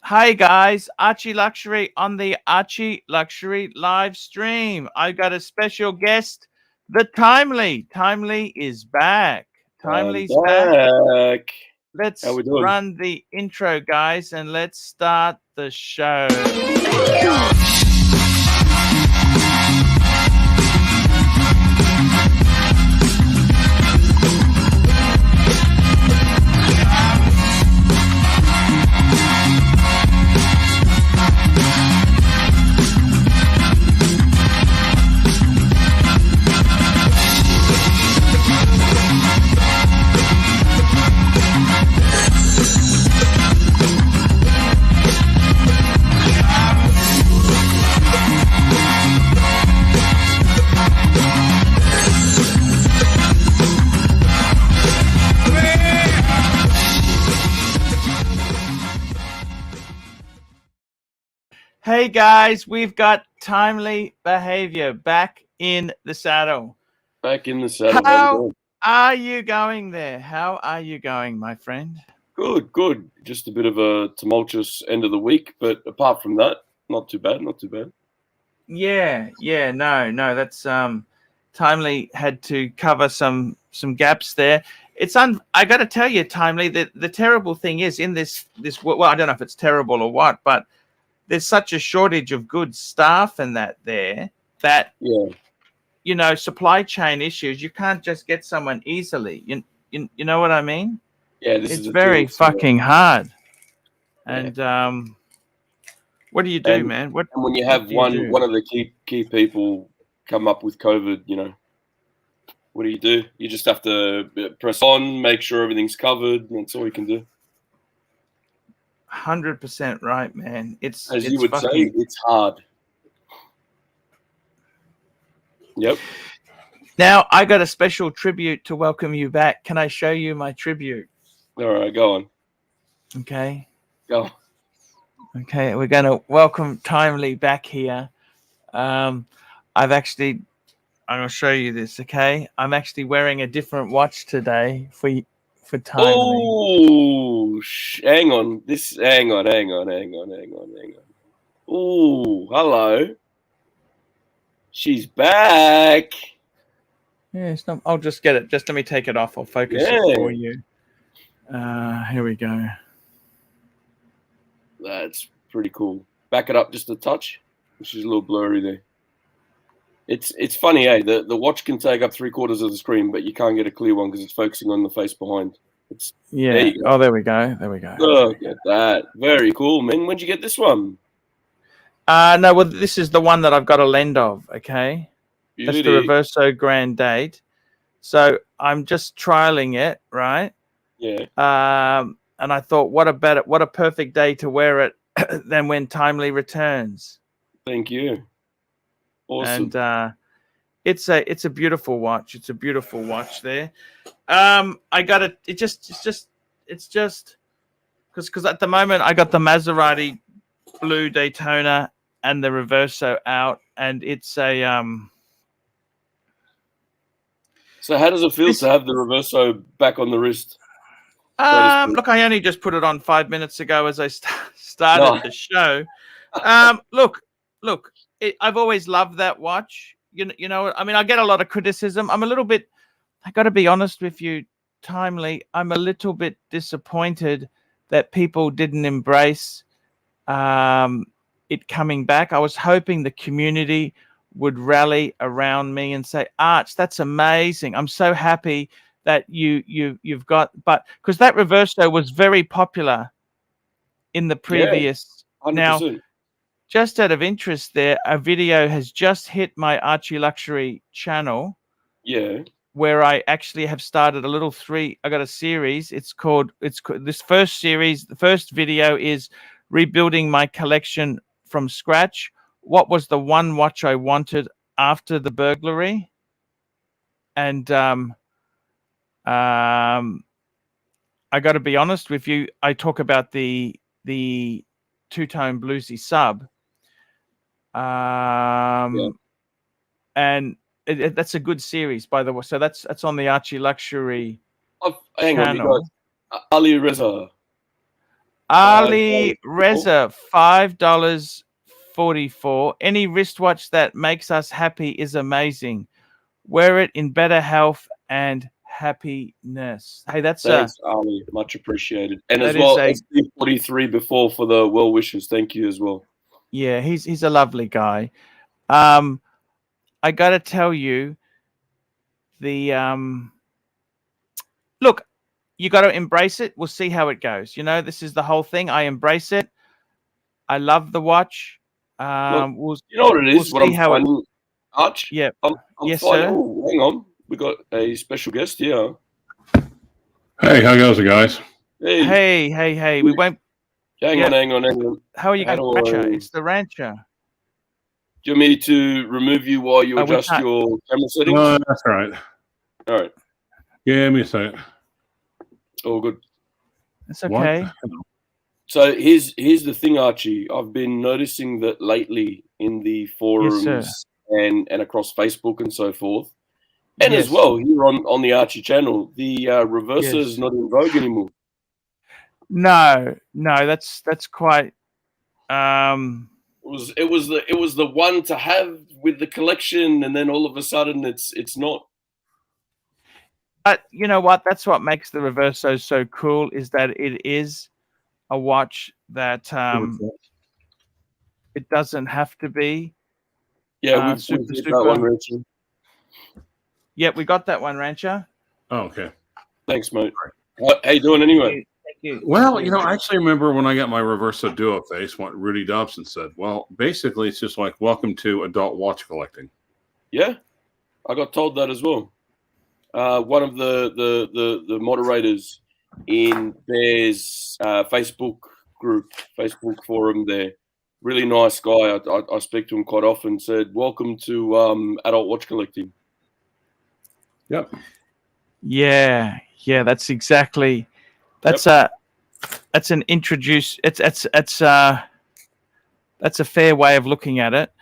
Hi guys, Archie Luxury on the Archie Luxury live stream. I got a special guest, the Timely. Timely is back. I'm Timely's back. back. How Let's we doing? run the intro, guys, and let's start the show. Hey guys, we've got Timely Behavior back in the saddle. Back in the saddle. How are you going there? How are you going, my friend? Good, good. Just a bit of a tumultuous end of the week, but apart from that, not too bad, not too bad. Yeah, no, that's Timely had to cover some gaps there. I got to tell you, Timely, that the terrible thing is in this well, I don't know if it's terrible or what, but there's such a shortage of good staff and that yeah, supply chain issues. You can't just get someone easily. You know what I mean? yeah. This It's is a very fucking hard. Yeah. And what do you do, man? And when you what have do you do? one of the key people come up with COVID, what do? You just have to press on, make sure everything's covered. That's all you can do. 100% right, man. It's You would fucking... say, it's hard. Yep. Now I got a special tribute to welcome you back. Can I show you my tribute? All right, go on. Okay. Go. Okay, we're going to welcome Timely back here. I'm going to show you this, okay? I'm actually wearing a different watch today for Timely. Oh, hang on. Hang on. Oh, hello. She's back. Yeah, it's not. I'll just get it. Just let me take it off. I'll focus it for you. Here we go. That's pretty cool. Back it up just a touch. She's a little blurry there. It's funny, eh? The watch can take up 3/4 of the screen, but you can't get a clear one because it's focusing on the face behind. Yeah. Oh, there we go. Look at that. Very cool, man. When'd you get this one? No, well, this is the one that I've got a lend of. Okay. Beauty. That's the Reverso Grand Date. So I'm just trialing it, right? Yeah. And I thought, what a perfect day to wear it than when Timely returns. Thank you. Awesome. And it's a beautiful watch. It's a beautiful watch there. I got it. It's just because at the moment I got the Maserati Blue Daytona and the Reverso out, and it's a So how does it feel to have the Reverso back on the wrist? Look, I only just put it on 5 minutes ago as I started the show. Look, I've always loved that watch. You know, I mean, I get a lot of criticism. I got to be honest with you, Timely, I'm a little bit disappointed that people didn't embrace it coming back. I was hoping the community would rally around me and say, Arch, that's amazing. I'm so happy that you've got, but because that Reverso was very popular in the previous. Yeah, 100%. Now, just out of interest there, a video has just hit my Archie Luxury channel. Yeah. Where I actually have started I got a series. It's called this first series. The first video is rebuilding my collection from scratch. What was the one watch I wanted after the burglary? And I got to be honest with you. I talk about the two-tone bluesy sub. And that's a good series, by the way. So that's on the Archie Luxury Hang channel. on, you got Ali Reza. Ali Reza, $5.44. Any wristwatch that makes us happy is amazing. Wear it in better health and happiness. Hey, Thanks, Ali. Much apprecited. And as that well, is SD43 before for the well wishes. Thank you as well. yeah, he's a lovely guy. I gotta tell you, look, you got to embrace it. We'll see how it goes. You know, this is the whole thing. I embrace it. I love the watch. Look, We'll, you know what it is? we'll What see I'm how finding, Arch? Yeah. I'm Yes, finding, sir. oh, hang on. We got a special guest here. Hey, how goes it, guys? Hey. We won't. Hang on. How are you going? Rancher? It's the Rancher. Do you want me to remove you while you adjust your camera settings? No, that's right. All right. Give me a second. All good. It's okay. What? So here's the thing, Archie. I've been noticing that lately in the forums and across Facebook and so forth, and as well here on the Archie channel, the Reverso is not in vogue anymore. No, that's quite. It was the one to have with the collection, and then all of a sudden it's not. But you know what? That's what makes the Reverso so cool, is that it is a watch that it doesn't have to be. Yeah, we've super. That one, Rancher. Yep, we got that one, Rancher. Oh, okay. Thanks, mate. How you doing anyway? Thank you. Well, you know, I actually remember when I got my Reverso Duo Face, what Rudy Dobson said. Well, basically, it's just like, welcome to adult watch collecting. Yeah, I got told that as well. One of the moderators in Bear's Facebook group, Facebook forum there, really nice guy. I speak to him quite often, said, welcome to adult watch collecting. Yep. Yeah, that's exactly. That's an introduce. That's a fair way of looking at it.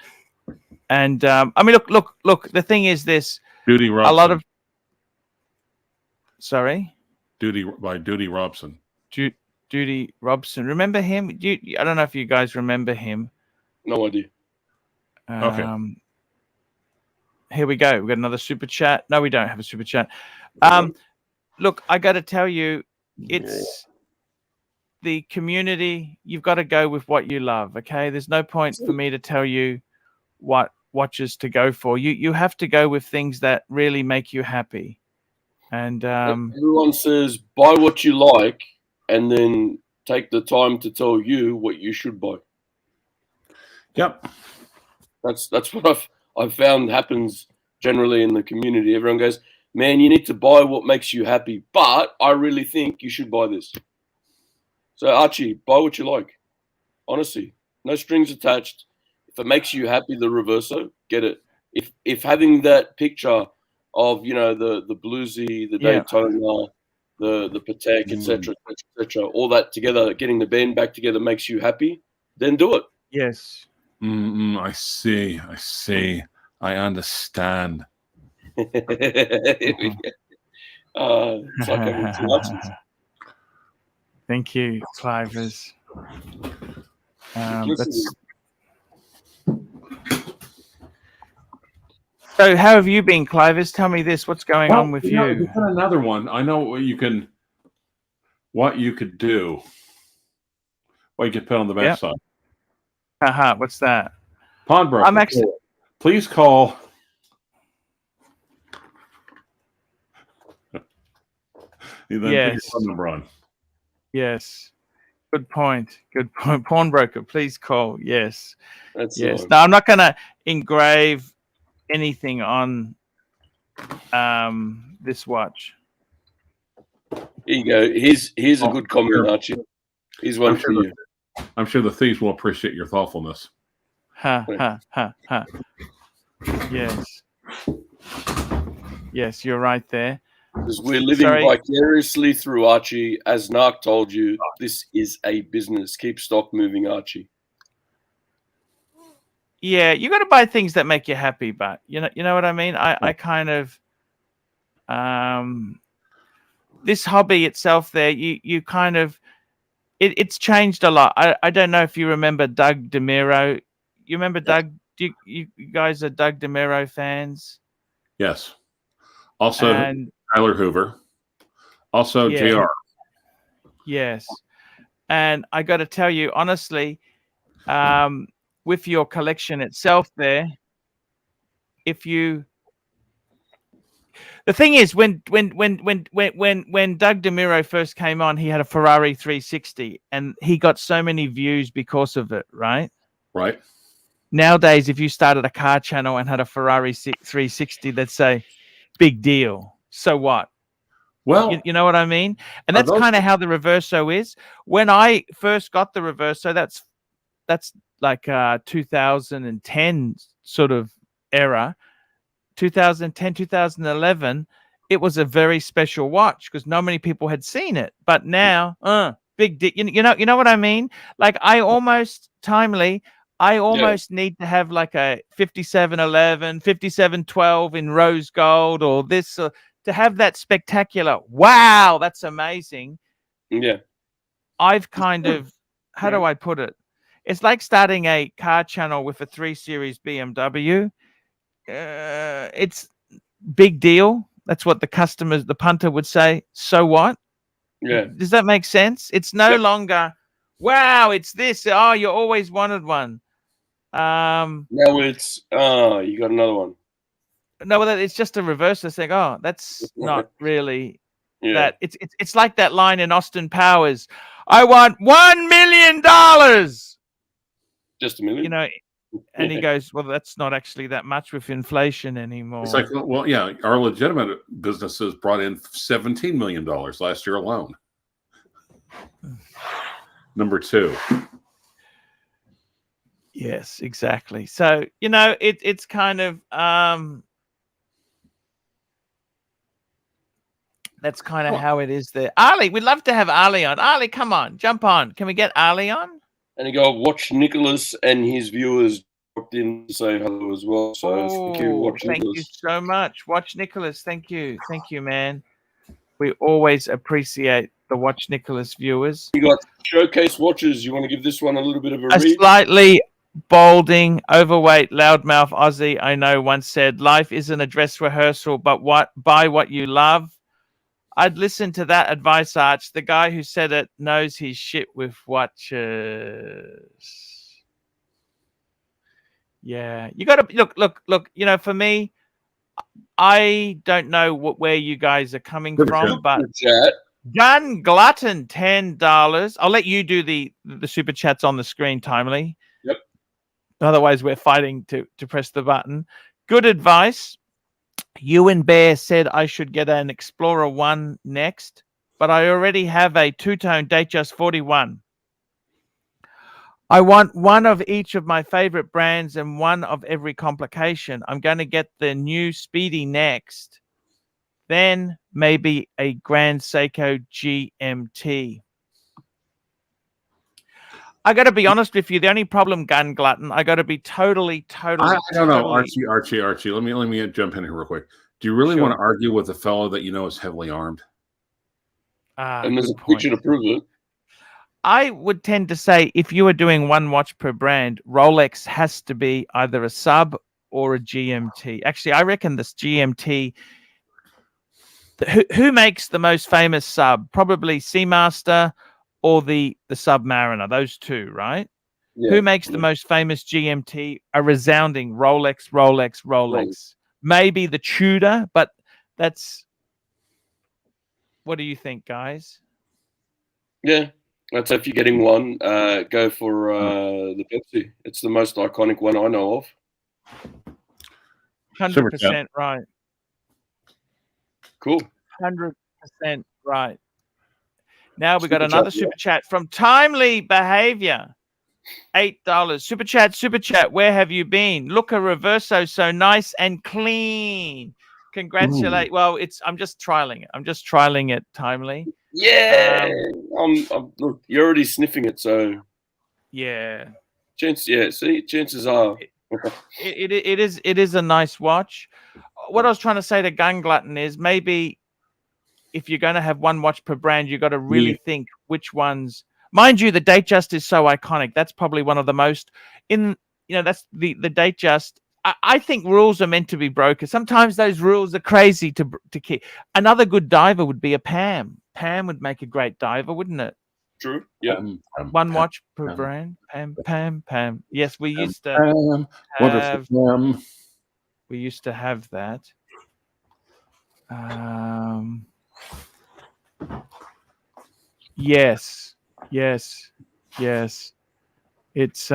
And I mean, look. The thing is, this Duty Robson. A lot of. Sorry. Duty Robson. Duty Robson. Remember him? I don't know if you guys remember him. No idea. Okay. Here we go. We've got another super chat. No, we don't have a super chat. Look, I got to tell you, it's the community. You've got to go with what you love. Okay. There's no point for me to tell you what watches to go for. You have to go with things that really make you happy. And everyone says buy what you like, and then take the time to tell you what you should buy. Yep. That's what I've found happens generally in the community. Everyone goes, man, you need to buy what makes you happy, but I really think you should buy this. So Archie, buy what you like. Honestly, no strings attached. If it makes you happy, the Reverso, get it. If having that picture of, you know, the Bluesy, the Daytona, the Patek, etc., all that together, getting the band back together makes you happy, then do it. Yes. I see. I understand. It's like having two options. Thank you, Clivers. So, how have you been, Clivers? Tell me this. What's going on with you? You've got another one. I know what you could do. What you could put on the website. What's that? Pawnbroker. I'm actually. Please call. You then put your phone number on. Yes. Good point. Pawnbroker, please call. Yes. Yes. No, I'm not going to engrave anything on this watch. Here you go. Here's a good comment, Archie. Here's one for you. I'm sure the thieves will appreciate your thoughtfulness. Yes, you're right there. Because we're living vicariously through Archie. As Narc told you, this is a business. Keep stock moving, Archie. Yeah, you got to buy things that make you happy, but you know what I mean? I kind of this hobby itself there, you kind of it's changed a lot. I don't know if you remember Doug DeMiro. You remember Doug? You guys are Doug DeMiro fans? Yes. Also, and Tyler Hoover. Also, yeah, JR. Yes. And I got to tell you, honestly, with your collection itself there, the thing is, when Doug DeMiro first came on, he had a Ferrari 360, and he got so many views because of it, right? Right. Nowadays, if you started a car channel and had a Ferrari 360, they'd say, big deal. So what? Well, you know what I mean? And that's kind of how the Reverso is. When I first got the Reverso, that's like 2010 sort of era. 2010, 2011, it was a very special watch because not many people had seen it. But now, big deal. You know what I mean? Like I almost need to have like a 5711, 5712 in rose gold or this to have that spectacular. Wow, that's amazing. Yeah. I've kind of, how do I put it? It's like starting a car channel with a 3 Series BMW. It's big deal. That's what the punter would say. So what? Yeah. Does that make sense? It's no longer, wow, it's this. Oh, you always wanted one. Now it's, you got another one. No, well, it's just a reverse. They're saying, oh, that's not really that. It's like that line in Austin Powers. I want $1 million. Just $1 million. You know, and he goes, well, that's not actually that much with inflation anymore. It's like, well, yeah, our legitimate businesses brought in $17 million last year alone. Number 2. Yes, exactly. So, you know, it's kind of that's kind of how it is there. Ali, we'd love to have Ali on. Ali, come on, jump on. Can we get Ali on? And you got Watch Nicholas and his viewers dropped in to say hello as well. So thank you, Watch Nicholas. Thank you so much. Watch Nicholas, thank you. Thank you, man. We always appreciate the Watch Nicholas viewers. You got Showcase Watches. You want to give this one a little bit of a read? Slightly balding, overweight, loudmouth Aussie I know once said, life isn't a dress rehearsal, but buy what you love. I'd listen to that advice, Arch. The guy who said it knows his shit with watches. Yeah, you got to look. You know, for me, I don't know where you guys are coming from, but Gun Glutton, $10. I'll let you do the super chats on the screen, Timely. Yep. Otherwise, we're fighting to press the button. Good advice. Ewan Bear said I should get an Explorer 1 next, but I already have a two-tone Datejust 41. I want one of each of my favorite brands and one of every complication. I'm going to get the new Speedy next. Then maybe a Grand Seiko GMT. I got to be honest with you. The only problem, Gun Glutton, I got to be totally. I don't know, Archie. Let me jump in here real quick. Do you really want to argue with a fellow that you know is heavily armed? And there's a picture to prove it. I would tend to say if you are doing one watch per brand, Rolex has to be either a sub or a GMT. Actually, I reckon this GMT. Who makes the most famous sub? Probably Seamaster or the Submariner. Those two, right? Yeah. Who makes the most famous GMT? A resounding Rolex. Maybe the Tudor, but that's. What do you think, guys? Yeah. That's if you're getting one, go for the Pepsi. It's the most iconic one I know of. 100% right. Cool. 100% right. Now we got another super chat from Timely Behavior. $8. Super chat. Where have you been? Look, a Reverso so nice and clean. Congratulate. Ooh. Well, I'm just trialing it. Timely. Yeah. Look, you're already sniffing it, so yeah. Chances are it is a nice watch. What I was trying to say to Gun Glutton is maybe if you're going to have one watch per brand, you got to really think which ones. mind you, the Datejust is so iconic. That's probably one of the most that's the Datejust. I think rules are meant to be broken. Sometimes those rules are crazy to keep. Another good diver would be a Pam. Pam would make a great diver, wouldn't it? True. Yeah. One watch per brand. Pam. Yes, we used to have. We used to have that. Yes. It's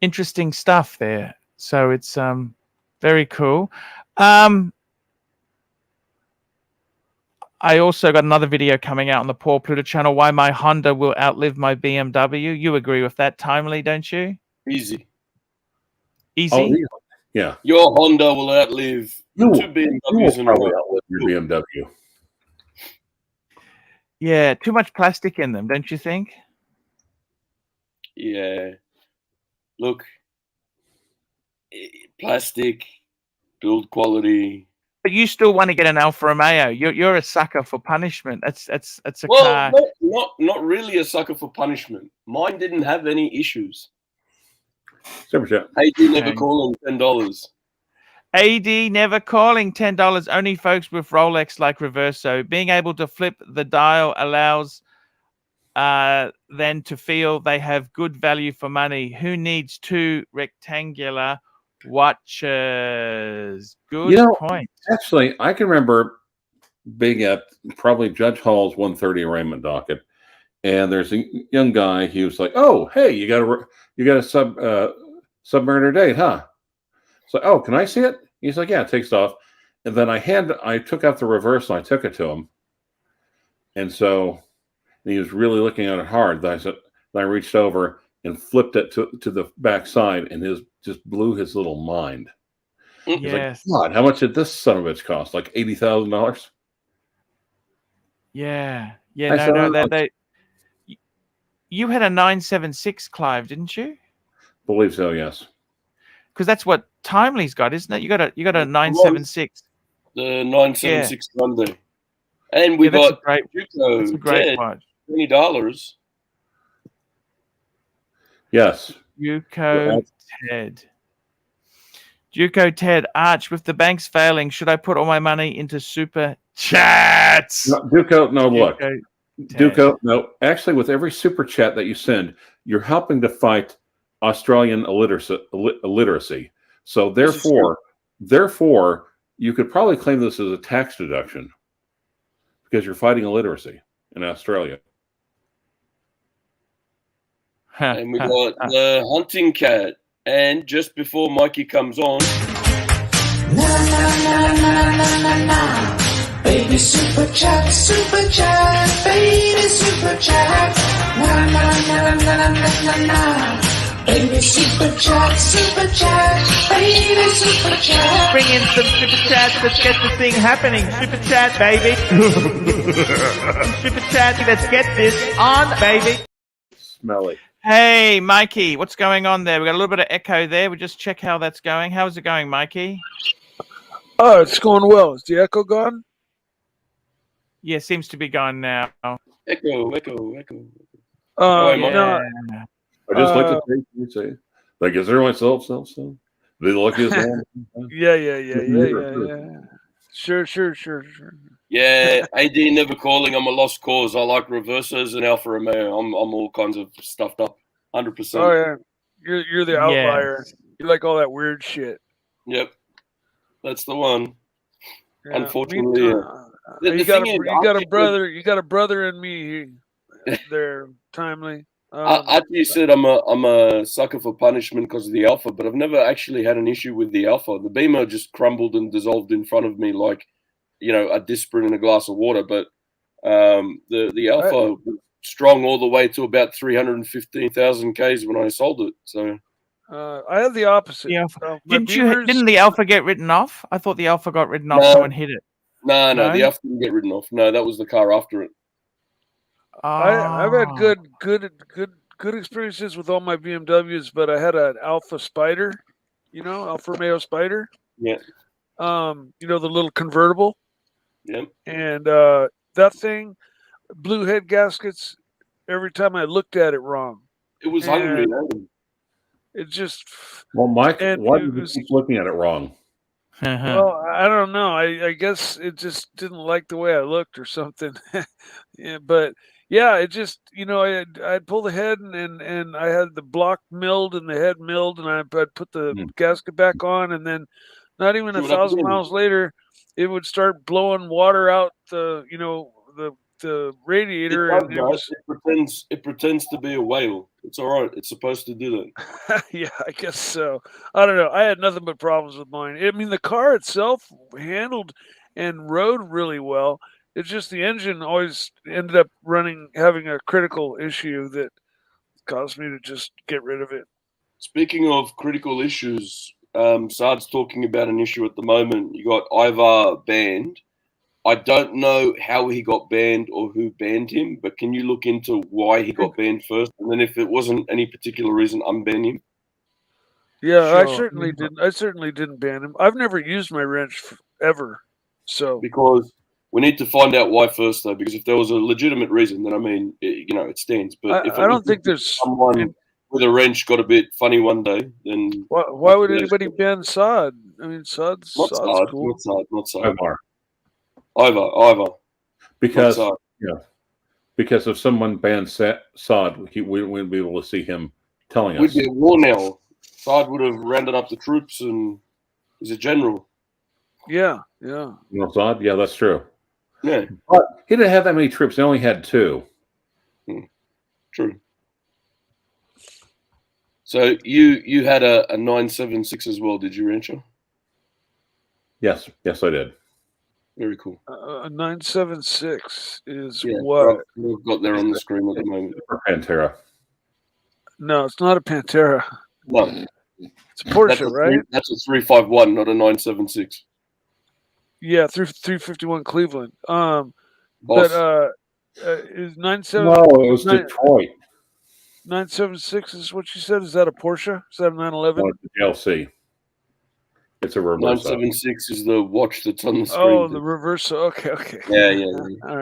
interesting stuff there. So it's very cool. I also got another video coming out on the Paul Pluta channel, why my Honda will outlive my BMW. You agree with that, Timely, don't you? Easy. Oh, yeah. Your Honda will outlive two BMWs in a row. Your BMW. Yeah, too much plastic in them, don't you think? Yeah. Look, plastic, build quality. But you still want to get an Alfa Romeo. You're a sucker for punishment. That's a car. Not really a sucker for punishment. Mine didn't have any issues. Super chat. AD never calling $10. AD never calling $10. Only folks with Rolex like Reverso. Being able to flip the dial allows then to feel they have good value for money. Who needs two rectangular watches? Good point. Actually, I can remember being at probably Judge Hall's 130 arraignment docket, and there's a young guy. He was like, "Oh, hey, you got a sub-murder date, huh?" So, "Oh, can I see it?" He's like, "Yeah." It takes it off, and then I took out the reverse and I took it to him, and so he was really looking at it hard. I reached over and flipped it to the back side, and just blew his little mind. He's like, God, how much did this son of a bitch cost? Like $80,000? Yeah. No. You had a 976 Clive, didn't you? Believe so, yes. Because that's what Timely's got, isn't it? You got a 976. The 976 Monday. And we got that's a great watch. $20. Yes. Juco Ted, Arch, with the banks failing, should I put all my money into super chats? No, Duco, no, look. Duco, no. Actually, with every super chat that you send, you're helping to fight Australian illiteracy. So therefore, you could probably claim this as a tax deduction because you're fighting illiteracy in Australia. And we got the hunting cat. And just before Mikey comes on, baby super chat, baby super chat, baby super chat, baby super chat. Bring in some super chats. Let's get the thing happening. Super chat, baby. Super chat. Let's get this on, baby. Smelly. Hey, Mikey, what's going on there? We got a little bit of echo there. We just check how that's going. How's it going, Mikey? Oh, it's going well. Is the echo gone? Yeah, seems to be gone now. Echo. I just like to say, like, is there myself? They look as Yeah. Sure. Yeah, AD never calling. I'm a lost cause. I like Reversos and Alfa Romeo. I'm all kinds of stuffed up. 100%. Oh yeah, you're the outlier. Yeah. You like all that weird shit. Yep, that's the one. Yeah, unfortunately, you got a brother in me there, Timely. Archie said I'm a sucker for punishment because of the Alpha, but I've never actually had an issue with the Alpha. The Beamer just crumbled and dissolved in front of me like, a disprin in a glass of water. But the Alpha was strong all the way to about 315,000 Ks when I sold it. So I had the opposite. Didn't the Alpha get written off? I thought the Alpha got written off. Someone hit it. No, the Alpha didn't get written off. No, that was the car after it. I've had good experiences with all my BMWs, but I had an Alpha Spider, Alfa Romeo Spider. Yeah. The little convertible. Yeah. And that thing, blue head gaskets, every time I looked at it wrong. It was hungry. It just. Well, Mike, why did you was, keep looking at it wrong? Well, I don't know. I guess it just didn't like the way I looked or something. Yeah, but yeah, it just I'd pull the head and I had the block milled and the head milled, and I'd put the gasket back on, and then not even 1,000 miles later, it would start blowing water out the radiator. It pretends to be a whale. It's all right. It's supposed to do that. Yeah, I guess so. I don't know. I had nothing but problems with mine. I mean, the car itself handled and rode really well. It's just the engine always ended up having a critical issue that caused me to just get rid of it. Speaking of critical issues, Saad's talking about an issue at the moment. You got Ivar banned. I don't know how he got banned or who banned him, but can you look into why he got banned first? And then if it wasn't any particular reason, unban him? Yeah, sure. I certainly didn't ban him. I've never used my wrench ever. So because we need to find out why first, though, because if there was a legitimate reason, then I mean, it stands. But I don't think there's someone with a wrench got a bit funny one day, then why would anybody ban Saad? I mean, Saad's cool. Not Saad. Ivar. Because because if someone banned Saad, we wouldn't be able to see him telling us. We'd be at war now. Saad would have rounded up the troops, and he's a general. Yeah. Saad? Yeah, that's true. Yeah. But he didn't have that many troops. He only had 2. True. So you had a 976 as well, did you, Rancho? Yes, I did. Very cool. A 976 is what? We've got there on the screen at the moment. Pantera. No, it's not a Pantera. No. It's a Porsche, right? That's a 351, not a 976. Yeah, 351 Cleveland. But is 97? No, it was Detroit. 976 is what you said. Is that a Porsche? Is that a 911? No, it's a GLC. It's a Reverso. 976 is the watch that's on the screen. Oh, the Reverso. Okay. Yeah. All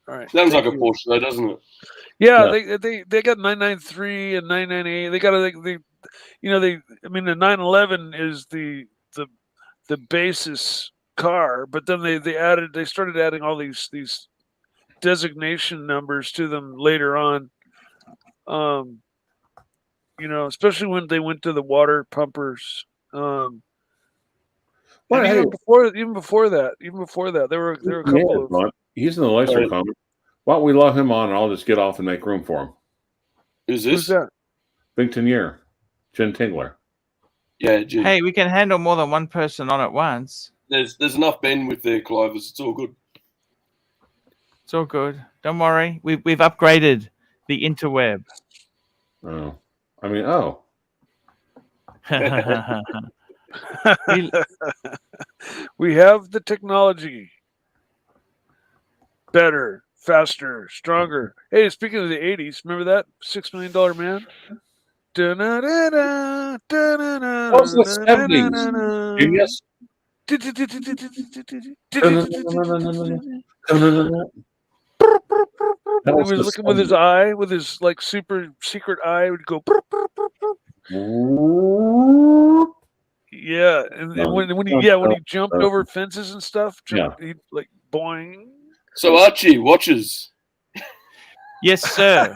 right. Sounds like a Porsche, though, doesn't it? Yeah, they got 993 and 998. They got the 911 is the basis car, but then they started adding all these designation numbers to them later on. Especially when they went to the water pumpers. Even before that, there were a couple of. He's in the Laser comment. Why don't we log him on, and I'll just get off and make room for him. Who's this? Who's that? Big Tenier, Jen Tingler. Yeah, Jen. Hey, we can handle more than one person on at once. There's enough bandwidth there, Clivers. It's all good. It's all good. Don't worry. We've upgraded the interweb. Oh. We have the technology. Better, faster, stronger. Hey, speaking of the 80s, remember that $6 Million Man? That was the 70s. Genius. He was looking with his eye, with his super secret eye, would go. Yeah, and when he jumped over fences and stuff, he'd boing. So Archie, watches. Yes, sir.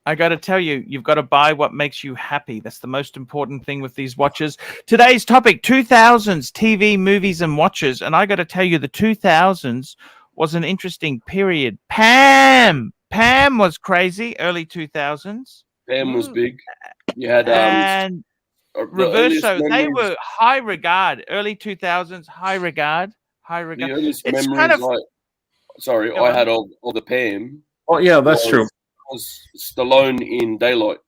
I got to tell you, you've got to buy what makes you happy. That's the most important thing with these watches. Today's topic, 2000s TV, movies, and watches. And I got to tell you, the 2000s was an interesting period. Pam was crazy, early 2000s. Pam was big. You had and Reverso, they were high regard. Early 2000s, high regard. The earliest memories I had of the Pam. Oh yeah, that's true. Was Stallone in Daylight.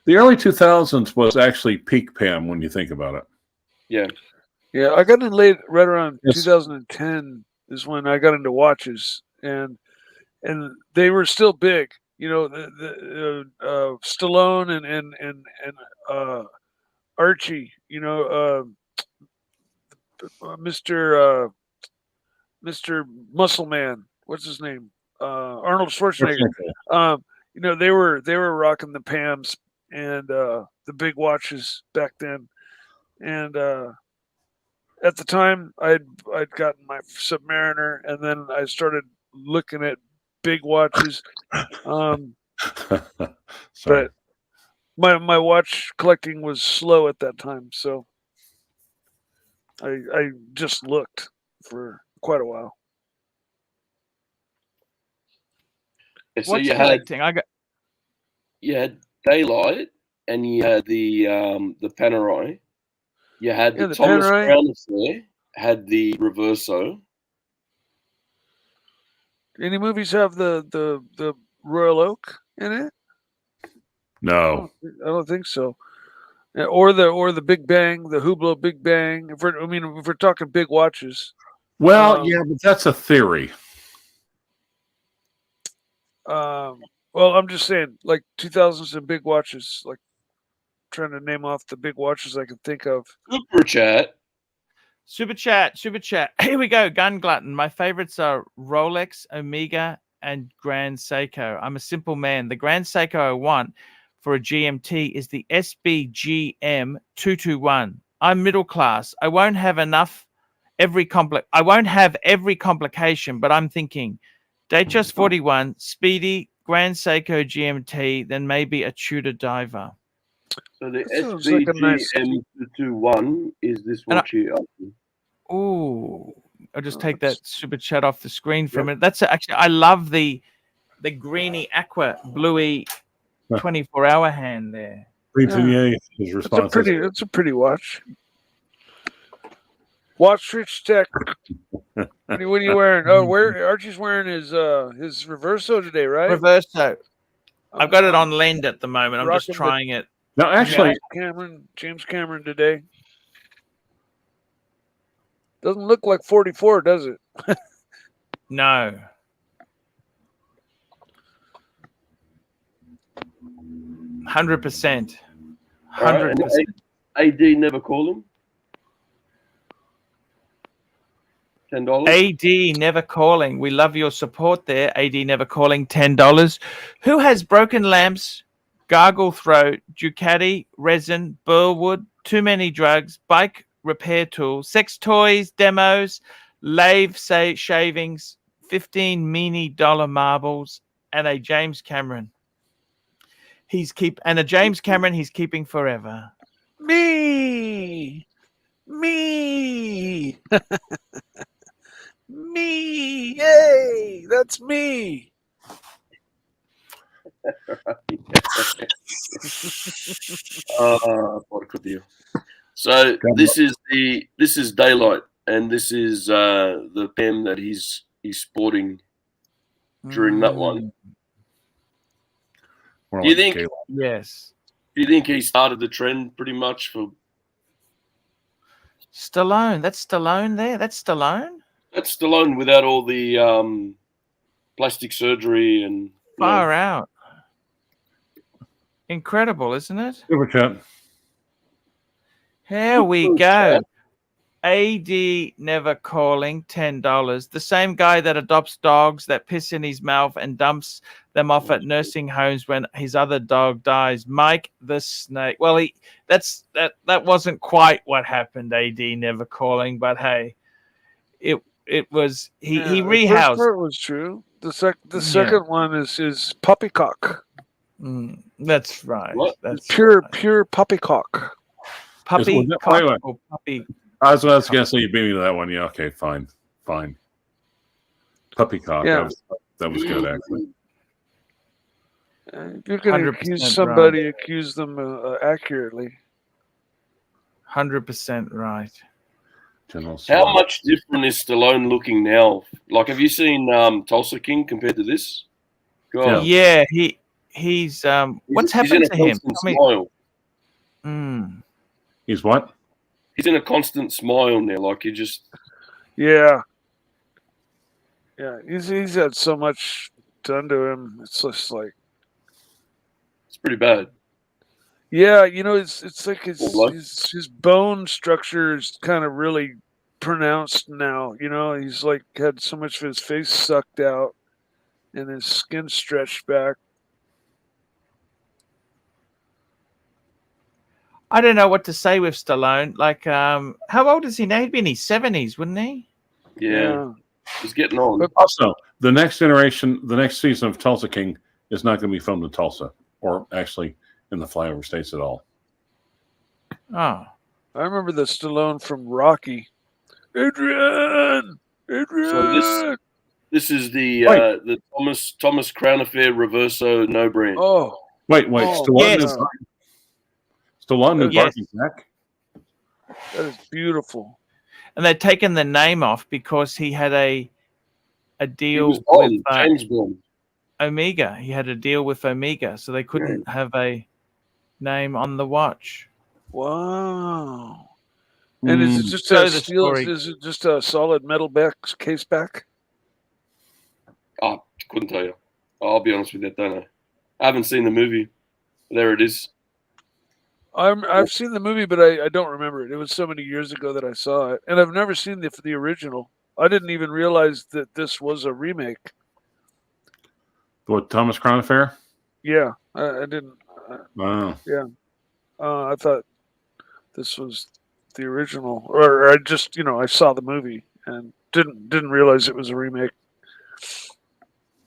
The early 2000s was actually peak Pam when you think about it. Yeah, I got in late, right around 2010 is when I got into watches, and they were still big. The Stallone and Archie. Mr. Muscle Man. what's his name? Arnold Schwarzenegger. You know, they were rocking the Pams and the big watches back then. And at the time, I'd gotten my Submariner, and then I started looking at big watches. But my watch collecting was slow at that time, so I just looked for quite a while. So What's you collecting? had Daylight, and you had the Panerai. You had the Thomas Panerai. Brown affair. Had the Reverso. Any movies have the Royal Oak in it? No. I don't think so. Or the Big Bang, the Hublot Big Bang. If we're talking big watches. Well, yeah, but that's a theory. Well, I'm just saying, like 2000s and big watches. Like trying to name off the big watches I can think of. Super chat. Here we go. Gun Glutton. My favorites are Rolex, Omega, and Grand Seiko. I'm a simple man. The Grand Seiko I want for a GMT is the SBGM 221. I'm middle class. I won't have every complication, but I'm thinking Datejust 41, Speedy, Grand Seiko GMT, then maybe a Tudor diver. So the SBGM 221 is this watch here. Ooh, I'll just take that super chat off the screen for a minute. That's actually, I love the greeny aqua bluey 24-hour hand there. His response. It's a pretty watch. Watch Rich Tech. What are you wearing? Oh, Archie's wearing his Reverso today, right? Reverso. I've got it on lend at the moment. I'm just trying it. No, actually, James Cameron today. Doesn't look like 44, does it? No. $100%. 100%. AD never call him. $10. AD never calling. We love your support there. AD never calling. $10. Who has broken lamps, gargle throat, Ducati, resin, burlwood, too many drugs, bike repair tools, sex toys, demos, lathe shavings, $15 mini marbles, and a James Cameron. He's keeping forever. Me. Me. Yay, that's me. So this is Daylight, and this is the Pam that he's sporting during that one. Do you think? Yes. Do you think he started the trend pretty much for Stallone? That's Stallone there. That's Stallone. That's Stallone without all the plastic surgery and far out. Incredible, isn't it? Super chat. Here we go. AD never calling, $10. The same guy that adopts dogs that piss in his mouth and dumps them off at nursing homes when his other dog dies. Mike the Snake. Well, that wasn't quite what happened. AD never calling, but hey, it was he rehoused. The first part was true. The second one is poppycock. That's right. What? That's pure poppycock. Puppy. I was going to say you beat me to that one. Yeah, okay, fine. Puppycock. Yeah. That was good, actually. If you're going to accuse somebody, accuse them accurately. 100% right. How much different is Stallone looking now? Like, have you seen Tulsa King compared to this? God. Yeah, he's what's happened to him? Smile. He's what? He's in a constant smile now. Like you just. Yeah. He's had so much done to him. It's just like. It's pretty bad. Yeah, it's like his bone structure is kind of really pronounced now. You know, he's like had so much of his face sucked out and his skin stretched back. I don't know what to say with Stallone. Like, how old is he now? He'd be in his 70s, wouldn't he? Yeah. He's getting on. But also, the next generation, the next season of Tulsa King is not going to be filmed in Tulsa, or actually in the flyover states at all. Oh. I remember the Stallone from Rocky. Adrian! So this is the Thomas Crown Affair Reverso no brand. Oh. Wait. Yes. Stallone knew Yes. Barky's neck? That is beautiful. And they'd taken the name off because he had a He deal was with Bond, James Bond. Omega. He had a deal with Omega, so they couldn't have a name on the watch. Wow. And is it just So a the steel? story- Is it just a solid metal back case back? Oh, couldn't tell you. I'll be honest with you, don't know. I haven't seen the movie. There it is. I've seen the movie, but I don't remember it. It was so many years ago that I saw it, and I've never seen the original. I didn't even realize that this was a remake. What, Thomas Crown Affair? Yeah, I didn't. Wow. Yeah, I thought this was the original, or I just I saw the movie and didn't realize it was a remake. It's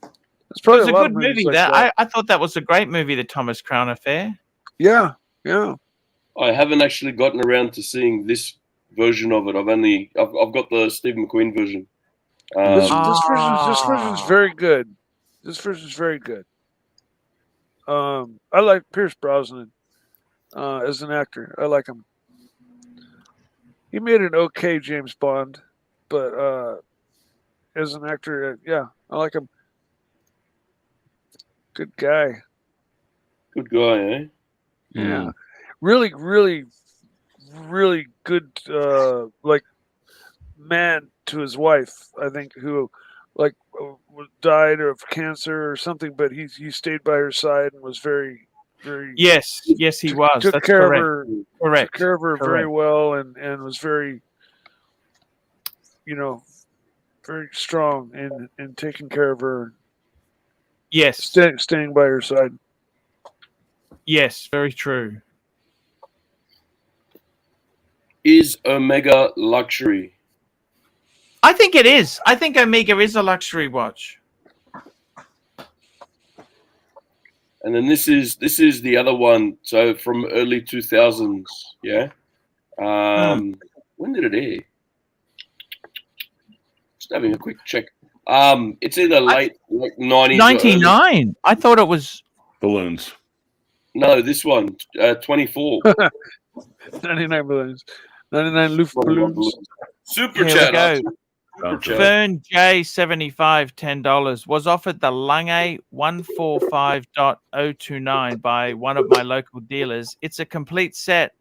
It probably was a lot good of movies movie. like That I thought that was a great movie, The Thomas Crown Affair. Yeah. I haven't actually gotten around to seeing this version of it. I've got the Steve McQueen version. This version's very good. This version's very good. I like Pierce Brosnan as an actor. I like him. He made an okay James Bond, but as an actor, yeah, I like him. Good guy. Good guy, eh? Yeah. Really, really, really good like man to his wife, I think, who like died of cancer or something, but he stayed by her side and was very, very Yes, he was. took That's care correct. of her Correct. took care of her very Correct. well and was very very strong in taking care of her, Yes. staying by her side. Yes, very true. Is Omega luxury? I think it is. I think Omega is a luxury watch. And then this is the other one. So from early 2000s, yeah. When did it air? Just having a quick check. It's either late 90s. 99. I thought it was Balloons. No, this one, 24. 99 balloons. 99 Luft balloons. Super Here chat. we go. Archie. Super chat. Fern J75, $10 was offered the Lange 145.029 by one of my local dealers. It's a complete set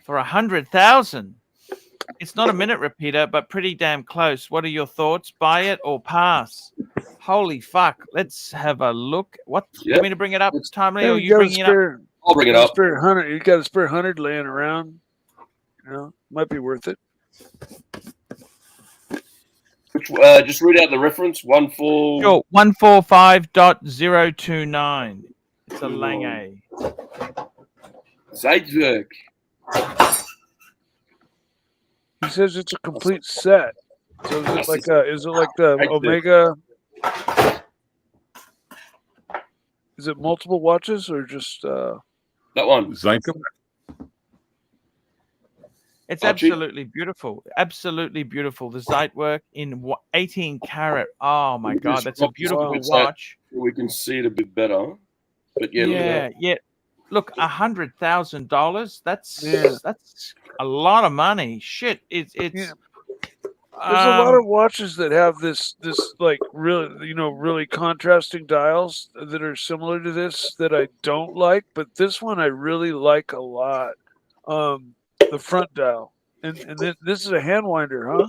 for 100,000. It's not a minute repeater, but pretty damn close. What are your thoughts? Buy it or pass? Holy fuck! Let's have a look. What? You want me to bring it up, Timely, or you bringing it up? I'll bring it up. You got a spare 100 laying around. Might be worth it. Just read out the reference. 14. Sure, 145.029. It's a Lange. Zeitwerk. He says it's a complete set. So is it like the Omega? Is it multiple watches or just that one? Zeitwerk. It's Archie? absolutely beautiful. Absolutely beautiful. The Zeitwerk in 18 karat. Oh my God, that's a beautiful watch. We can see it a bit better. But yeah. Look, $100,000. That's a lot of money. Shit, it's. There's a lot of watches that have this like really contrasting dials that are similar to this that I don't like, but this one I really like a lot. The front dial, and this is a hand winder, huh?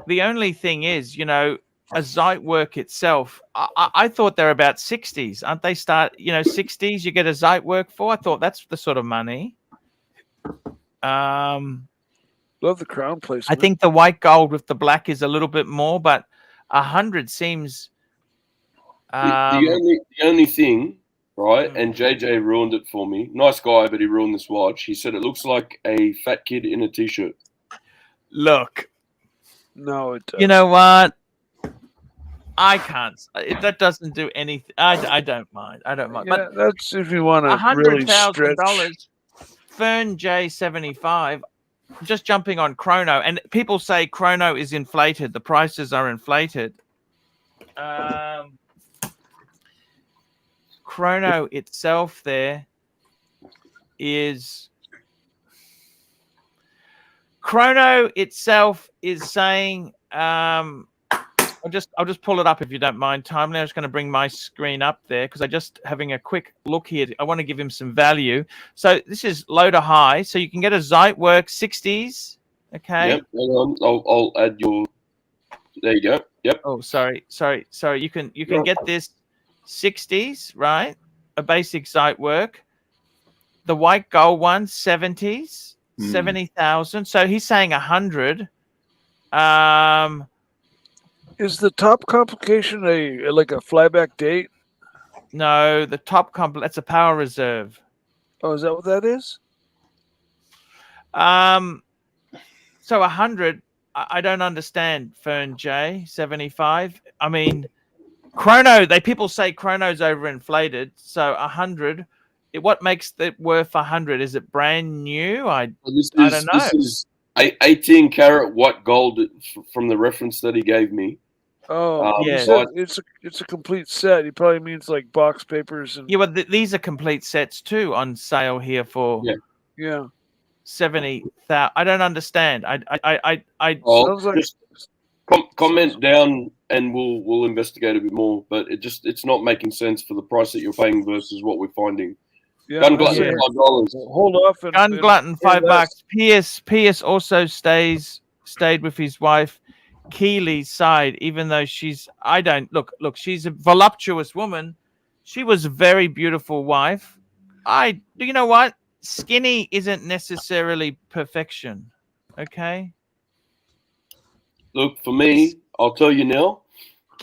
The only thing is, a Zeitwerk itself. I thought they're about 60s, aren't they? 60s. You get a Zeitwerk for. I thought that's the sort of money. Love the crown placement. I think the white gold with the black is a little bit more, but 100 seems. The only thing, right? And JJ ruined it for me. Nice guy, but he ruined this watch. He said it looks like a fat kid in a t-shirt. Look, no, it doesn't. You know what? I can't. That doesn't do anything. I don't mind. I don't mind. Yeah, But that's if you want to really stretch. $100,000. Fern J75. Just jumping on Chrono, and people say Chrono is inflated. The prices are inflated. Chrono itself there is saying I'll just pull it up if you don't mind, Timely. I'm just going to bring my screen up there because I'm just having a quick look here. I want to give him some value. So this is low to high. So you can get a Zeitwerk 60s. Okay. Yep. Hang on. I'll add your. There you go. Yep. Oh, sorry. You can get this 60s, right? A basic Zeitwerk. The white gold one, 70s, 70,000. So he's saying 100. Is the top complication like a flyback date? No, the top that's a power reserve. Oh, is that what that is? So 100, I don't understand. Fern J 75. I mean, Chrono. People say Chrono's overinflated. So 100. What makes it worth 100? Is it brand new? I don't know. This is 18 karat white gold from the reference that he gave me. Oh, yeah. It's a complete set. He probably means like box papers and. Yeah, well, these are complete sets too on sale here for. Yeah. 70,000. I don't understand. Just comment down and we'll investigate a bit more. But it's not making sense for the price that you're paying versus what we're finding. Yeah, Gun Glutton, $5. Hold off. Gun Glutton, $5. Pierce also stayed with his wife Keely's side, even though she's a voluptuous woman. She was a very beautiful wife. You know what? Skinny isn't necessarily perfection. Okay. Look, for me, I'll tell you now.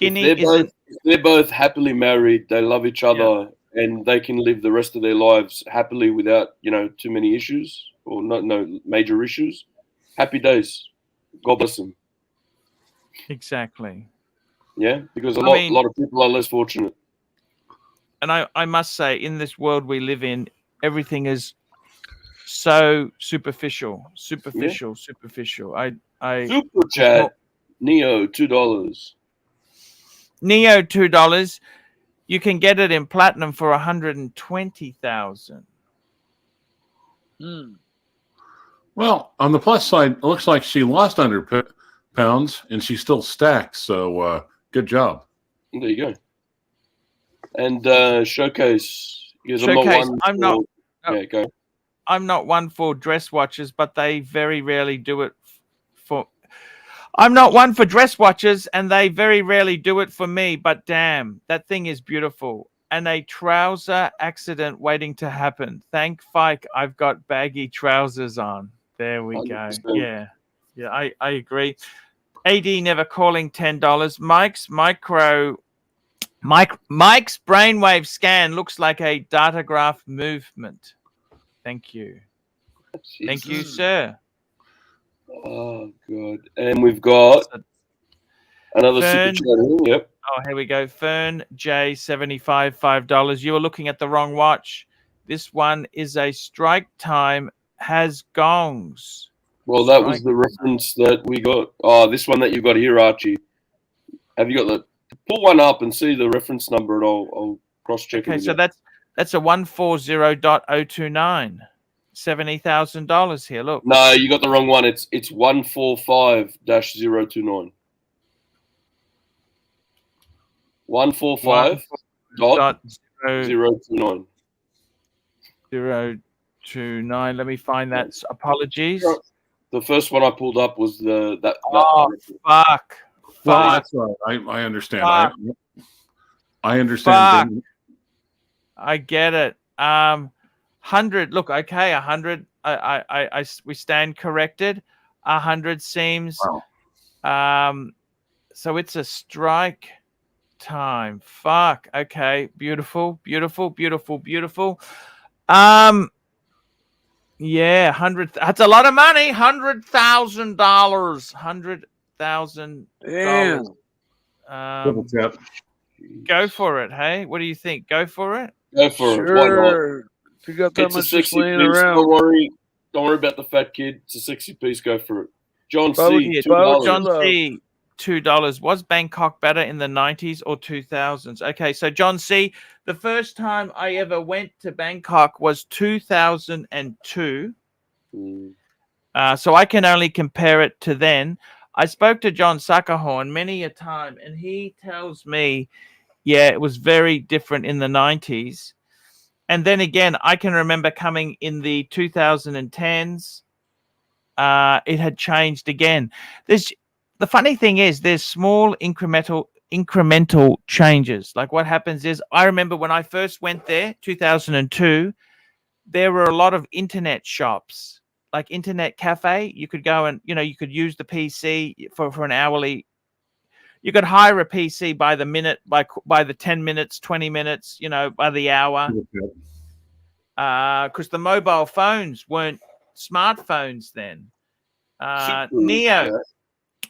If they're both happily married, they love each other, and they can live the rest of their lives happily without, too many issues or no major issues. Happy days. God bless them. Exactly. Yeah, because a lot of people are less fortunate. And I must say, in this world we live in, everything is so superficial. Superficial. Super chat. Neo $2. Neo $2. You can get it in platinum for 120,000. Well, on the plus side, it looks like she lost 100 pounds and she's still stacked. So good job. There you go. And Showcase. I'm not one for dress watches, but they very rarely do it for. I'm not one for dress watches, and they very rarely do it for me. But damn, that thing is beautiful. And a trouser accident waiting to happen. Thank Fike, I've got baggy trousers on. There we 100%. Go. Yeah, I agree. AD never calling $10. Mike's brainwave scan looks like a datagraph movement. Thank you. Jesus. Thank you, sir. Oh, God. And we've got another super chat. Yep. Oh, here we go. Fern J75, $5. You were looking at the wrong watch. This one is a strike time, has gongs. Well, that was the reference that we got. Oh, this one that you got here, Archie. Have you got pull one up and see the reference number, and I'll cross-check it. Okay, so that's a 140.029. $70,000 here. Look. No, you got the wrong one. It's 145-029. 145.029. 029. Let me find that. Apologies. The first one I pulled up was that. Fuck. Well, that's right. I understand. I understand. I get it. 100. Look, okay, 100. We stand corrected. 100 seams. Wow. So it's a strike time. Fuck. Okay. Beautiful. Yeah, 100. That's a lot of money. $100,000. $100,000. Damn. Double tap. Go for it. Hey, what do you think? Go for it. Go for it. Why not? Sure. If you got that It's a much just 60 laying piece. around. Don't worry about the fat kid. It's a 60 piece. Go for it. John Why would- C. why would $2. John- John C. $2. Was Bangkok better in the 90s or 2000s? Okay, so John C. The first time I ever went to Bangkok was 2002. So I can only compare it to then. I spoke to John Suckerhorn many a time, and he tells me, yeah, it was very different in the 90s. And then again, I can remember coming in the 2010s. It had changed again. The funny thing is, there's small incremental changes. Like what happens is, I remember when I first went there, 2002, there were a lot of internet shops, like internet cafe. You could go and, you could use the PC for an hourly. You could hire a PC by the minute, by the 10 minutes, 20 minutes, by the hour. Because the mobile phones weren't smartphones then.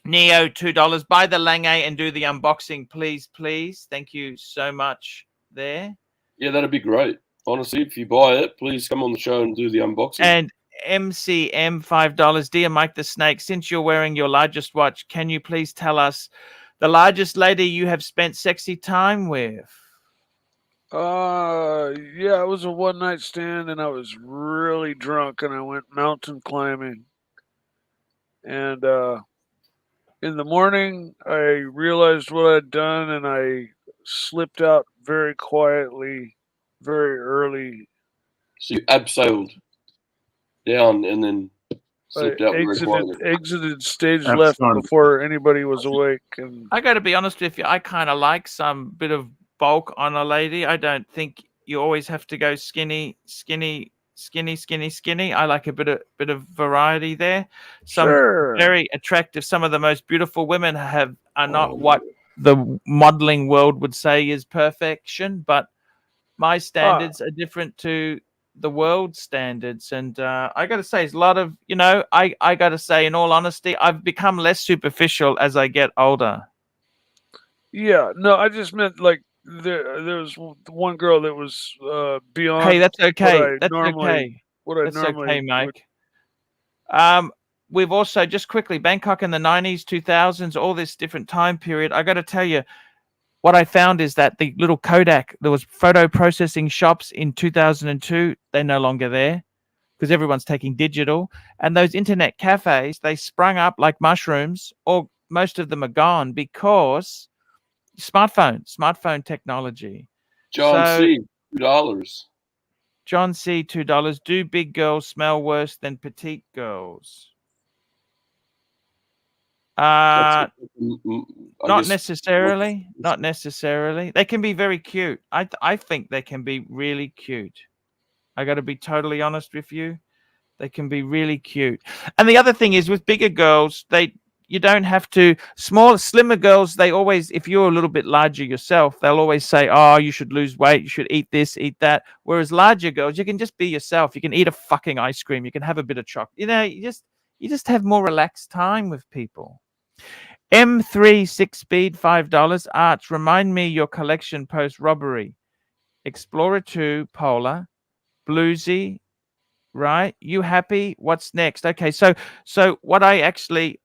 Neo $2. Buy the Lange and do the unboxing, please. Thank you so much there. Yeah, that'd be great. Honestly, if you buy it, please come on the show and do the unboxing. And MCM $5. Dear Mike the Snake, since you're wearing your largest watch, can you please tell us the largest lady you have spent sexy time with? Yeah, it was a one night stand, and I was really drunk, and I went mountain climbing. And in the morning, I realized what I'd done, and I slipped out very quietly, very early. So you abseiled down and then slipped out very quietly. Exited stage left before anybody was awake. And I got to be honest with you, I kind of like some bit of bulk on a lady. I don't think you always have to go skinny. I like a bit of variety there. Some very attractive. Some of the most beautiful women are not what the modeling world would say is perfection, but my standards are different to the world standards. And I got to say, it's a lot of, I got to say, in all honesty, I've become less superficial as I get older. Yeah, no, I just meant like there was one girl that was beyond. Hey, that's okay. That's okay, Mike. We've also, just quickly, Bangkok in the 90s, 2000s, all this different time period. I got to tell you, what I found is that the little Kodak, there was photo processing shops in 2002. They're no longer there because everyone's taking digital. And those internet cafes, they sprung up like mushrooms, or most of them are gone because smartphone technology. John C. $2. John C. $2. Do big girls smell worse than petite girls? Not necessarily. Not necessarily. They can be very cute. I think they can be really cute. I got to be totally honest with you. They can be really cute. And the other thing is, with bigger girls, you don't have to. Slimmer girls, they always, if you're a little bit larger yourself, they'll always say, oh, you should lose weight, you should eat this, eat that. Whereas larger girls, you can just be yourself. You can eat a fucking ice cream. You can have a bit of chocolate. You just have more relaxed time with people. M3 6-speed $5. Arch, remind me your collection post-robbery. Explorer 2 Polar, Bluesy, right? You happy? What's next? Okay, so what I actually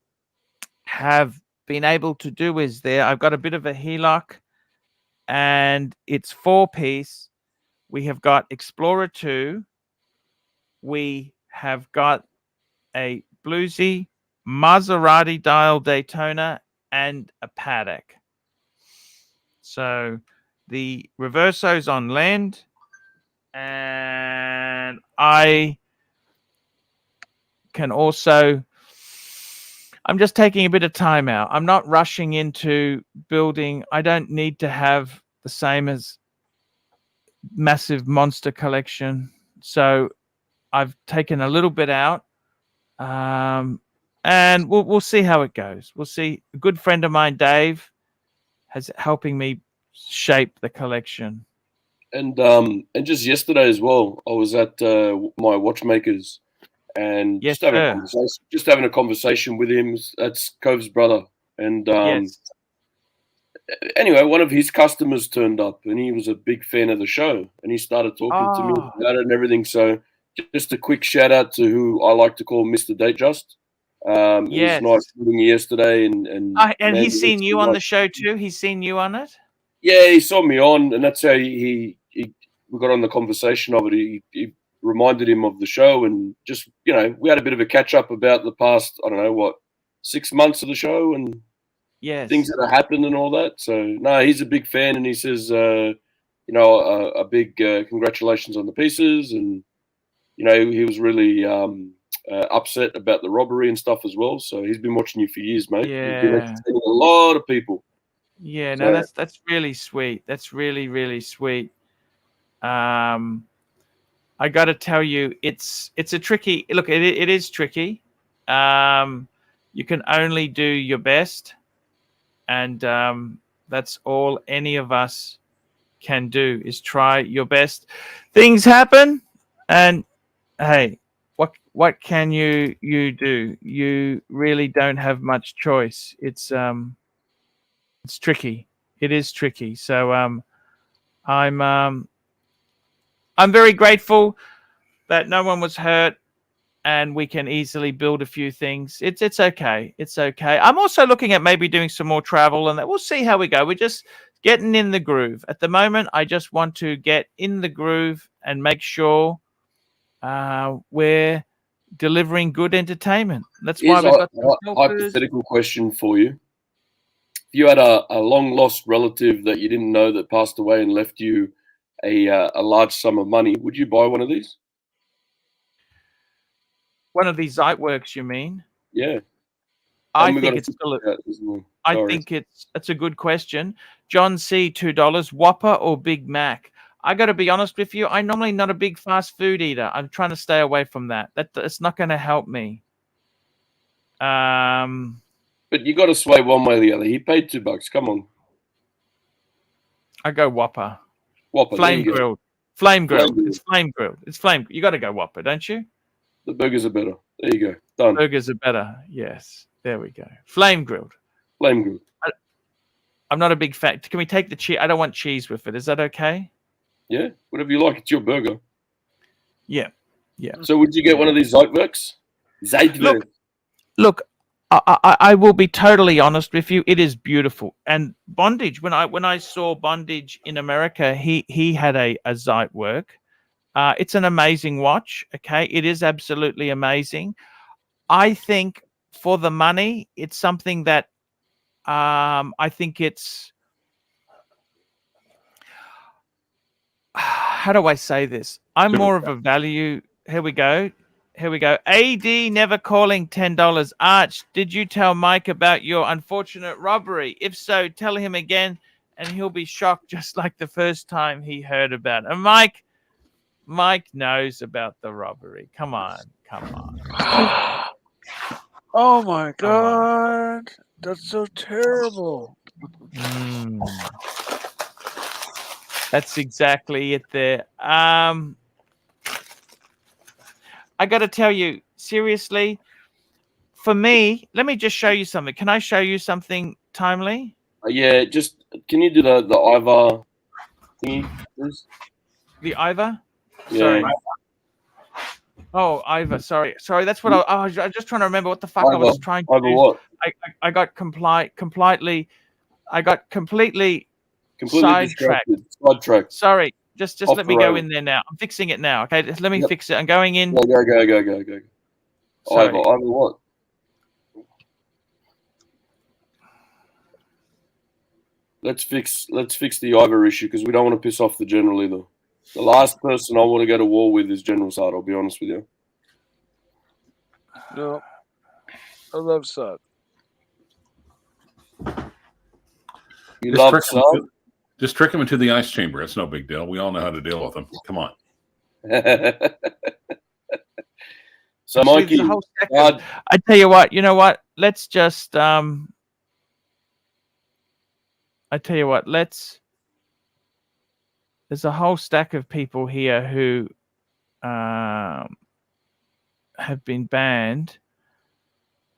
have been able to do is I've got a bit of a HELOC, and it's 4-piece. We have got Explorer 2. We have got a Bluesy, Maserati dial Daytona, and a Patek. So the Reverso's on land, and I can also, I'm just taking a bit of time out. I'm not rushing into building. I don't need to have the same as massive monster collection. So I've taken a little bit out. And and we'll see how it goes. We'll see. A good friend of mine, Dave, has helping me shape the collection. And just yesterday as well, I was at my watchmaker's and Yes, just having a conversation with him. That's Cove's brother. And yes. anyway, one of his customers turned up, and he was a big fan of the show, and he started talking to me about it and everything. So just a quick shout out to who I like to call Mr. Datejust. He was nice meeting you yesterday, and he's seen you on the show too. He's seen you on it. Yeah, he saw me on, and that's how we got on the conversation of it. He reminded him of the show, and just we had a bit of a catch up about the past. I don't know 6 months of the show and things that have happened and all that. So no, he's a big fan, and he says a big congratulations on the pieces, and he was really upset about the robbery and stuff as well. So he's been watching you for years, mate. Yeah, you've been entertaining a lot of people. Yeah, no, that's really sweet. That's really, really sweet. I got to tell you, it's a tricky look. It is tricky. You can only do your best, and that's all any of us can do is try your best. Things happen, and hey, what can you do? You really don't have much choice. It's tricky. It is tricky. So I'm very grateful that no one was hurt, and we can easily build a few things. It's okay. It's okay. I'm also looking at maybe doing some more travel, and that we'll see how we go. We're just getting in the groove. At the moment, I just want to get in the groove and make sure we're delivering good entertainment. That's why we've got a hypothetical question for you. If you had a long lost relative that you didn't know that passed away and left you a large sum of money, would you buy one of these? One of these Zeitwerks, you mean? Yeah. I think it's a good question. John C, $2. Whopper or Big Mac? I got to be honest with you. I'm normally not a big fast food eater. I'm trying to stay away from that. It's not going to help me. But you got to sway one way or the other. He paid $2. Come on. I go Whopper. Whopper. Flame grilled. Flame grilled. It's flame grilled. It's flame. You got to go Whopper, don't you? The burgers are better. There you go. Done. Burgers are better. Yes. There we go. Flame grilled. Flame grilled. I'm not a big fan. Can we take the cheese? I don't want cheese with it. Is that okay? Yeah. Whatever you like. It's your burger. Yeah. Yeah. So would you get one of these Zeitwerks? Look. I will be totally honest with you. It is beautiful. And Bondage, when I saw Bondage in America, he had a Zeitwerk. It's an amazing watch. Okay, it is absolutely amazing. I think for the money, it's something that I think it's. How do I say this? I'm more of a value. Here we go. AD never calling $10. Arch, did you tell Mike about your unfortunate robbery? If so, tell him again, and he'll be shocked just like the first time he heard about it. And Mike knows about the robbery. Come on. Oh my God. That's so terrible. That's exactly it there. I got to tell you, seriously, for me, let me just show you something. Can I show you something timely? Yeah, just can you do the Ivar thingy, please? The Ivar? Yeah. Sorry. Oh, Ivar. Sorry. That's what I was just trying to remember what the fuck I was trying to do. What? I got completely sidetracked. Sorry. Just let me go in there now. I'm fixing it now. Okay, let me fix it. I'm going in. Go. Ivar what? Let's fix the Ivar issue because we don't want to piss off the general either. The last person I want to go to war with is General Saad. I'll be honest with you. No, I love Saad. You love Saad? Just trick him into the ice chamber. It's no big deal. We all know how to deal with him. Come on. So, Actually, Mikey, there's a whole stack of, I tell you what. You know what? Let's just. I tell you what. Let's. There's a whole stack of people here who have been banned.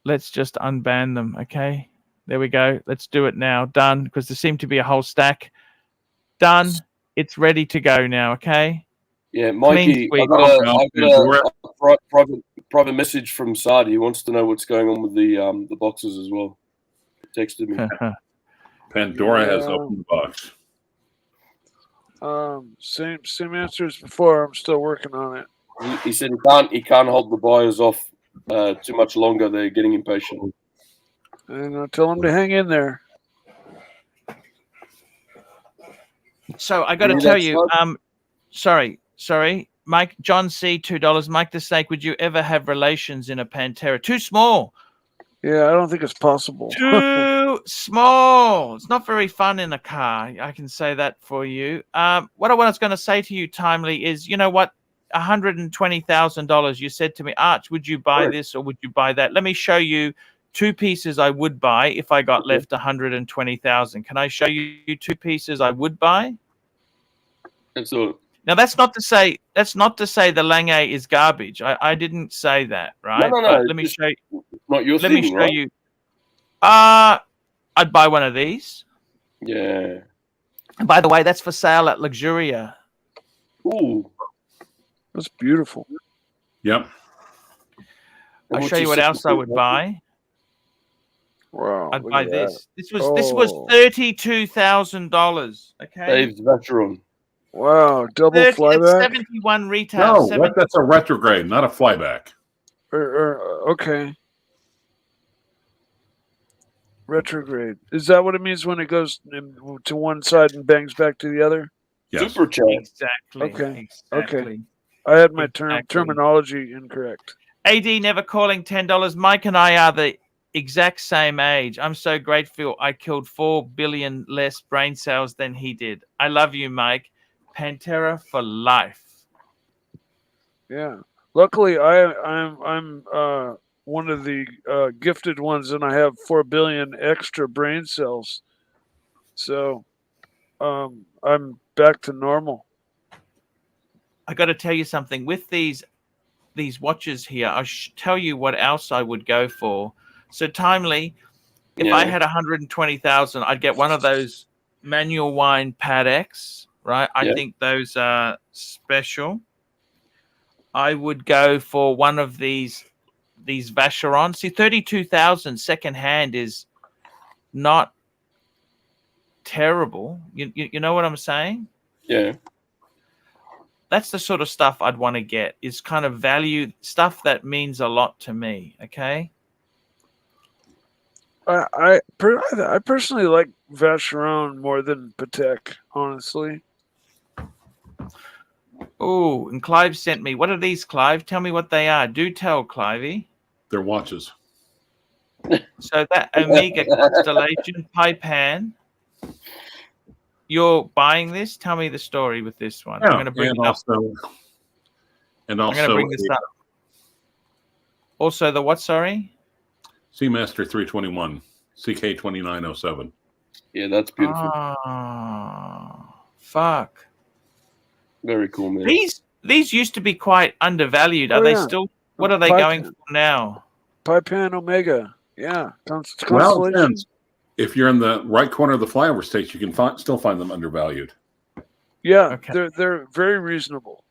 Let's just unban them. Okay. There we go. Let's do it now. Done. Because there seemed to be a whole stack. Done. It's ready to go now. Okay. yeah, Mikey, I got a private message from Sadi. He wants to know what's going on with the boxes as well. He texted me. Pandora has opened the box. Same answer as before. I'm still working on it. He said he can't hold the buyers off too much longer. They're getting impatient. And I'll tell them to hang in there. So I got to tell you, sorry, Mike, John C, $2. Mike the Snake, would you ever have relations in a Pantera? Too small. Yeah, I don't think it's possible. Too small. It's not very fun in a car. I can say that for you. What I was going to say to you, Timely, is, you know what? $120,000. You said to me, Arch, would you buy this or would you buy that? Let me show you two pieces I would buy if I got left 120,000. Can I show you two pieces I would buy? Absolutely. Now that's not to say the Lange is garbage. I didn't say that, right? No. But let me show you. Not your Let thing, me show right? you. I'd buy one of these. Yeah. And by the way, that's for sale at Luxuria. Ooh. That's beautiful. Yep. I'll show you what else I would buy. Wow. I'd buy this. This was $32,000. Okay. Dave's Vacheron. Wow, double flyback. 71 retail. No, that's a retrograde, not a flyback. Okay. Retrograde. Is that what it means when it goes to one side and bangs back to the other? Yes. Super chat. Exactly. Okay. Exactly. Okay. I had my terminology incorrect. AD never calling $10. Mike and I are the exact same age. I'm so grateful I killed 4 billion less brain cells than he did. I love you, Mike. Pantera for life. Yeah. Luckily, I'm one of the gifted ones, and I have 4 billion extra brain cells. So, I'm back to normal. I got to tell you something. With these watches here, I'll tell you what else I would go for. So, Timely, if I had 120,000, I'd get one of those manual wind Pateks. Right, I think those are special. I would go for one of these Vacheron. See, 32,000 secondhand is not terrible. You know what I'm saying? Yeah. That's the sort of stuff I'd want to get. Is kind of value stuff that means a lot to me. Okay. I personally like Vacheron more than Patek, honestly. Oh, and Clive sent me. What are these, Clive? Tell me what they are. Do tell, Clivey. They're watches. So that Omega Constellation Paipan. You're buying this? Tell me the story with this one. Yeah, I'm going to bring it up. And I'm going to bring this up. Also, the what? Sorry. Seamaster 321, CK 2907. Yeah, that's beautiful. Fuck. Very cool, man. These used to be quite undervalued. Are they still? What are they going for now? Paipan Omega. Yeah. Well, it depends. If you're in the right corner of the flyover states, you can still find them undervalued. Yeah, okay. They're very reasonable.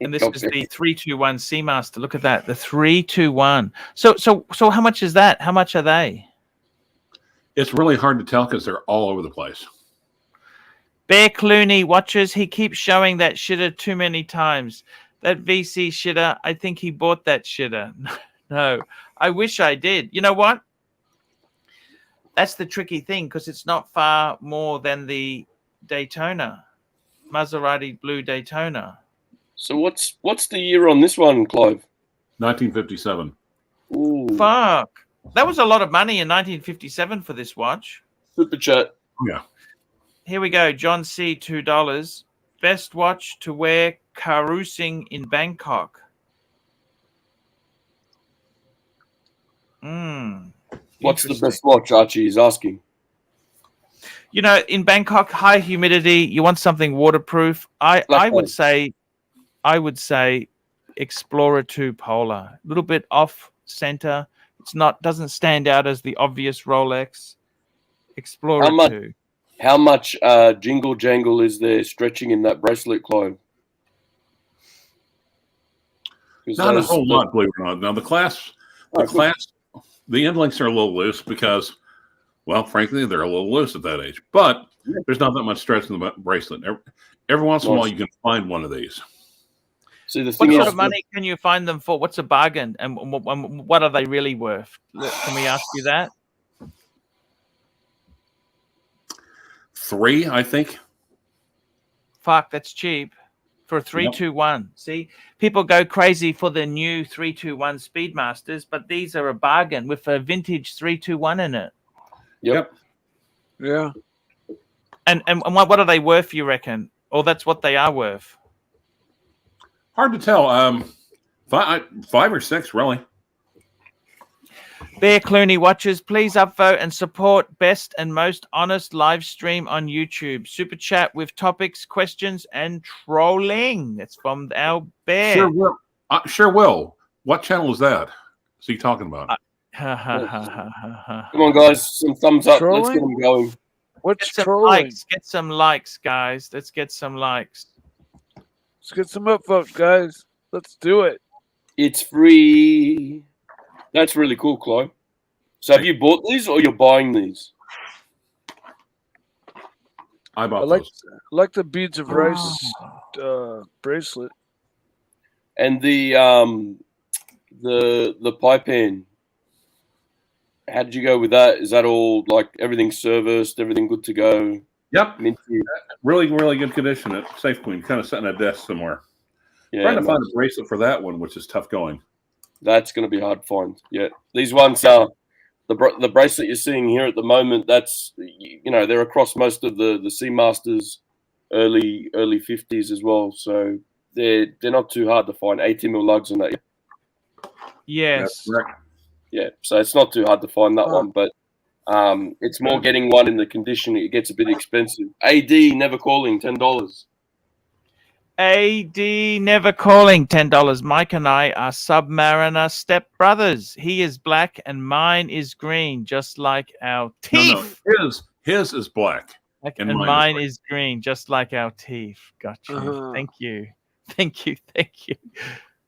And this is the 321 Seamaster. Look at that, the 321. So how much is that? How much are they? It's really hard to tell because they're all over the place. Bear Clooney watches. He keeps showing that shitter too many times. That VC shitter. I think he bought that shitter. No, I wish I did. You know what? That's the tricky thing because it's not far more than the Daytona, Maserati Blue Daytona. So what's the year on this one, Clive? 1957. Ooh. Fuck. That was a lot of money in 1957 for this watch. Super chat. Yeah. Here we go. John C, $2. Best watch to wear carousing in Bangkok. What's the best watch, Archie? He's asking. You know, in Bangkok, high humidity. You want something waterproof. I would say Explorer 2 Polar. A little bit off center. Doesn't stand out as the obvious Rolex. Explorer 2. How much jingle jangle is there stretching in that bracelet, Clive? Not a whole lot, believe it or not. Now the end links are a little loose because, well, frankly, they're a little loose at that age. But there's not that much stretch in the bracelet. Every once in a while, you can find one of these. See, the what thing sort is, of money can you find them for? What's a bargain, and what are they really worth? Can we ask you that? 3, I think. Fuck, that's cheap for a 321. See, people go crazy for the new 321 Speedmasters, but these are a bargain with a vintage 321 in it. Yep. Yeah. And what are they worth, you reckon? Or that's what they are worth? Hard to tell. 5 or 6, really. Bear Clooney watchers, please upvote and support best and most honest live stream on YouTube. Super chat with topics, questions, and trolling. That's from our Bear. Sure will. Sure will. What channel is that? Is he talking about? Come on, guys. Some thumbs up. Trolling? Let's get them going. What's Get some trolling? likes. Get some likes, guys. Let's get some likes. Let's get some upvotes, guys. Let's do it. It's free. That's really cool, Clive. So have you bought these or you're buying these? I bought I those. like the beads of rice bracelet. And the pipe pen. How did you go with that? Is that all like everything serviced, everything good to go? Yep. Minty? Really, really good condition at Safe Queen. Kind of sitting at a desk somewhere. Yeah, Trying to find a bracelet for that one, which is tough going. That's going to be hard to find. Yeah, these ones are the bracelet you're seeing here at the moment. That's, you know, they're across most of the Seamasters, early 50s as well. So they're not too hard to find. 80 mil lugs on that. Yes. Yeah, so it's not too hard to find that one, but it's more getting one in the condition. It gets a bit expensive. AD never calling, $10. AD never calling, $10. Mike and I are Submariner step brothers. He is black and mine is green, just like our teeth. No, his is black. And mine is green, just like our teeth. Got you. Thank you. Thank you. Thank you.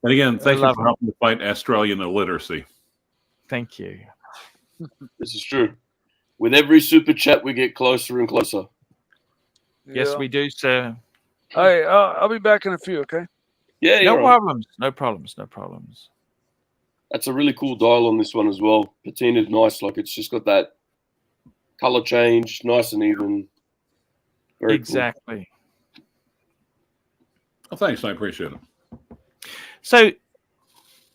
And again, thank you for helping to fight Australian illiteracy. Thank you. This is true. With every super chat, we get closer and closer. Yes, we do, sir. All right, I'll be back in a few, okay? Yeah, no problems. No problems. No problems. That's a really cool dial on this one as well. Patina's nice. Like, it's just got that color change, nice and even. Very exactly. Cool. Well, thanks. I appreciate it. So,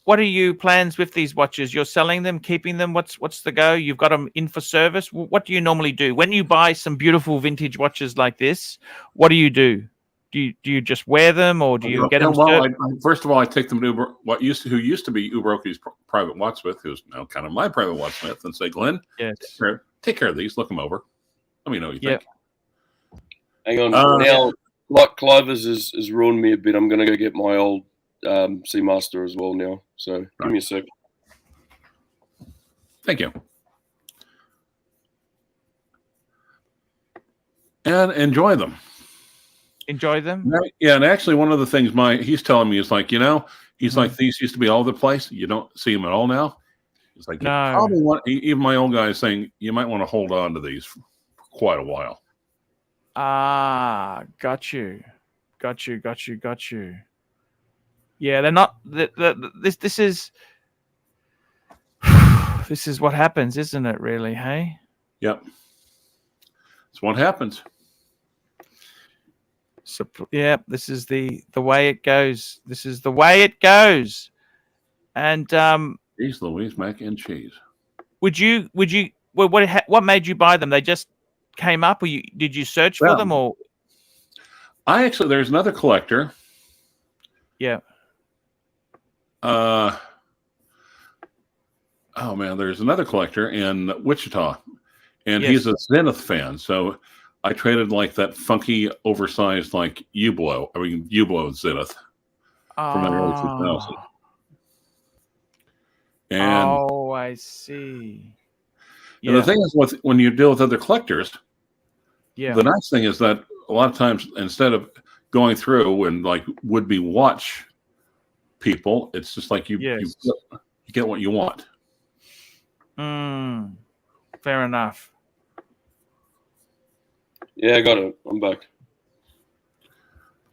what are your plans with these watches? You're selling them, keeping them? What's the go? You've got them in for service. What do you normally do when you buy some beautiful vintage watches like this? What do you do? Do you just wear them, or do you get them? Well, first of all, I take them to who used to be Uberoki's private watchsmith, who's now kind of my private watchsmith, and say, Glenn, yes, take care of these. Look them over. Let me know what you think. Hang on. Now, like Cliver's has ruined me a bit. I'm going to go get my old Seamaster as well now. So give me a sec. Thank you. And enjoy them. Enjoy them? Yeah, and actually one of the things he's telling me is like, he's like, these used to be all over the place. You don't see them at all now. It's like, no. Even my old guy is saying you might want to hold on to these for quite a while. Ah, got you. Yeah, they're not. This is this is what happens, isn't it? Really? Hey. Yep. It's what happens. So yeah, this is the way it goes. This is the way it goes. And Cheese Louise mac and cheese. Would you? Well, what made you buy them? They just came up, or did you search for them, or? There's another collector Yeah. Oh man, there's another collector in Wichita, and he's a Zenith fan. So I traded like that funky, oversized like Hublot Zenith from the early 2000s. And I see. And the thing is, when you deal with other collectors, the nice thing is that a lot of times, instead of going through and like would-be watch people, it's just like you get what you want. Fair enough. Yeah, I got it. I'm back.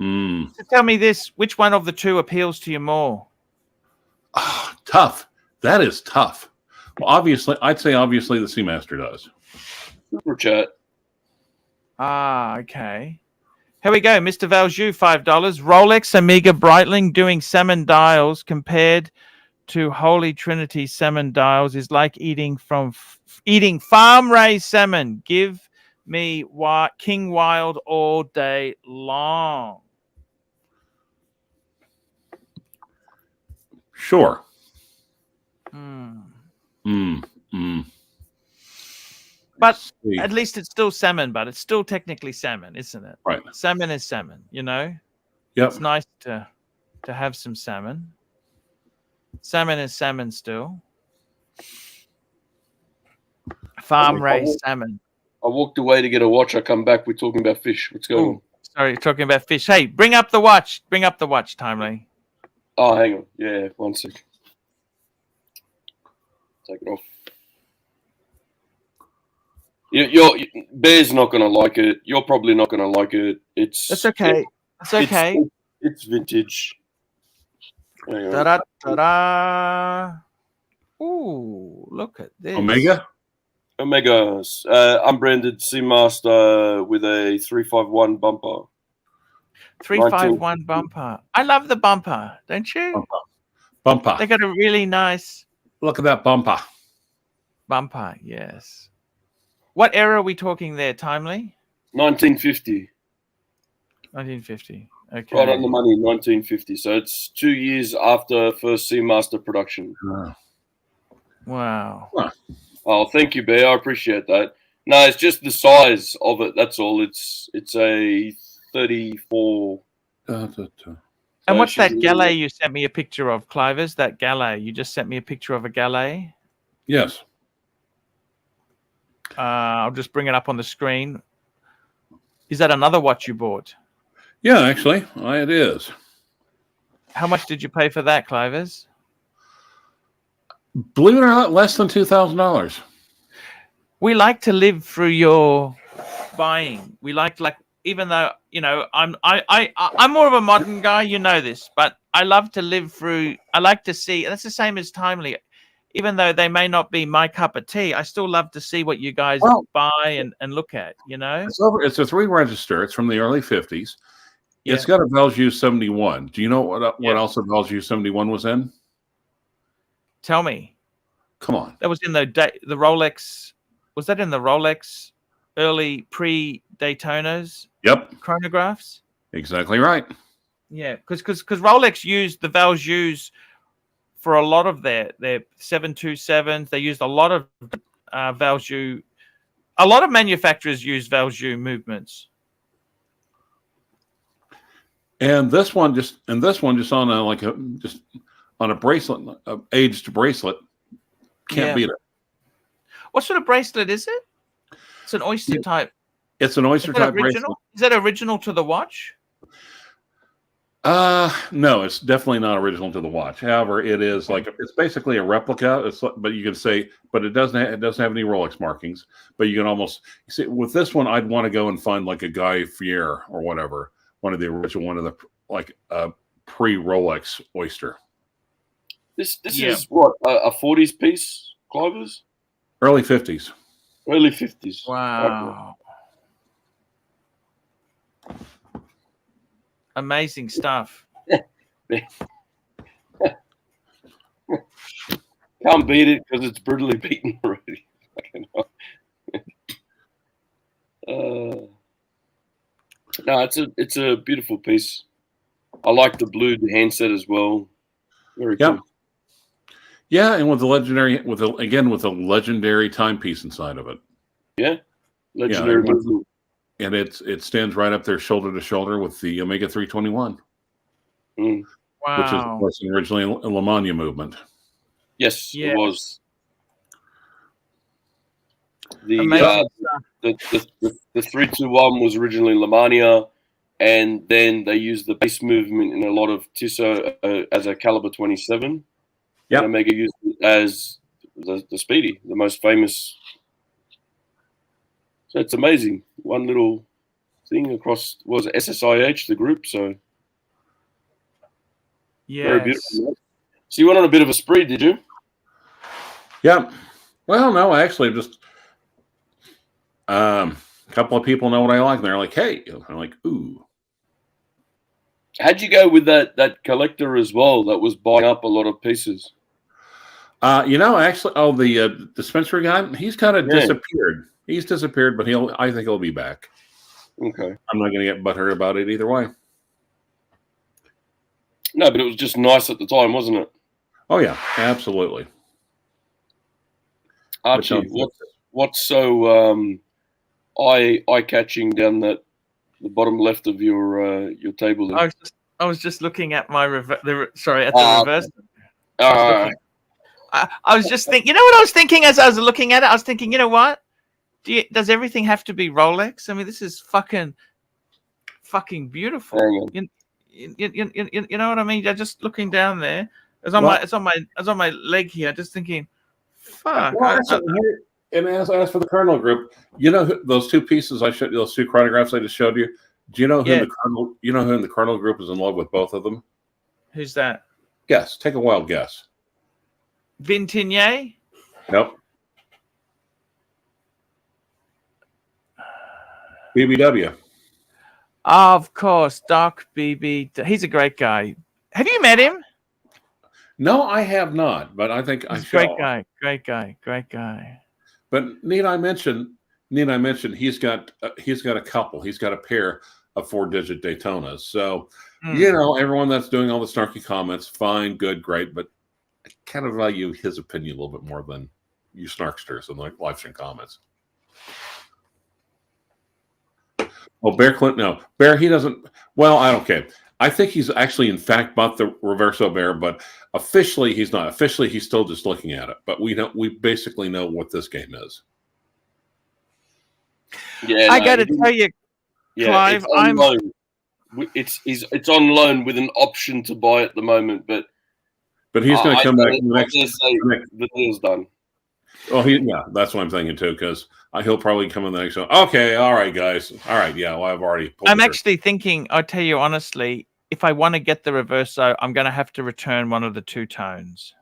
So tell me this: which one of the two appeals to you more? Tough. That is tough. Well, obviously, I'd say the Seamaster does. Super chat. Okay. Here we go, Mr. Valjoux, $5. Rolex Omega Breitling doing salmon dials compared to Holy Trinity salmon dials is like eating farm-raised salmon. Give me King Wild all day long. Sure. But at least it's still salmon, but it's still technically salmon, isn't it? Right. Salmon is salmon, you know? Yep. It's nice to have some salmon. Salmon is salmon still. Farm-raised salmon. I walked away to get a watch. I come back. We're talking about fish. What's going on? Sorry, talking about fish. Hey, bring up the watch. Bring up the watch, Timely. Oh, hang on. Yeah, 1 sec. Take it off. Bear's not going to like it. You're probably not going to like it. That's okay. That's okay. It's vintage. Ta-da. Ooh, look at this. Omega, unbranded Seamaster with a 351 bumper. 351 bumper. I love the bumper, don't you? Bumper. They got a really nice. Look at that bumper. Bumper, yes. What era are we talking there, Timely? 1950. 1950. Okay. Right on the money, 1950. So it's 2 years after first Seamaster production. Wow. Oh, thank you, Bear. I appreciate that. No, it's just the size of it. That's all. It's a 34. And what's that galet you sent me a picture of, Clivers? That galet. You just sent me a picture of a galet? Yes. I'll just bring it up on the screen. Is that another watch you bought? Yeah, actually, it is. How much did you pay for that, Clivers? Believe it or not, less than $2,000. We like to live through your buying. We like even though I'm more of a modern guy, you know this, but I love to live through. I like to see. That's the same as Timely. Even though they may not be my cup of tea, I still love to see what you guys buy and look at. You know, it's a 3 register. It's from the early 50s. Yeah. It's got a Valjoux 71. Do you know what else a Valjoux 71 was in? Tell me. Come on. That was in the Rolex. Was that in the Rolex early pre-Daytonas? Yep. Chronographs? Exactly right. Yeah, because Rolex used the Valjoux for a lot of their 727s. They used a lot of Valjoux. A lot of manufacturers use Valjoux movements. And this one just on a bracelet, aged bracelet, can't beat it. What sort of bracelet is it? It's an oyster type. It's an oyster type bracelet. Is that original to the watch? No, it's definitely not original to the watch. However, it is it's basically a replica. But you can say, but it doesn't have any Rolex markings. But you can almost see with this one, I'd want to go and find like a Guy Fieri or whatever, one of the pre-Rolex oyster. This is what a 40s piece, Clivers? Early 50s. Early 50s. Wow. Okay. Amazing stuff. Can't beat it because it's brutally beaten already. No, it's a beautiful piece. I like the blue handset as well. Very cool. Yeah, and with the legendary, with a legendary timepiece inside of it. Yeah, legendary movement. And it stands right up there, shoulder to shoulder, with the Omega 321. Mm. Wow. Which is, of course, originally a Lamania movement. Yes, Yeah. it was. The 321 was originally Lamania, and then they used the base movement in a lot of Tissot as a caliber 27. Yeah. And Omega used it as the Speedy, the most famous. So it's amazing. One little thing across was SSIH, the group. So very beautiful. So you went on a bit of a spree, did you? Yeah. Well, no, actually, just a couple of people know what I like, and they're like, "Hey," I'm like, "Ooh." How'd you go with that collector as well that was buying up a lot of pieces? Actually, the dispensary guy, he's kind of disappeared. He's disappeared, but I think he'll be back. Okay. I'm not going to get butthurt about it either way. No, but it was just nice at the time, wasn't it? Oh yeah, absolutely. Archie, what's so eye-catching down the bottom left of your table there? I was just looking at my reverse. I was just thinking. You know what I was thinking as I was looking at it? I was thinking, you know what? Does everything have to be Rolex? I mean, this is fucking beautiful. You know what I mean? You're just looking down there. It's on my leg here. Just thinking, fuck. And as for the Cardinal group, those two pieces those two chronographs I just showed you. Do you know who in the Cardinal group is in love with both of them? Who's that? Guess. Take a wild guess. Vintigny? Nope. BBW. Of course, Doc BB. He's a great guy. Have you met him? No, I have not, but I think he's a great guy. But need I mention he's got a couple. He's got a pair of 4-digit Daytonas. So everyone that's doing all the snarky comments, fine, good, great, but I kind of value his opinion a little bit more than you snarksters and like live stream comments. Well, Bear Clinton, no. Bear, he doesn't. Well, I don't care. I think he's actually, in fact, bought the Reverso Bear, but officially he's not. Officially, he's still just looking at it. But we basically know what this game is. Yeah, I got to tell you, Clive, it's on loan with an option to buy at the moment, but he's going to come back next. The deal's done. Oh, that's what I'm thinking too, because he'll probably come in the next one. Okay, all right, guys. All right, yeah, well, I've already. I'm actually thinking. I'll tell you honestly, if I want to get the Reverso, I'm going to have to return one of the two tones.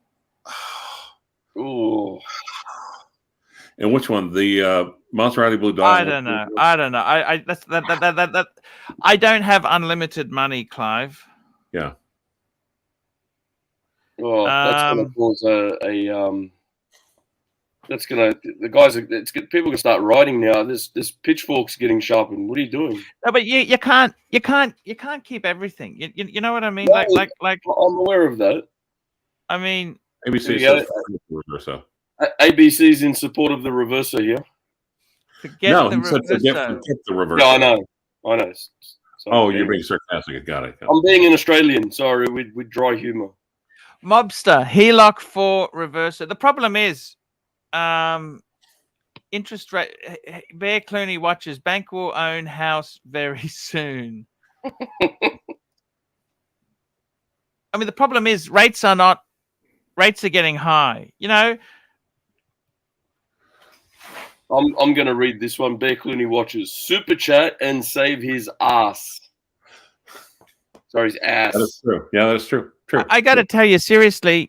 Ooh. And which one? The Maserati Blue Diamond? I don't know. I don't have unlimited money, Clive. Yeah. Well, that's going to cause people can start writing now. This pitchfork's getting sharpened. What are you doing? No, but you can't keep everything. You know what I mean? No, like I'm aware of that. I mean, ABC's in support of the Reverso here. Forget the Reverso. Yeah, I know. So, you're being sarcastic. Got it. I'm being an Australian. Sorry, with dry humor. Mobster HELOC for Reverso. The problem is, interest rate. Bear Clooney watches. Bank will own house very soon. I mean, the problem is rates are getting high. I'm going to read this one. Bear Clooney watches. Super chat and save his ass. Sorry, his ass. That is true. Yeah, that's true. True. I got to tell you, seriously,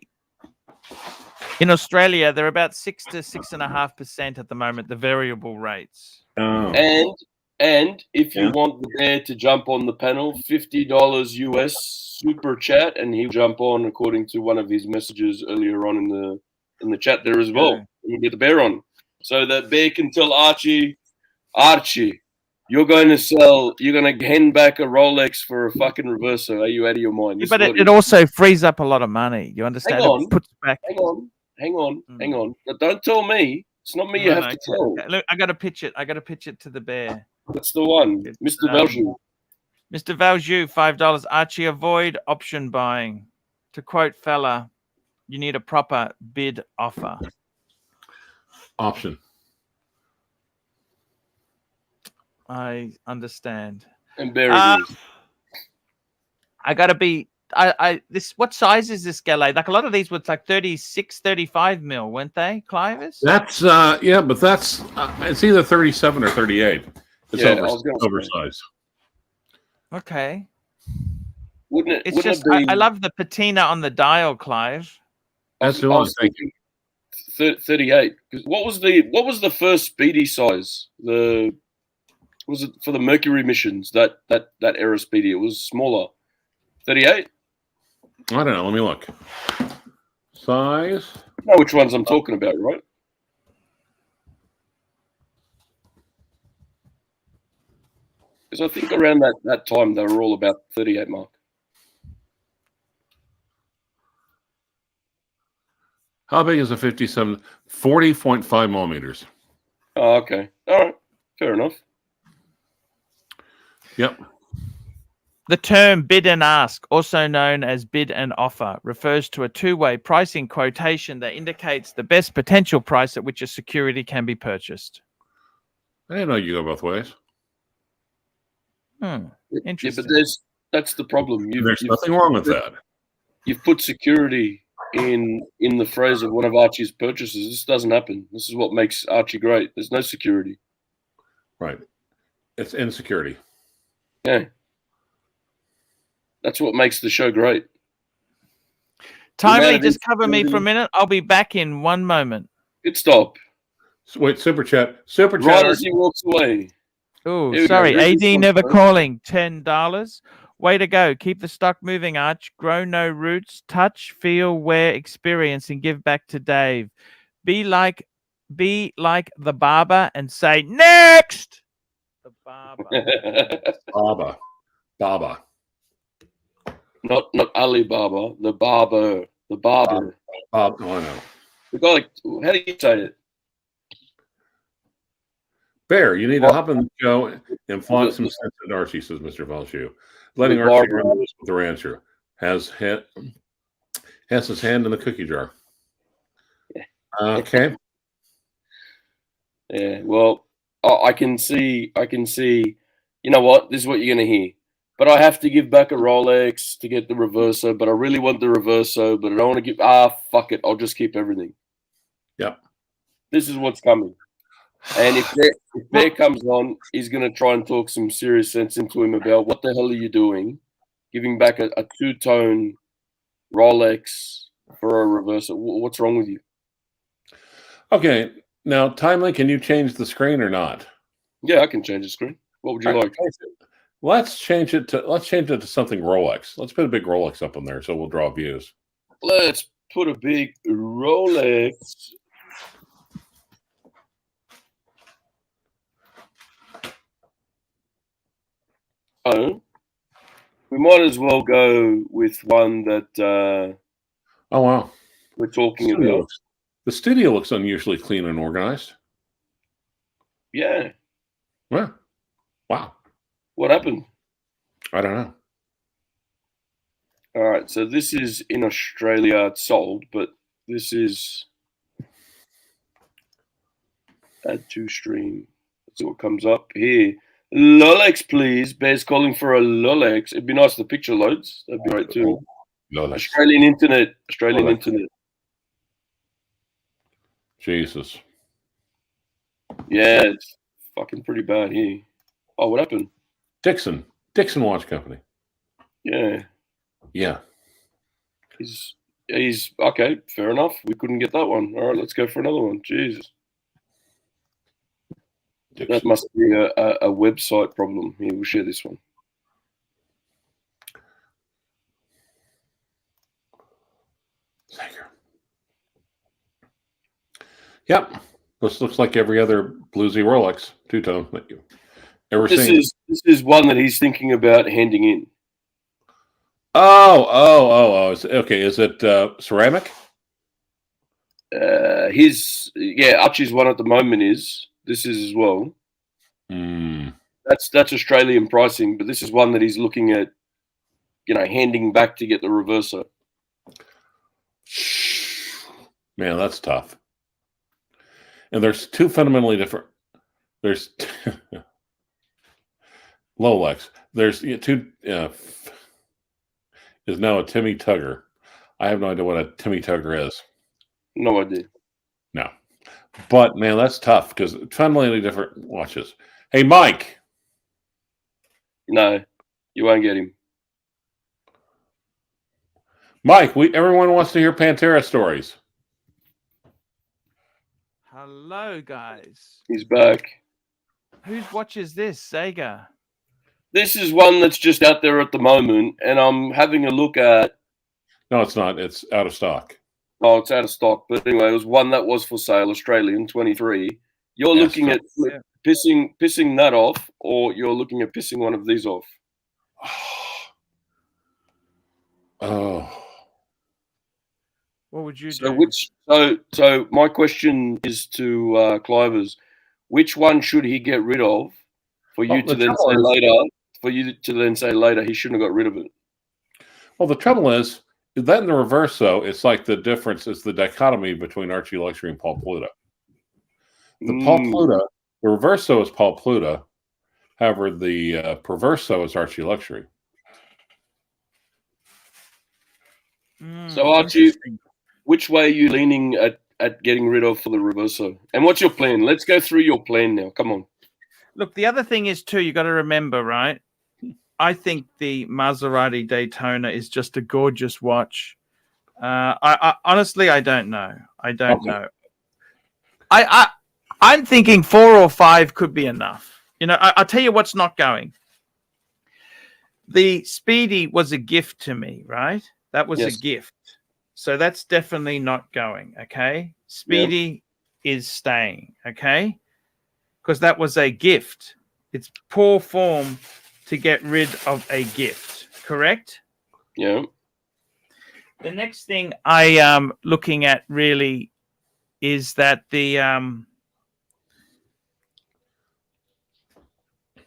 in Australia, they're about 6 to 6.5% at the moment, the variable rates. Oh. And if you want the Bear to jump on the panel, $50 US super chat, and he'll jump on according to one of his messages earlier on in the chat there as well. We'll get the Bear on. So that Bear can tell Archie, You're going to hand back a Rolex for a fucking Reverso. Are you out of your mind? But it also frees up a lot of money. You understand? Hang on. It puts back. Hang on. But don't tell me. It's not me you have to tell. Okay. Look, I got to pitch it. To the bear. That's the one. Mr. Valjean. Mr. Valjean, $5. Archie, avoid option buying. To quote fella, you need a proper bid offer. Option. I understand. And bear it is. I gotta be. This. What size is this Galet? Like a lot of these were like 36, 35 mil, weren't they, Clivis? That's yeah, but that's it's either 37 or 38. It's oversized. Okay. Wouldn't it's just I love the patina on the dial, Clive. That's the one. Thank you. 38. What was the first Speedy size? Was it for the Mercury missions? That era Speedy. It was smaller. 38. I don't know. Let me look. Size. You know which ones I'm talking about, right? Because I think around that time they were all about 38 mark. How big is a 57? 40.5 millimeters. Oh, okay. All right. Fair enough. Yep. The term bid and ask, also known as bid and offer, refers to a two-way pricing quotation that indicates the best potential price at which a security can be purchased. I didn't know you go both ways. Interesting. Yeah, but that's the problem. There's nothing wrong with that. You've put security in the phrase of one of Archie's purchases. This doesn't happen. This is what makes Archie great. There's no security. Right. It's insecurity. Yeah. That's what makes the show great. Timely, just cover me for a minute. I'll be back in 1 moment. Good stop. Wait, super chat. Right as he walks away. Oh, sorry. AD never calling. $10. Way to go. Keep the stock moving, Arch. Grow no roots. Touch, feel, wear, experience, and give back to Dave. Be like the barber and say, next! The barber. Baba. Not Alibaba, the barber. The barber. Oh, I know. The guy, how do you say it? Bear, you need to hop in the show and flog some sense at Archie, says Mr. Valjean. Letting Archie run with their answer. Has his hand in the cookie jar. Yeah. Okay. Yeah, well, I can see, you know what? This is what you're going to hear. But I have to give back a Rolex to get the Reverso, but I really want the Reverso, but I don't want to give, fuck it. I'll just keep everything. Yep. This is what's coming. And if Bear comes on, he's going to try and talk some serious sense into him about what the hell are you doing? Giving back a two-tone Rolex for a Reverso. What's wrong with you? Okay. Now, Timely, can you change the screen or not? Yeah, I can change the screen. What would you like? Let's change it to something Rolex. Let's put a big Rolex up on there so we'll draw views. Let's put a big Rolex. Oh, we might as well go with one that oh wow, we're talking about. The studio looks unusually clean and organized. Yeah. Yeah. Wow. What happened? I don't know. All right, so this is in Australia. It's sold, but this is add to stream. Let's see what comes up here. Lolex, please. Bear's calling for a Lolex. It'd be nice if the picture loads. That'd be great too. Lolex. Australian internet. Jesus. Yeah, it's fucking pretty bad here. Oh, what happened? Dixon Watch Company. Yeah. Yeah. He's okay. Fair enough. We couldn't get that one. All right, let's go for another one. Jesus. Dixon. That must be a website problem. Here, we'll share this one. Thank you. Yep. This looks like every other bluesy Rolex two-tone. Ever This seen? is one that he's thinking about handing in. Oh. Okay, is it ceramic? Archie's one at the moment is. This is as well. That's Australian pricing, but this is one that he's looking at, handing back to get the Reverso. Man, that's tough. And there's two fundamentally different. There's Lolex. There's two. Is now a Timmy Tugger. I have no idea what a Timmy Tugger is. No idea. No, but man, that's tough because fundamentally different watches. Hey, Mike. No, you won't get him. Mike, everyone wants to hear Pantera stories. Hello, guys. He's back. Whose watch is this, Sega? This is one that's just out there at the moment, and I'm having a look at. No, it's not. It's out of stock. Oh, it's out of stock. But anyway, it was one that was for sale, Australian, 23. You're looking at pissing that off, or you're looking at pissing one of these off. Oh. What would you So do? So my question is to Clivers, which one should he get rid of for you to then say later? For you to then say later he shouldn't have got rid of it. Well, the trouble is that in the Reverso, it's like the difference is the dichotomy between Archie Luxury and Paul Pluta. The Reverso is Paul Pluta. However, the Perverso is Archie Luxury. So Archie, which way are you leaning at getting rid of for the Reverso? And what's your plan? Let's go through your plan now. Come on. Look, the other thing is too, you got to remember, right? I think the Maserati Daytona is just a gorgeous watch. I honestly, I don't know. I don't know. I'm thinking 4 or 5 could be enough. I'll tell you what's not going. The Speedy was a gift to me, right? That was a gift. So that's definitely not going, okay? Speedy is staying, okay? Because that was a gift. It's poor form to get rid of a gift, correct? Yeah. The next thing I am looking at really is that the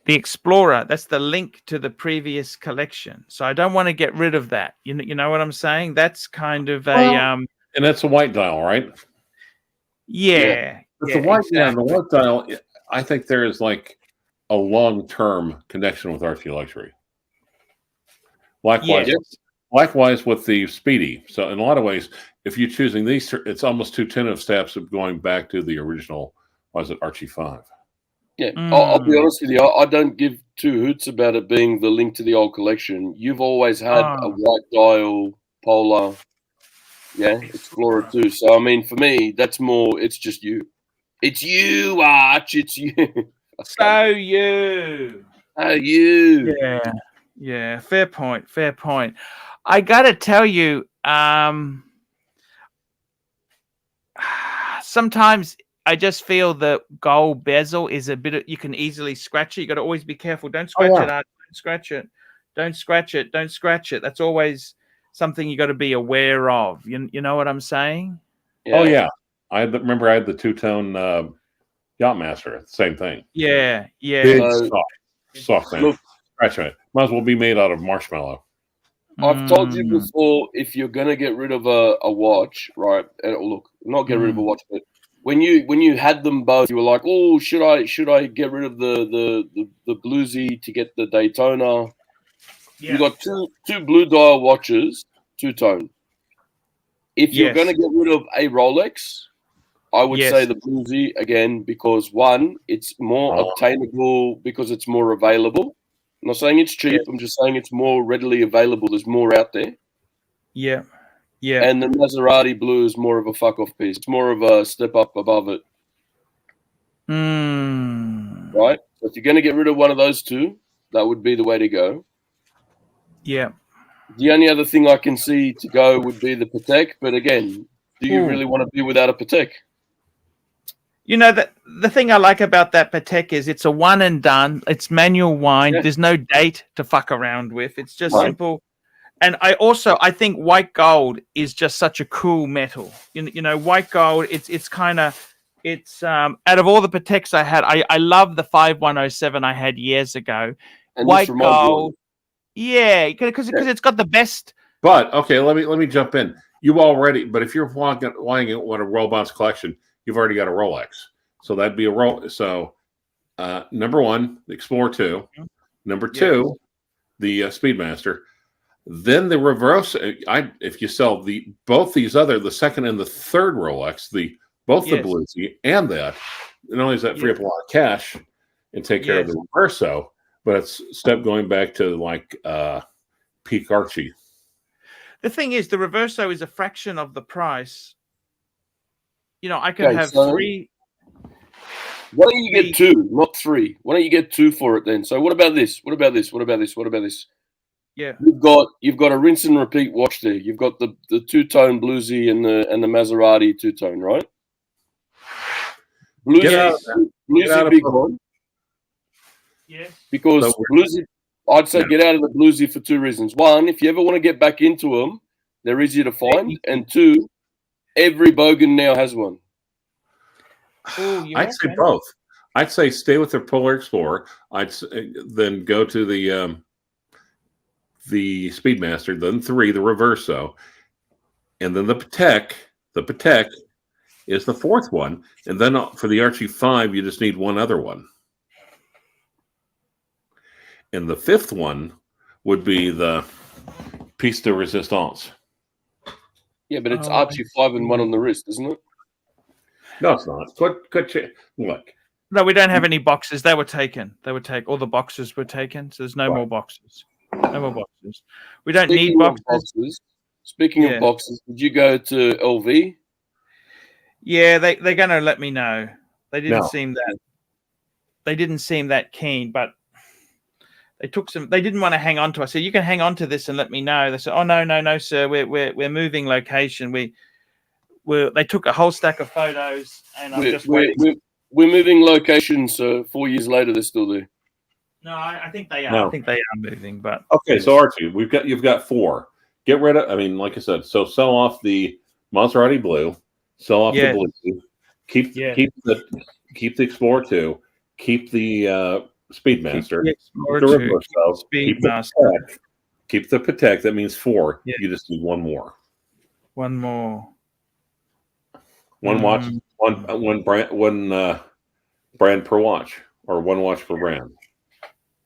Explorer, that's the link to the previous collection. So I don't want to get rid of that. You know what I'm saying? That's kind of and that's a white dial, right? Yeah. The white dial, I think there is like a long-term connection with Archie Luxury. Likewise with the Speedy. So in a lot of ways, if you're choosing these, it's almost 2 tentative steps of going back to the original, Archie 5. Yeah, I'll be honest with you. I don't give 2 hoots about it being the link to the old collection. You've always had a white dial Polar, Explorer too. So, I mean, for me, that's more, it's just you. It's you, Arch. It's you. So you. Oh, you. Yeah. Fair point. I got to tell you, sometimes I just feel the gold bezel is a bit you can easily scratch it. You got to always be careful. Don't scratch it, Art. Don't scratch it. Don't scratch it. Don't scratch it. That's always something you got to be aware of. You know what I'm saying? Yeah. Oh yeah. I had the two-tone Yachtmaster. Same thing. Yeah. Big, soft thing. Look, scratch it. Might as well be made out of marshmallow. I've told you before, if you're gonna get rid of a watch, right? Look, not get rid of a watch, but when you had them both, you were like, oh, should I get rid of the Bluesy to get the Daytona? Yeah. You got two blue dial watches, two-tone. If you're going to get rid of a Rolex, I would say the Bluesy again, because one, it's more obtainable because it's more available. I'm not saying it's cheap. I'm just saying it's more readily available. There's more out there. Yeah. And the Maserati Blue is more of a fuck-off piece. It's more of a step up above it. Right? So if you're going to get rid of one of those two, that would be the way to go. Yeah. The only other thing I can see to go would be the Patek. But again, do you really want to be without a Patek? You know, the thing I like about that Patek is it's a one and done. It's manual wind. Yeah. There's no date to fuck around with. It's just Right. simple. And I think white gold is just such a cool metal. You know, white gold. It's kind of out of all the Pateks I had, I love the 5107 I had years ago. And White this reminds me of gold. Yeah, because it's got the best. But okay, let me jump in. But if you're wanting a Rolex collection, you've already got a Rolex. So that'd be a Rolex. So number one, the Explorer 2. Number two, the Speedmaster. Then the Reverso. If you sell both these the second and the third Rolex, both the Bluesy and that, not only does that free up a lot of cash and take care of the Reverso, but it's step going back to like peak Archie. The thing is, the Reverso is a fraction of the price. You know, I could have three. Why don't you get two, not three? Why don't you get two for it then? So what about this? What about this? What about this? What about this? Yeah, you've got a rinse and repeat watch there. You've got the two-tone Bluesy and the Maserati two-tone, right? Bluesy big one. Yes. Because Bluesy, I'd say get out of the Bluesy for two reasons. One, if you ever want to get back into them, they're easy to find. And two, every Bogan now has one. Ooh, I'd say both. I'd say stay with the Polar Explorer. Then go to the Speedmaster, then the Reverso, and then the Patek. The Patek is the fourth one, and then for the Archie 5, you just need one other one. And the fifth one would be the piece de resistance. Yeah, but it's Archie 5 and 1 on the wrist, isn't it? No, it's not. Look. No, we don't have any boxes. They were taken. All the boxes were taken, so there's no more boxes. No more boxes. We don't need boxes. Speaking of boxes, did you go to LV? Yeah, they're going to let me know. They didn't seem that keen, but they took some. They didn't want to hang on to. I said, "You can hang on to this and let me know." They said, "Oh no, sir. We're moving location. They took a whole stack of photos, and I'm just waiting." We're moving location, so 4 years later they're still there. No, I think they are. No. I think they are moving, but okay. So Archie, you've got four. Get rid of. I mean, like I said, so sell off the Maserati Blue, sell off the Blue, keep the Explorer 2, keep the Speedmaster, keep the Patek. That means four. Yeah. You just need one more. One more. One watch, one brand per watch, or one watch per brand.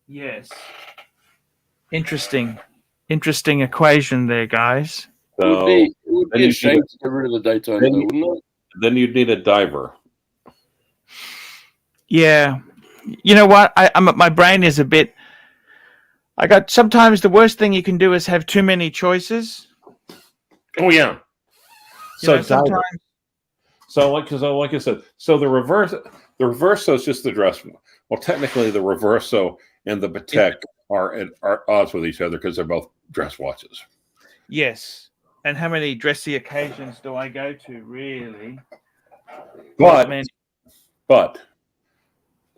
Yes. Interesting equation there, guys. So it would be a shame to get rid of the Daytona, wouldn't it? Then you'd need a diver. Yeah. You know what? My brain is a bit. Sometimes the worst thing you can do is have too many choices. Oh yeah. So sometimes. So like I said, so the Reverso is just the dress. Well, technically, the Reverso and the Patek are at odds with each other because they're both dress watches. Yes. And how many dressy occasions do I go to, really? But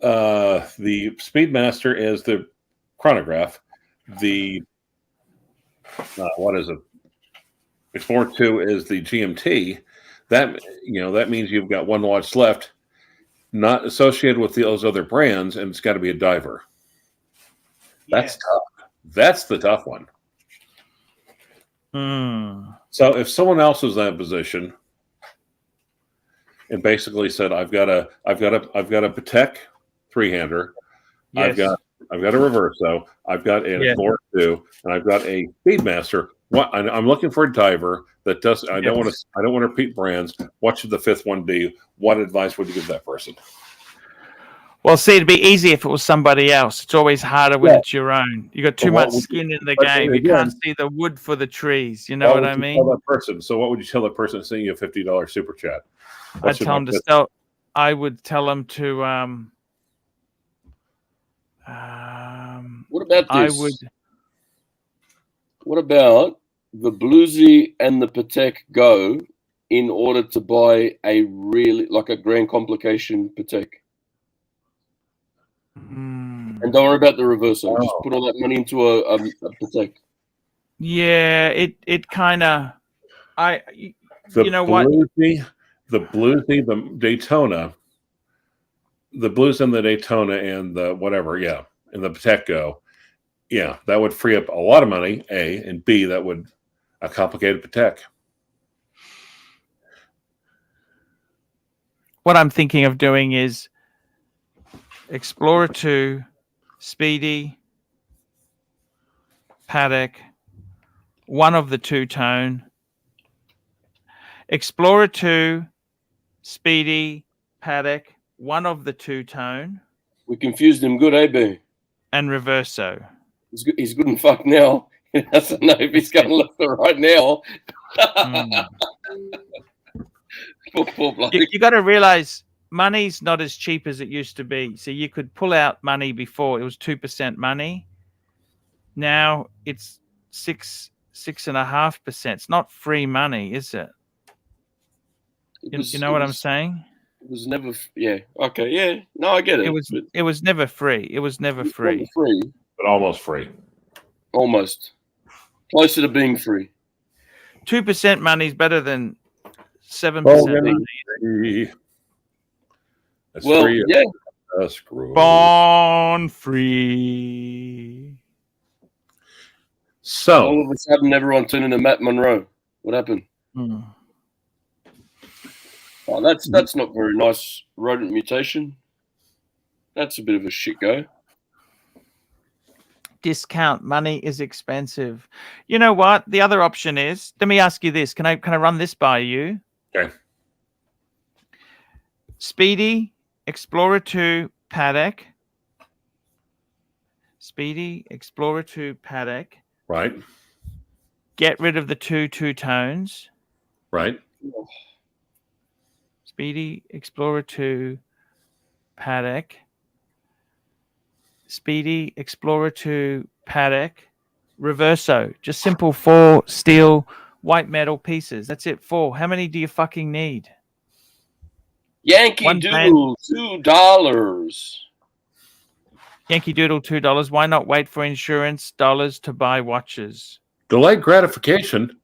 the Speedmaster is the chronograph. The what is it? Explorer 2 is the GMT. That means you've got one watch left, not associated with those other brands, and it's got to be a diver. That's tough. That's the tough one. So if someone else was in that position and basically said, "I've got a Patek 3-hander, I've got a Reverso, I've got an Explorer 2, and I've got a Speedmaster. I'm looking for a diver that does. I don't want to repeat brands. What should the fifth one be? What advice would you give that person?" Well, see, it'd be easy if it was somebody else. It's always harder when it's your own. You got too much skin in the game. You can't see the wood for the trees. You know what I mean? Tell that person. So, what would you tell that person sending you a $50 super chat? I'd tell them to sell. I would tell them to. What about this? What about the Bluesy and the Patek Go in order to buy a really like a grand complication Patek. And don't worry about the Reverso. Just put all that money into a Patek. Yeah, it kind of. You know what? The Bluesy, the Daytona, the Blues and the Daytona and the whatever, yeah, and the Patek Go, yeah, that would free up a lot of money, A, and B, that would a complicated Patek. What I'm thinking of doing is Explorer 2, Speedy, Patek, one of the two-tone. Explorer 2, Speedy, Patek, one of the two-tone. We confused him good, B? And Reverso. He's good and fuck now. He doesn't know if he's going left or right now. Poor you got to realize money's not as cheap as it used to be. So you could pull out money before. It was 2% money. Now it's 6.5%. It's not free money, is it? You know what I'm saying? It was never, yeah. Okay, yeah. No, I get it. It was never free. It was never free. Never free, but almost free. Almost closer to being free. 2% money is better than 7% money. That's well, free. Yeah. Born free. So all of a sudden, everyone turned into Matt Monroe. What happened? Oh, that's not very nice. Rodent mutation. That's a bit of a shit go. Discount money is expensive. You know what? The other option is. Let me ask you this. Can I run this by you? Okay. Speedy, Explorer 2, Patek. Speedy, Explorer 2, Patek. Right. Get rid of the two-tones. Right. Speedy, Explorer 2, Patek. Speedy, Explorer 2, Patek. Reverso. Just simple 4 steel white metal pieces. That's it. 4. How many do you fucking need? Yankee Doodle, $2. Yankee Doodle, $2. Why not wait for insurance dollars to buy watches? Delayed gratification.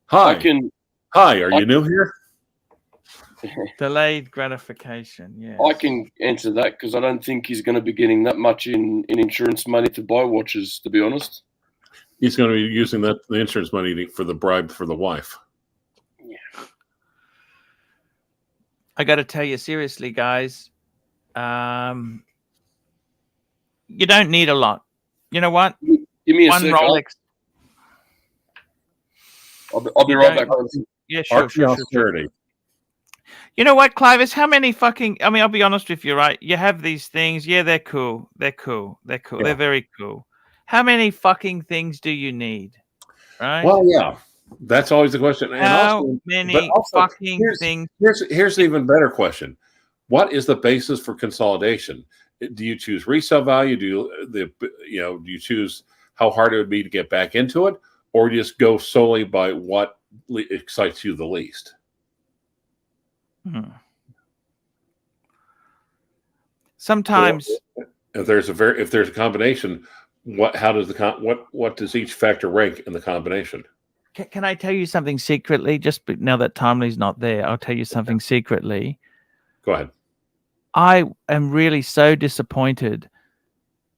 Hi. Are you new here? Delayed gratification, yeah. I can answer that because I don't think he's going to be getting that much in insurance money to buy watches, to be honest. He's going to be using the insurance money for the bribe for the wife. Yeah. I got to tell you seriously, guys. You don't need a lot. You know what? Give me a one sec, Rolex. I'll be right back. Yeah, sure. You know what, Clivis? How many fucking... I mean, I'll be honest with you, right? You have these things. Yeah, they're cool. They're very cool. How many fucking things do you need? Right? Well, yeah. That's always the question. And How many fucking things? Here's the even better question. What is the basis for consolidation? Do you choose resale value? Do you choose how hard it would be to get back into it? Or just go solely by what excites you the least? Sometimes, if there's a combination, what does each factor rank in the combination? Can I tell you something secretly? Just now that Timely's not there, I'll tell you something secretly. Go ahead. I am really so disappointed.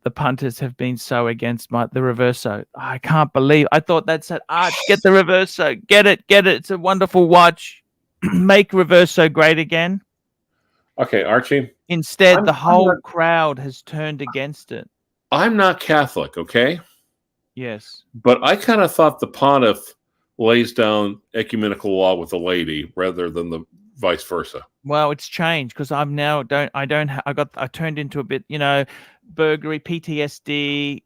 The punters have been so against the Reverso. I can't believe. I thought that's it. Get the Reverso. Get it. It's a wonderful watch. Make Reverso great again. Okay, Archie. Instead, the whole crowd has turned against it. I'm not Catholic, okay? Yes. But I kind of thought the pontiff lays down ecumenical law with the lady rather than the vice versa. Well, it's changed because I turned into a bit, burglary, PTSD,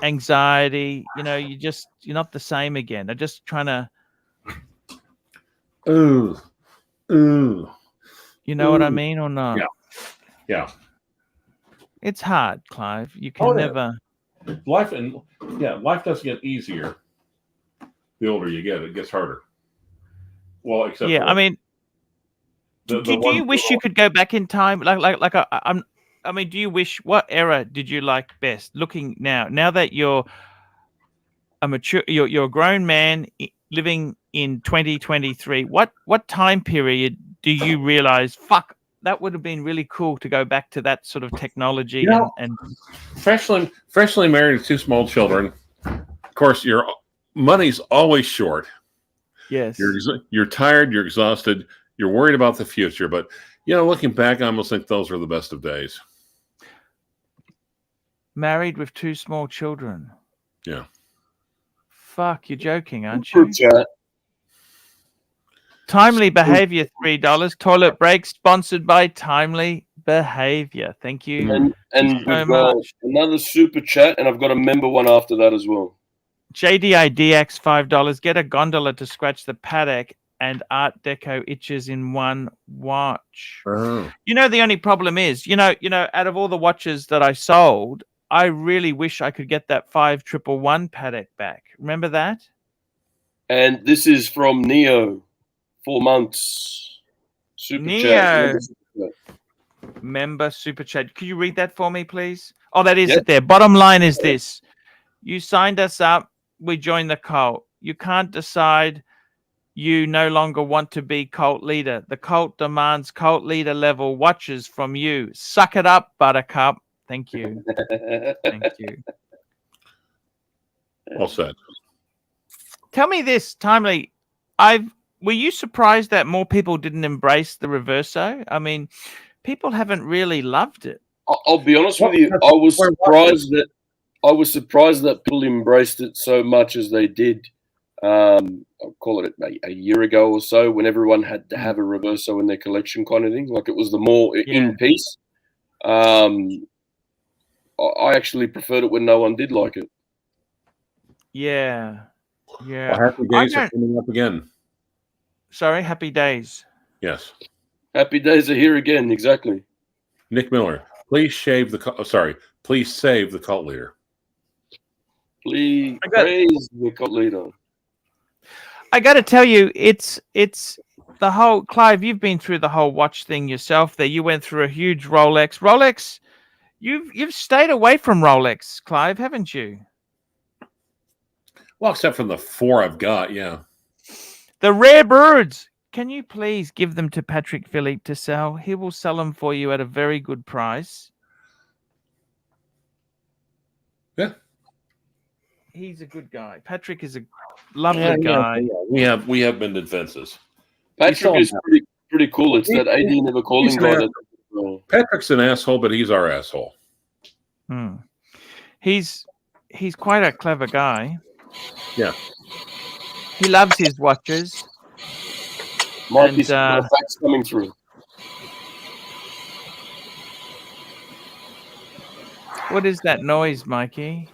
anxiety. You're not the same again. They're just trying to. Ooh. You know what I mean or not? Yeah. It's hard, Clive. You can never. Life doesn't get easier. The older you get, it gets harder. Well, except yeah, for I mean, the do one you wish you could go back in time? I mean, do you wish? What era did you like best? Looking now that you're a mature, you're a grown man living in 2023. What time period do you realize? Fuck, that would have been really cool to go back to that sort of technology and freshly married with 2 small children. Of course, your money's always short. yes, You're tired. You're exhausted. You're worried about the future. But looking back, I almost think those were the best of days. married with 2 small children. Yeah. Fuck, you're joking, aren't you? Group chat. Timely Behavior, $3. Toilet break sponsored by Timely Behavior. Thank you. And so we've got much. another super chat, and I've got a member one after that as well. JDIDX, $5. Get a gondola to scratch the Patek and Art Deco itches in one watch. Oh. The only problem is, out of all the watches that I sold, I really wish I could get that 5111 Patek back. Remember that? And this is from Neo. 4 months. Super Neo. chat. Member super chat. Could you read that for me, please? Oh, that is Yep. it there. Bottom line is this. You signed us up. We joined the cult. You can't decide you no longer want to be cult leader. The cult demands cult leader level watches from you. Suck it up, Buttercup. Thank you. Thank you. Well said. Tell me this, Timely. Were you surprised that more people didn't embrace the Reverso? I mean, people haven't really loved it. I'll be honest with you. I was surprised that people embraced it so much as they did. I'll call it a year ago or so, when everyone had to have a Reverso in their collection, kind of thing. Like, it was the more in piece. I actually preferred it when no one did like it. Yeah. Well, happy days are coming up again. Sorry, happy days. Yes. Happy days are here again. Exactly. Nick Miller, please save the cult leader. Please praise the cult leader. I got to tell you, it's the whole, Clive, you've been through the whole watch thing yourself there. You went through a huge Rolex. You've stayed away from Rolex, Clive, haven't you? Well, except for the 4 I've got, yeah. The rare birds. Can you please give them to Patek Philippe to sell? He will sell them for you at a very good price. Yeah. He's a good guy. Patrick is a lovely guy. Yeah. We have bended fences. Patrick is pretty cool. It's that AD never calling guy. Patrick's an asshole, but he's our asshole. He's quite a clever guy. Yeah. He loves his watches. Might be some facts coming through. What is that noise, Mikey?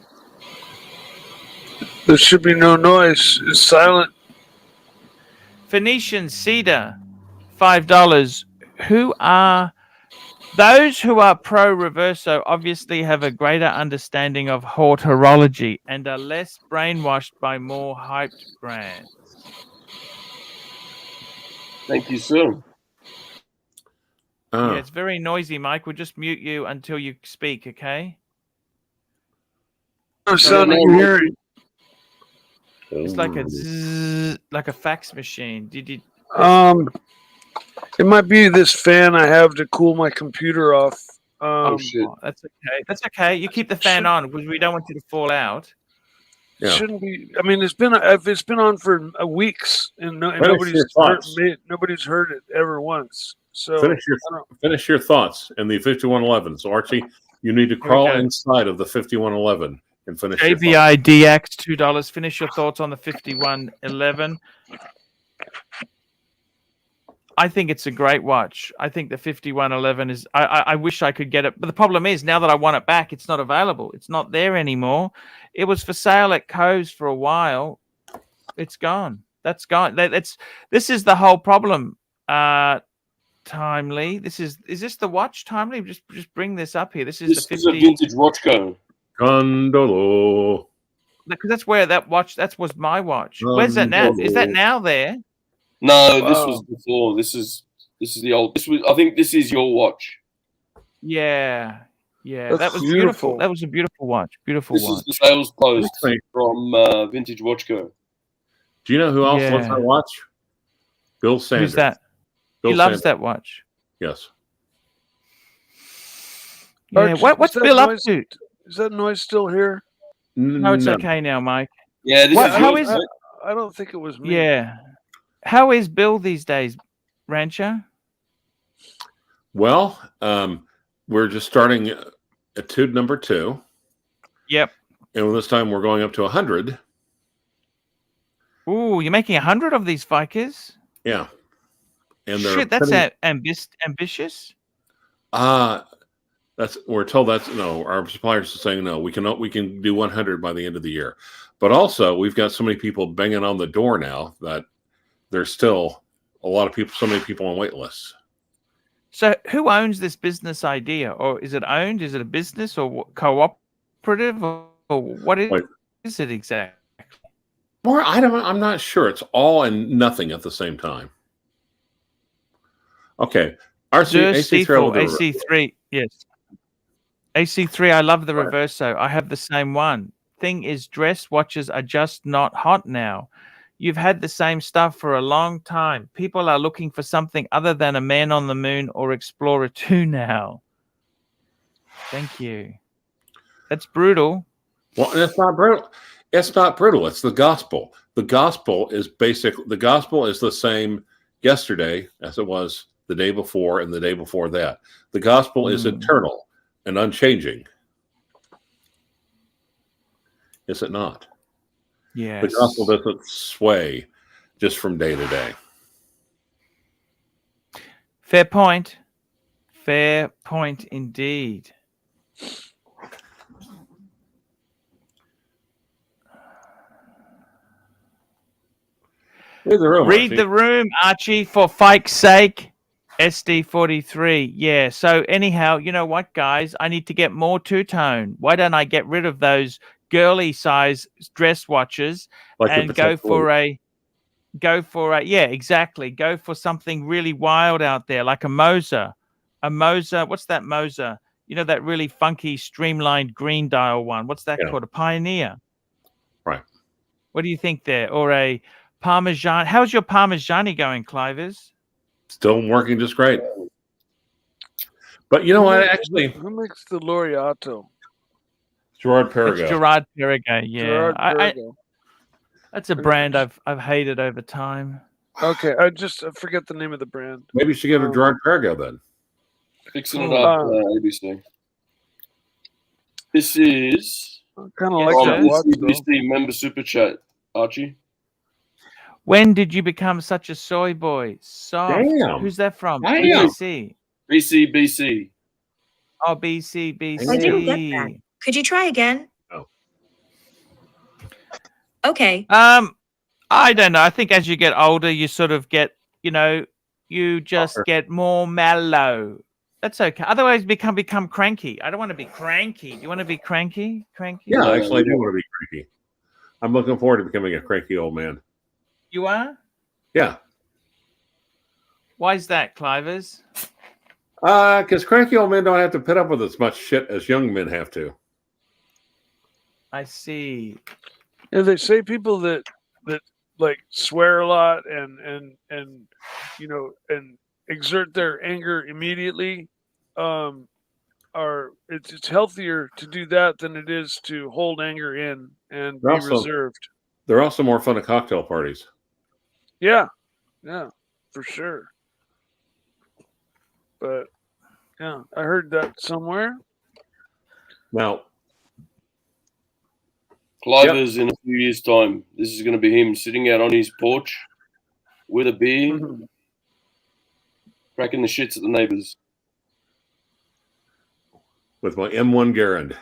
There should be no noise. It's silent. Phoenician Cedar, $5. Those who are pro Reverso obviously have a greater understanding of horology and are less brainwashed by more hyped brands. Thank you, sir. Yeah, it's very noisy, Mike. We'll just mute you until you speak, okay? Hearing. It's like a zzz, like a fax machine. Did you? It might be this fan I have to cool my computer off. Shit. That's okay. That's okay. You keep the fan on because we don't want you to fall out. Yeah. Shouldn't be. I mean, it's been on for weeks, and nobody's heard it ever once. So finish your thoughts in the 5111. So Archie, you need to crawl inside of the 5111 and finish. ABI DX $2. Finish your thoughts on the 5111. I think it's a great watch. I think the 5111 is. I wish I could get it, but the problem is now that I want it back, it's not available. It's not there anymore. It was for sale at Coves for a while. It's gone. That's gone. This is the whole problem. Timely. Is this the watch? Timely. Just bring this up here. This is a vintage watch go. Gondolo. Because that's where that watch. That was my watch. Where's that now? Is that now there? No, this was before. This is the old. I think this is your watch. Yeah. That's That was beautiful. beautiful. That was a beautiful watch. Beautiful This watch. is the sales post from Vintage Watch Co. Do you know who else loves that watch? Bill Sanders. Who's that? Bill He loves Sanders. that watch. Yes. Yeah. Archie, What's is that Bill up noise- to? Is that noise still here? No, it's okay now, Mike. Yeah, this What- is how yours, is- mate. I don't think it was me. Yeah. How is Bill these days, Rancher? Well, we're just starting etude number 2. Yep. And this time we're going up to 100. Ooh, you're making 100 of these Fikers? Yeah. And they're Shit, that's pretty- ambitious. we're told that's no. Our suppliers are saying no. We can do 100 by the end of the year, but also we've got so many people banging on the door now that there's still a lot of people. So many people on wait lists. So, who owns this business idea, or is it owned? Is it a business or cooperative, or what is it exactly? Or I'm not sure. It's all and nothing at the same time. Okay, AC3, yes. AC3, I love the Reverso. I have the same one. Thing is, dress watches are just not hot now. You've had the same stuff for a long time. People are looking for something other than a Man on the Moon or Explorer 2 now. Thank you. That's brutal. Well, it's not brutal. It's not brutal. It's the gospel. The gospel is the same yesterday as it was the day before and the day before that. The gospel is eternal and unchanging. Is it not? Yes. The gospel doesn't sway just from day to day. Fair point. Fair point indeed. Read the room, Read Archie. the room, Archie, for fike's sake. SD43. Yeah. So anyhow, you know what, guys? I need to get more two-tone. Why don't I get rid of those girly size dress watches and go for a yeah, exactly. Go for something really wild out there, like a Moser. A Moser. What's that Moser? You know, that really funky, streamlined green dial one. What's that called? A Pioneer. Right. What do you think there? Or a Parmesan. How's your Parmigiani going, Clivers? Still working just great. But you know what? Actually, Who makes the Laureato? Gerard Perregaux. It's Gerard Perregaux. Yeah. Gerard Perregaux. That's a brand I've hated over time. Okay, I forget the name of the brand. Maybe you should give it Gerard Perregaux then. Fixing it up, ABC. This is kind of like that watch, BBC member super chat, Archie. When did you become such a soy boy? Soft. Damn. Who's that from? Damn. BC. BC. Oh, BC. I didn't get that. Could you try again? No. Okay. I don't know. I think as you get older, you sort of get, you just get more mellow. That's okay. Otherwise, become cranky. I don't want to be cranky. Do you want to be cranky? Cranky? Yeah, actually, I do want to be cranky. I'm looking forward to becoming a cranky old man. You are? Yeah. Why is that, Clivers? Because cranky old men don't have to put up with as much shit as young men have to. I see. Yeah, they say people that like swear a lot and exert their anger immediately it's healthier to do that than it is to hold anger in and be reserved. They're also more fun at cocktail parties. Yeah, for sure. But yeah, I heard that somewhere. Now, Clivers in a few years' time. This is going to be him sitting out on his porch with a beer, cracking the shits at the neighbors. With my M1 Garand.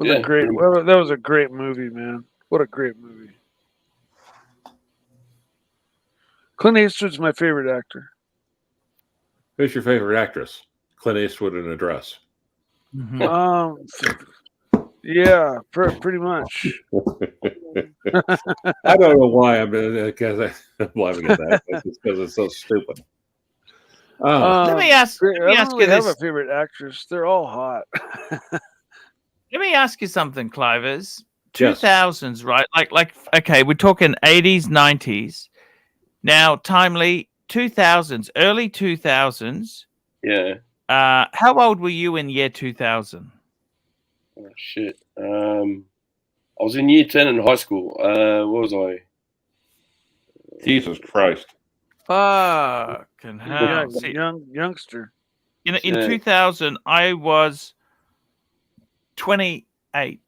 That was a great movie, man. What a great movie. Clint Eastwood's my favorite actor. Who's your favorite actress? Clint Eastwood in a dress. Mm-hmm. Yeah, pretty much. I don't know why I'm laughing at that. It's just because it's so stupid. Let me ask I you don't really have a this. favorite actress. They're all hot. Let me ask you something, Clivers. Yes. 2000s, right? Like, okay, we're talking 80s, 90s. Now, timely 2000s, early 2000s. Yeah. How old were you in year 2000? Oh, shit. I was in year 10 in high school. What was I? Jesus Christ. Fucking Yeah, hell. See, youngster. in Yeah. 2000, I was 28.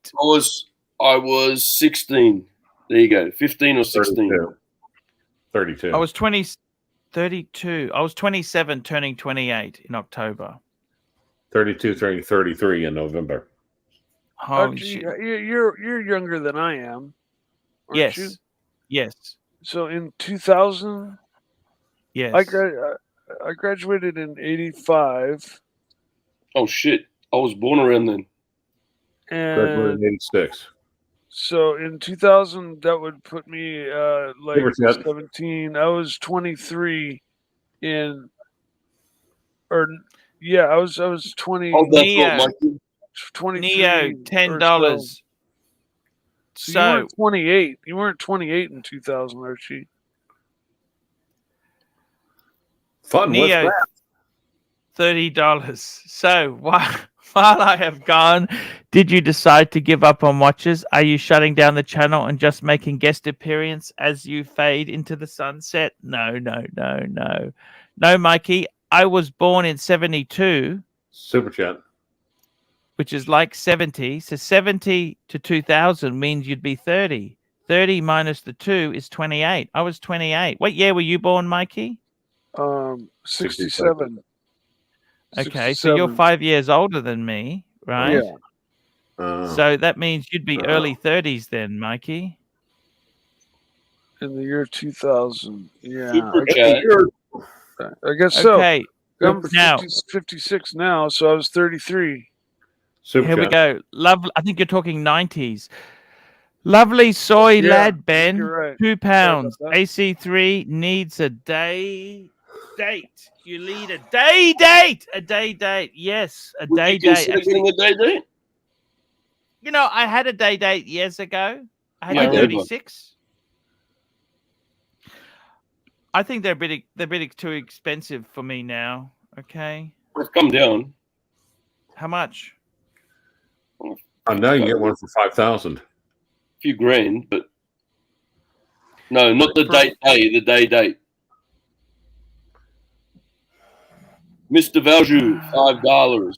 I was 16. There you go. 15 or 16. 32. I was 32. I was 27, turning 28 in October. 32, 33 in November. Holy Archie, shit. you're younger than I am. Aren't Yes. you? Yes. So in 2000, Yes. I graduated in 85. Oh, shit. I was born around then. Graduated And in 86. so in 2000, that would put me like Give or take. 17. I was 23 in, or yeah, I was 20. Hold that Neo. thought, Mikey. 23 Neo, or $10. So you weren't 28. You weren't 28 in 2000, Archie. Fun. Neo, What's that? $30. So while I have gone, did you decide to give up on watches? Are you shutting down the channel and just making guest appearance as you fade into the sunset? No, Mikey. I was born in 72, Super chat. which is like 70. So 70 to 2000 means you'd be 30. 30 minus the 2 is 28. I was 28. What year were you born, Mikey? 67. Okay, so you're 5 years older than me, right? Yeah. So that means you'd be early 30s then, Mikey. In the year 2000. Yeah. Super chat. I guess so. Okay. I'm Now, 56 now, so I was 33. Super here we chat. go. Love. I think you're talking 90s. Lovely soy Yeah, lad I think Ben, you're right. 2 pounds. Sorry about that. AC3 needs a day date. You need a day date. A day date. Yes, a Would day you date. consider Actually, getting a day date? you know, I had a day date years ago. I had Yeah, I a remember. 36. I think they're a bit too expensive for me now. Okay, It's come down. how much? Now you can get one for 5,000. A few grand, but no, not the For- date day, the day date. Mr. Valju, $5.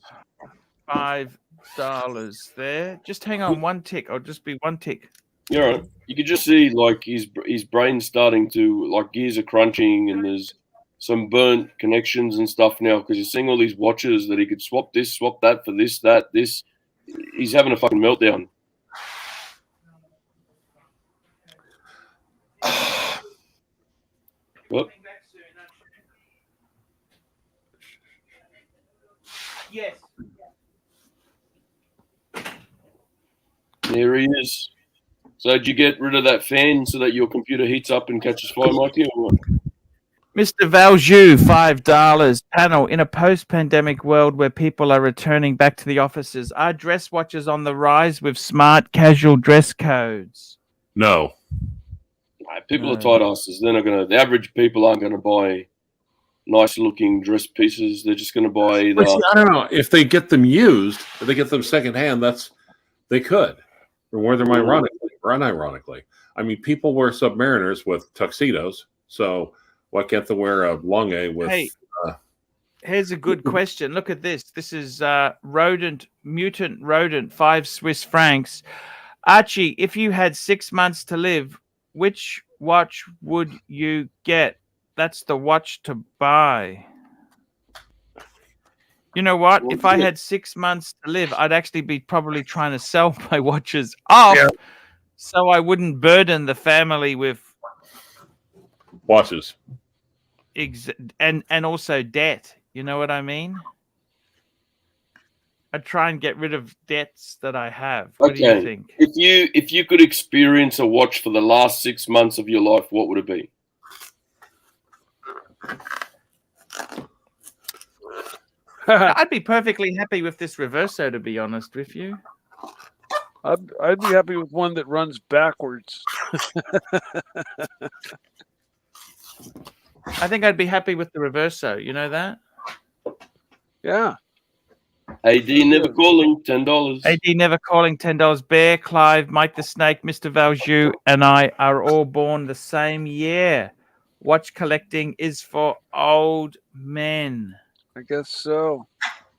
$5 there. Just hang on one tick. I'll just be one tick. You're right. You could just see like his brain starting to like gears are crunching, and there's some burnt connections and stuff now because he's seeing all these watches that he could swap this, swap that for this, that, this. He's having a fucking meltdown. What? Yes. There he is. So did you get rid of that fan so that your computer heats up and catches fire, Mikey? Or what? Mr. Valju, $5. Panel, in a post-pandemic world where people are returning back to the offices, are dress watches on the rise with smart casual dress codes? No. Nah, people No. are tight asses. They're not gonna. The average people aren't gonna buy nice looking dress pieces. They're just gonna buy either. But see, I don't know. If they get them used, if they get them secondhand, they could. Or wear them ironically or unironically. I mean, people wear Submariners with tuxedos, so why can't they wear a Lange with? Hey, here's a good question. Look at this. This is mutant rodent, 5 Swiss francs. Archie, if you had 6 months to live, which watch would you get? That's the watch to buy. You know what? If I had 6 months to live, I'd actually be probably trying to sell my watches off so I wouldn't burden the family with watches. and also debt. You know what I mean? I'd try and get rid of debts that I have. What do you think? If you could experience a watch for the last 6 months of your life, what would it be? I'd be perfectly happy with this Reverso, to be honest with you. I'd be happy with one that runs backwards. I think I'd be happy with the Reverso. You know that? Yeah. AD never calling, $10. AD never calling, $10. Bear, Clive, Mike the Snake, Mr. Valjoux, and I are all born the same year. Watch collecting is for old men. I guess so.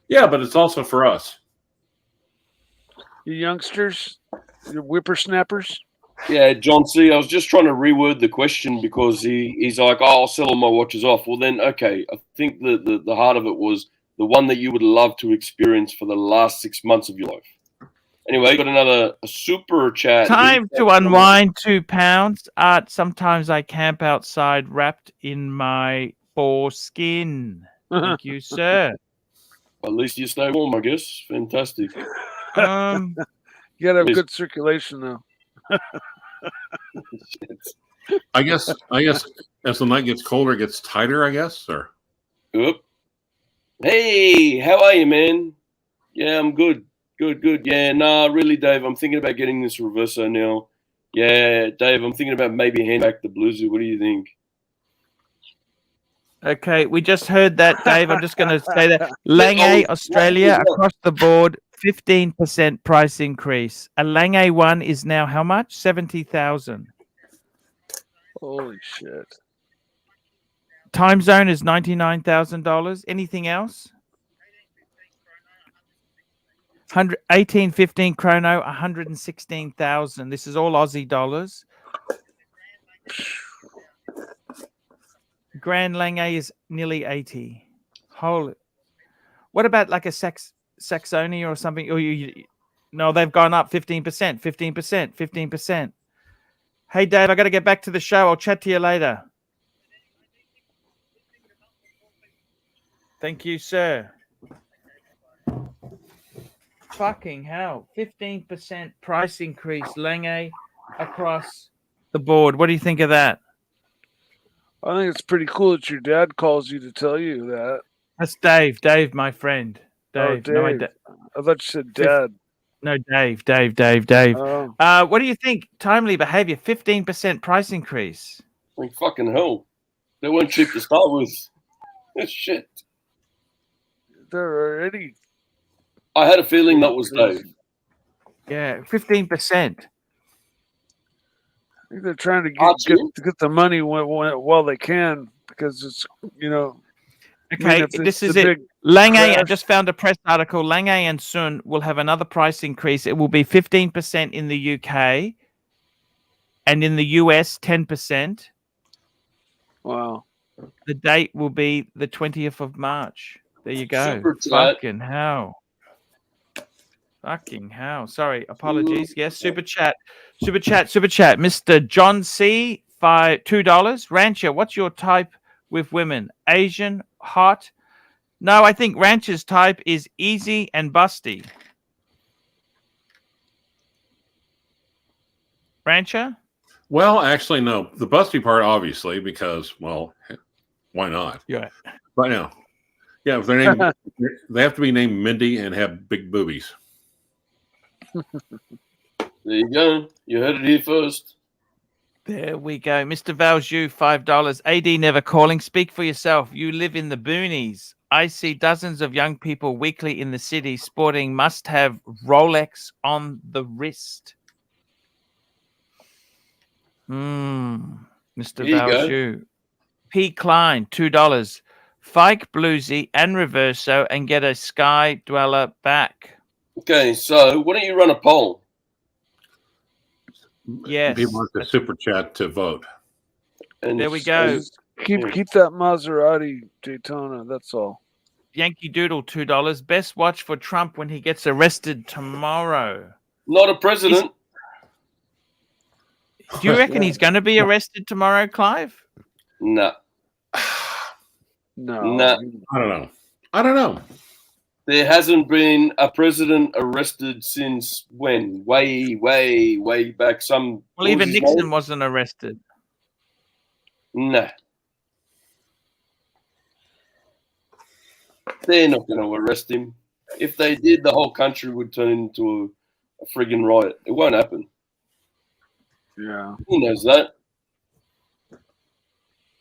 Yeah, but it's also for us. You youngsters, you whippersnappers. Yeah, John C. I was just trying to reword the question because he's like, oh, I'll sell all my watches off. Well, then, okay. I think the heart of it was the one that you would love to experience for the last 6 months of your life. Anyway, got another super chat. Time to unwind, £2. Art, sometimes I camp outside wrapped in my foreskin. Thank you, sir. At least you stay warm, I guess. Fantastic. You gotta have good circulation, though. I guess as the night gets colder, it gets tighter, I guess, or Oop. Hey, how are you, man? Yeah, I'm good. Good. Yeah, nah, really, Dave, I'm thinking about getting this Reverso now. Yeah, Dave, I'm thinking about maybe handing back the Bluesy. What do you think? Okay, we just heard that, Dave. I'm just going to say that. Lange, Australia, across the board, 15% price increase. A Lange one is now how much? 70,000. Holy shit. Time zone is $99,000. Anything else? 1815 chrono, 116,000. This is all Aussie dollars. Grand Lange is nearly 80. Holy. What about like a Saxony or something? Or no, they've gone up 15%, 15%. Hey, Dave, I got to get back to the show. I'll chat to you later. Thank you, sir. Fucking hell. 15% price increase, Lange, across the board. What do you think of that? I think it's pretty cool that your dad calls you to tell you that. That's Dave. Dave, my friend. Dave. Oh, Dave. No, I thought you said Dad. No, Dave. Oh. What do you think? Timely behavior, 15% price increase. Like fucking hell. They weren't cheap to start with. Shit. They're already. I had a feeling that was Dave. Yeah, 15%. I think they're trying to get the money while they can because it's, Okay, this is it. Lange, I just found a press article. Lange and Sun will have another price increase. It will be 15% in the UK and in the US, 10%. Wow. The date will be the 20th of March. There you go. Super chat. Fucking hell. Sorry, apologies. Yes, super chat. Mr. John C, $2. Rancher, what's your type with women? Asian, hot? No, I think Rancher's type is easy and busty. Rancher? well, actually, no. The busty part, obviously, because why not? Yeah. But no, yeah, if they're named, they have to be named Mindy and have big boobies. There you go. You heard it here first. There we go. Mr. Valjoux, $5. AD never calling. Speak for yourself. You live in the boonies. I see dozens of young people weekly in the city sporting must-have Rolex on the wrist. Mr. Valjoux. P. Klein, $2. Fike, Bluesy, and Reverso and get a Sky Dweller back. Okay, so why don't you run a poll? Yes. People want the super chat to vote. And there we go. Keep that Maserati Daytona. That's all. Yankee Doodle, $2. Best watch for Trump when he gets arrested tomorrow. Not a president. Do you reckon he's going to be arrested tomorrow, Clive? No. No. Nah. I don't know. There hasn't been a president arrested since when? Way back. Well, what even was his Nixon name? wasn't arrested. Nah. They're not going to arrest him. If they did, the whole country would turn into a friggin' riot. It won't happen. Yeah. He knows that.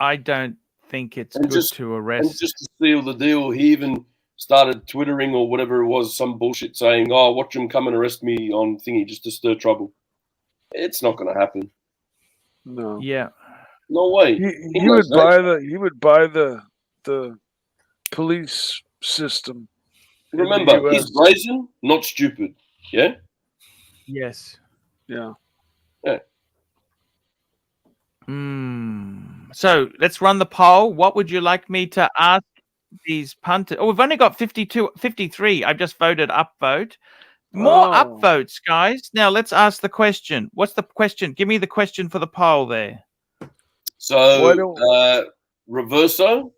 I don't think it's And good just- to And arrest. just to seal the deal, he even started twittering or whatever it was, some bullshit saying, "Oh, watch him come and arrest me on thingy just to stir trouble." It's not going to happen. No. Yeah. No way. He would buy the police system. in the Remember, he's US. brazen, not stupid. Yeah? Yes. Yeah. So let's run the poll. What would you like me to ask these punters? Oh, we've only got 53. I've just voted upvote. More upvotes, guys. Now let's ask the question. What's the question? Give me the question for the poll there. So, Reverso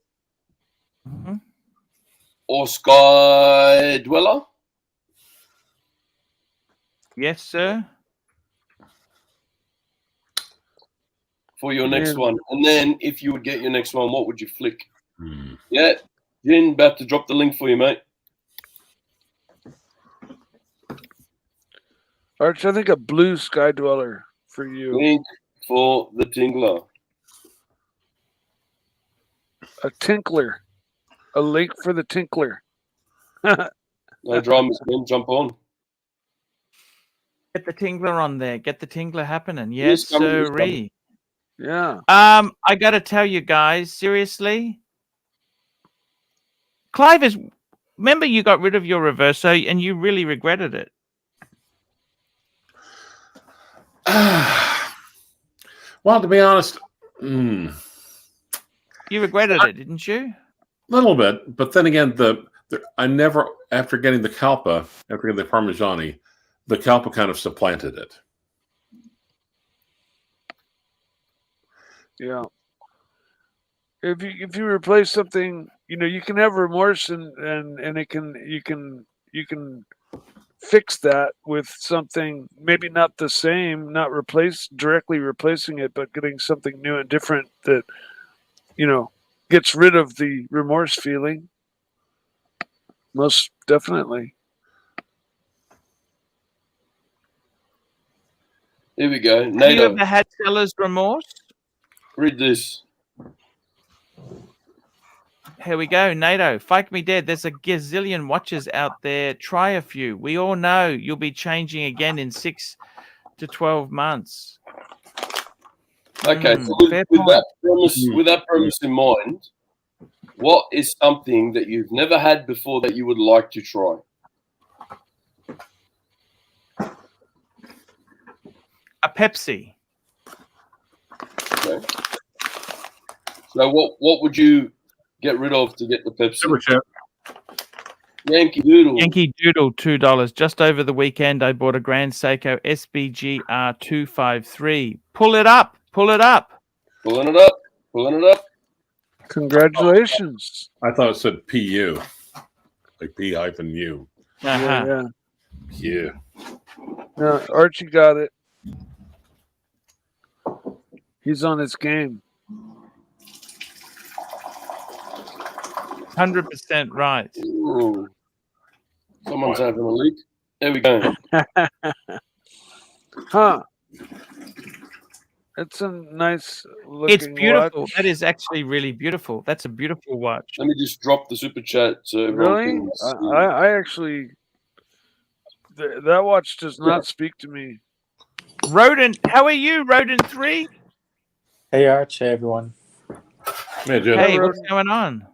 Mm-hmm. or Sky Dweller? Yes, sir. For your next one. And then if you would get your next one, what would you flick? Hmm. Yeah. Jin, about to drop the link for you, mate. Arch, I think a blue Sky Dweller for you. Link for the Tingler. A Tinkler. A link for the Tinkler. No dramas, man. Jump on. Get the tingler on there. Get the tingler happening. Yes, Yes, coming, yes, sirree. Yeah. I got to tell you guys, seriously, Clive is. Remember, you got rid of your Reverso, and you really regretted it. Well, to be honest, You regretted it, didn't you? a little bit. But then again, I never, after getting the Calpa, after getting the Parmigiani, the Calpa kind of supplanted it. Yeah. If you replace something, you can have remorse and you can fix that with something maybe not the same, not directly replacing it, but getting something new and different that gets rid of the remorse feeling. Most definitely. Here we go. Have you NATO, ever had seller's remorse? read this. Here we go. NATO, fake me dead. There's a gazillion watches out there. Try a few. We all know you'll be changing again in 6 to 12 months. Okay, so fair with point. that premise in mind, what is something that you've never had before that you would like to try? A Pepsi. Okay. So what would you get rid of to get the Pepsi? Super chat. Yankee Doodle. Yankee Doodle, $2. Just over the weekend, I bought a Grand Seiko SBGR 253. Pull it up. Pull it up. Pulling it up. Pulling it up. Congratulations. I thought it said PU, like P-U. Uh-huh. Yeah. Yeah. No, Archie got it. He's on his game. 100% right. Ooh. Someone's having a leak. There we go. Huh. It's a nice looking It's beautiful. watch. That is actually really beautiful. That's a beautiful watch. Let me just drop the super chat so everyone Really? can see. I actually that watch does not speak to me. Rodent, how are you, Rodent 3? Hey, Arch. Hey, everyone. Yeah, Jen. Hey, what's going on?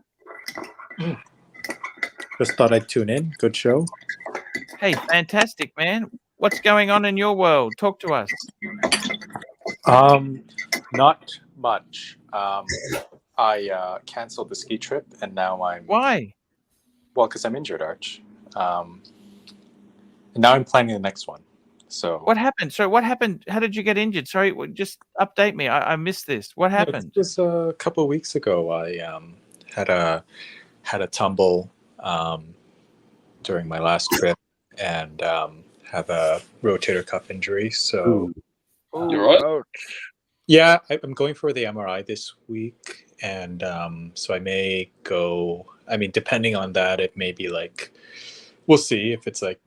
Just thought I'd tune in. Good show. Hey, fantastic, man. What's going on in your world? Talk to us. Not much. I canceled the ski trip, and now Why? because I'm injured, Arch. And now I'm planning the next one. So What happened? Sorry, what happened? How did you get injured? Sorry, just update me. I missed this. What happened? It was a couple of weeks ago. I had a tumble during my last trip and have a rotator cuff injury. So You're right. Ouch. yeah, I'm going for the MRI this week, and so I may go. I mean, depending on that, it may be like we'll see if it's like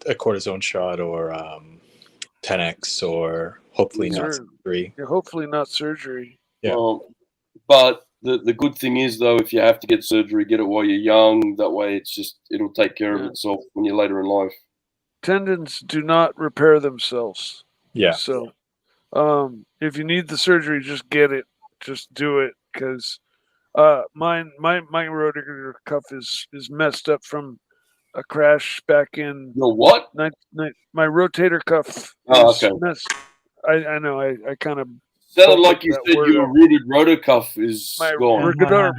a cortisone shot or 10x or hopefully not surgery. Yeah, hopefully not surgery. Yeah. But the good thing is, though, if you have to get surgery, get it while you're young. That way, it'll take care of itself when you're later in life. Tendons do not repair themselves. Yeah. So, if you need the surgery, just get it. Just do it, because my rotator cuff is messed up from a crash back in. Your what? My rotator cuff. Oh, is okay. I know. I kind of sounded like you said your rooted rotor cuff is gone. Rotor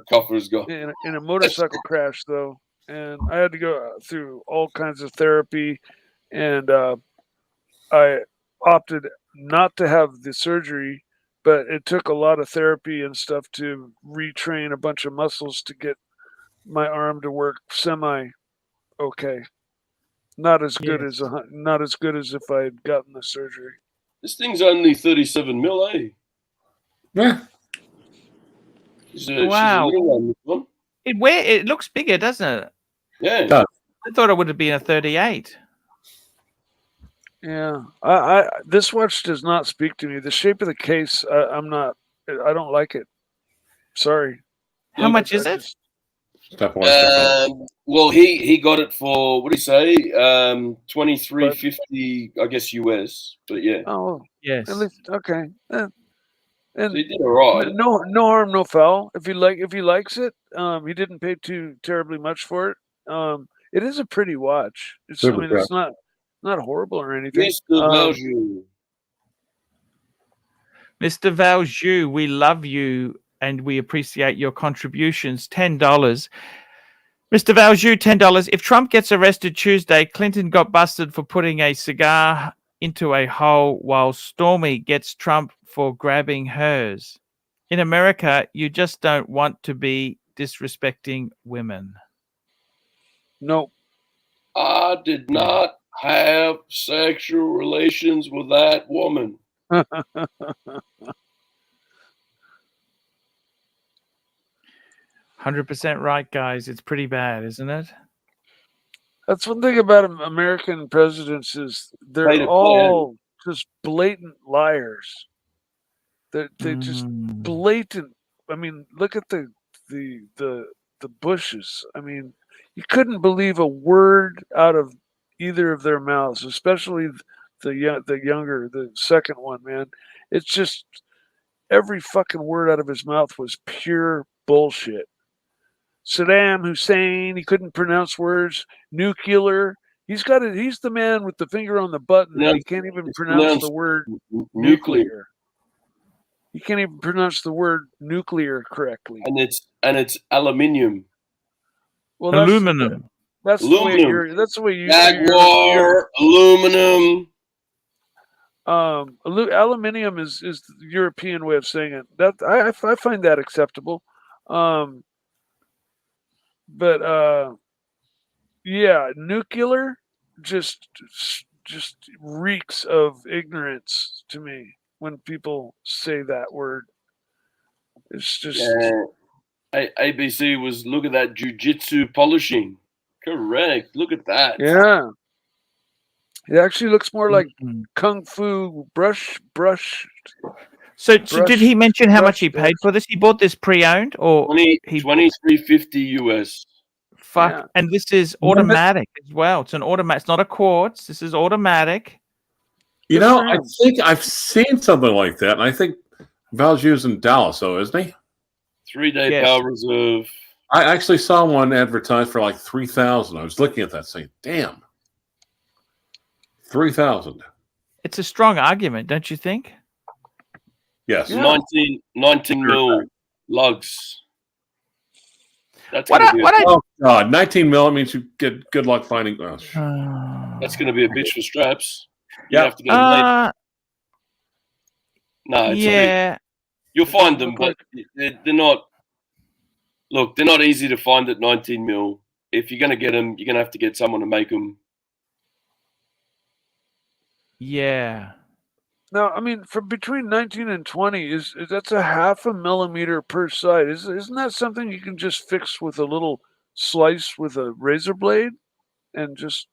cuff is gone. in a motorcycle crash, though, and I had to go through all kinds of therapy, and I opted not to have the surgery, but it took a lot of therapy and stuff to retrain a bunch of muscles to get my arm to work semi okay. Not as good as if I had gotten the surgery. This thing's only 37 mil, eh? Yeah. Wow. She's a little one. It looks bigger, doesn't it? Yeah. It does. I thought it would have been a 38. Yeah, I this watch does not speak to me. The shape of the case, I don't like it. Sorry. How much is it? Step one, step one. Well, he got it for, what do you say? $23.50, I guess US. But yeah. Oh, Yes. at least okay. And So he did all right. no harm, no foul. If he likes it, he didn't pay too terribly much for it. It is a pretty watch. It's not horrible or anything. Mr. Valjoux, we love you and we appreciate your contributions. $10. Mr. Valjoux, $10. If Trump gets arrested Tuesday, Clinton got busted for putting a cigar into a hole while Stormy gets Trump for grabbing hers. In America, you just don't want to be disrespecting women. No. I did not have sexual relations with that woman. 100% right, guys. It's pretty bad, isn't it? That's one thing about American presidents is they're all just blatant liars. They just blatant. I mean, look at the Bushes. I mean, you couldn't believe a word out of either of their mouths, especially the second one, man. It's just every fucking word out of his mouth was pure bullshit. Saddam Hussein, he couldn't pronounce words. Nuclear. He's the man with the finger on the button. And he can't even pronounce the word nuclear. He can't even pronounce the word nuclear correctly. And it's aluminium. Well, aluminum. That's aluminum. That's the way you. Jaguar aluminum. Aluminium is the European way of saying it. That I find that acceptable. But yeah, nuclear just reeks of ignorance to me when people say that word. It's just ABC was, look at that jiu-jitsu polishing. Correct. Look at that. Yeah. It actually looks more like kung fu brush. So did he mention how much he paid for this? He bought this pre-owned, or $23.50 US. Fuck, Yeah. and this is automatic as well. It's an automatic. It's not a quartz. This is automatic. You know, I think I've seen something like that, and I think Valjoux's in Dallas, though, isn't he? 3-day power reserve. I actually saw one advertised for like $3,000. I was looking at that, saying, "Damn, $3,000." It's a strong argument, don't you think? Yes. Yeah. 19 mil lugs. That's oh God, 19 mil means you get good luck finding. Oh, that's going to be a bitch for straps. You Yeah. have to go late. No, it's yeah. you'll find them, but they're not. Look, they're not easy to find at 19 mil. If you're going to get them, you're going to have to get someone to make them. Yeah. Now, I mean, from between 19 and 20 is that's a 0.5 millimeter per side. Isn't that something you can just fix with a little slice with a razor blade and just,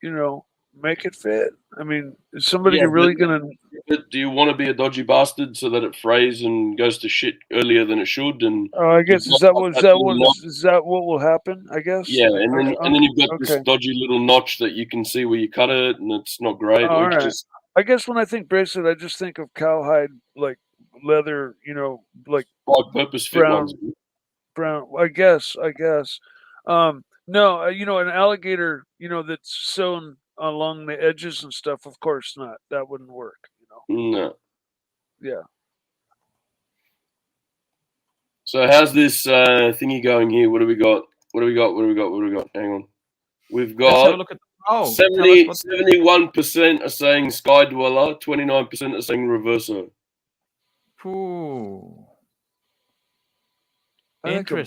you know, make it fit? I mean, is somebody really gonna? Do you want to be a dodgy bastard so that it frays and goes to shit earlier than it should? And I guess is that what will happen? I guess. Yeah, and then you've got this dodgy little notch that you can see where you cut it, and it's not great. All right. I guess when I think bracelet, I just think of cowhide, like leather, you know, like purpose fit ones. Brown. I guess. No, you know, an alligator, you know, that's sewn along the edges and stuff. Of course not. That wouldn't work. You know. No. Yeah. So how's this thingy going here? What do we got? Hang on. We've got. Let's have a look at. 71% are saying Sky Dweller, 29% are saying Reverso. Ooh. I think a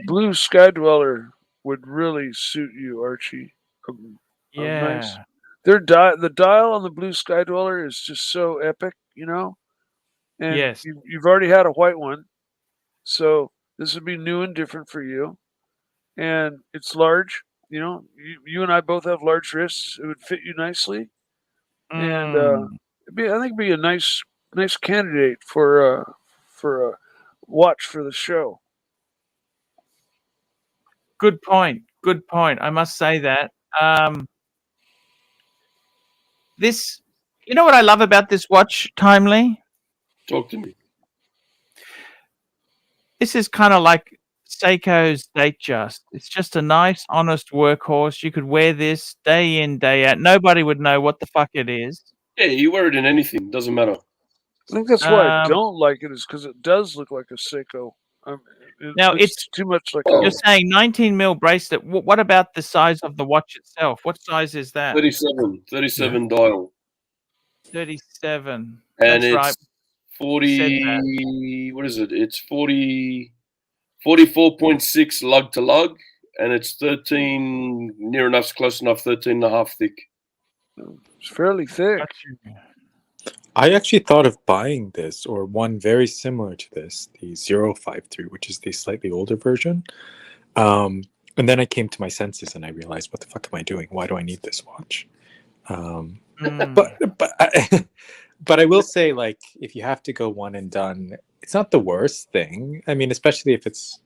blue Sky Dweller would really suit you, Archie. Yeah. Nice. The dial on the blue Sky Dweller is just so epic, you know. And yes. You've already had a white one, so this would be new and different for you. And it's large. You know, you and I both have large wrists. It would fit you nicely, and I think it'd be a nice candidate for a watch for the show. Good point. I must say that. This, you know what I love about this watch, Timely? Talk to me. This is kind of like Seiko's Datejust. It's just a nice, honest workhorse. You could wear this day in, day out. Nobody would know what the fuck it is. Yeah, you wear it in anything. Doesn't matter. I think that's why I don't like it, is because it does look like a Seiko. Now it's too much like. You're saying 19 mil bracelet. What about the size of the watch itself? What size is that? 37 dial. 37. And that's it's right. 40. What is it? It's 44.6 lug to lug, and it's 13, near enough, close enough, 13.5 thick. It's fairly thick. I actually thought of buying this, or one very similar to this, the 053, which is the slightly older version. And then I came to my senses and I realized, what the fuck am I doing? Why do I need this watch? But I will say, like, if you have to go one and done, it's not the worst thing. I mean, especially if it's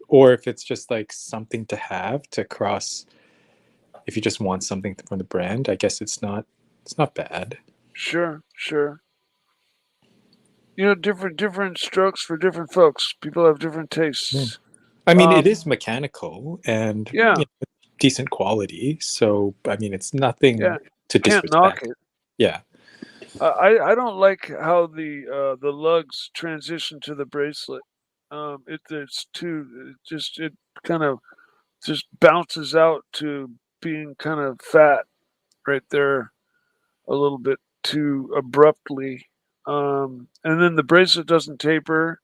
just like something to have to cross. If you just want something from the brand, I guess it's not bad. Sure. You know, different strokes for different folks. People have different tastes. Yeah. I mean, it is mechanical and decent quality. So, I mean, it's nothing to disrespect. Can't knock it. Yeah. I don't like how the lugs transition to the bracelet. It kind of just bounces out to being kind of fat right there a little bit too abruptly. And then the bracelet doesn't taper,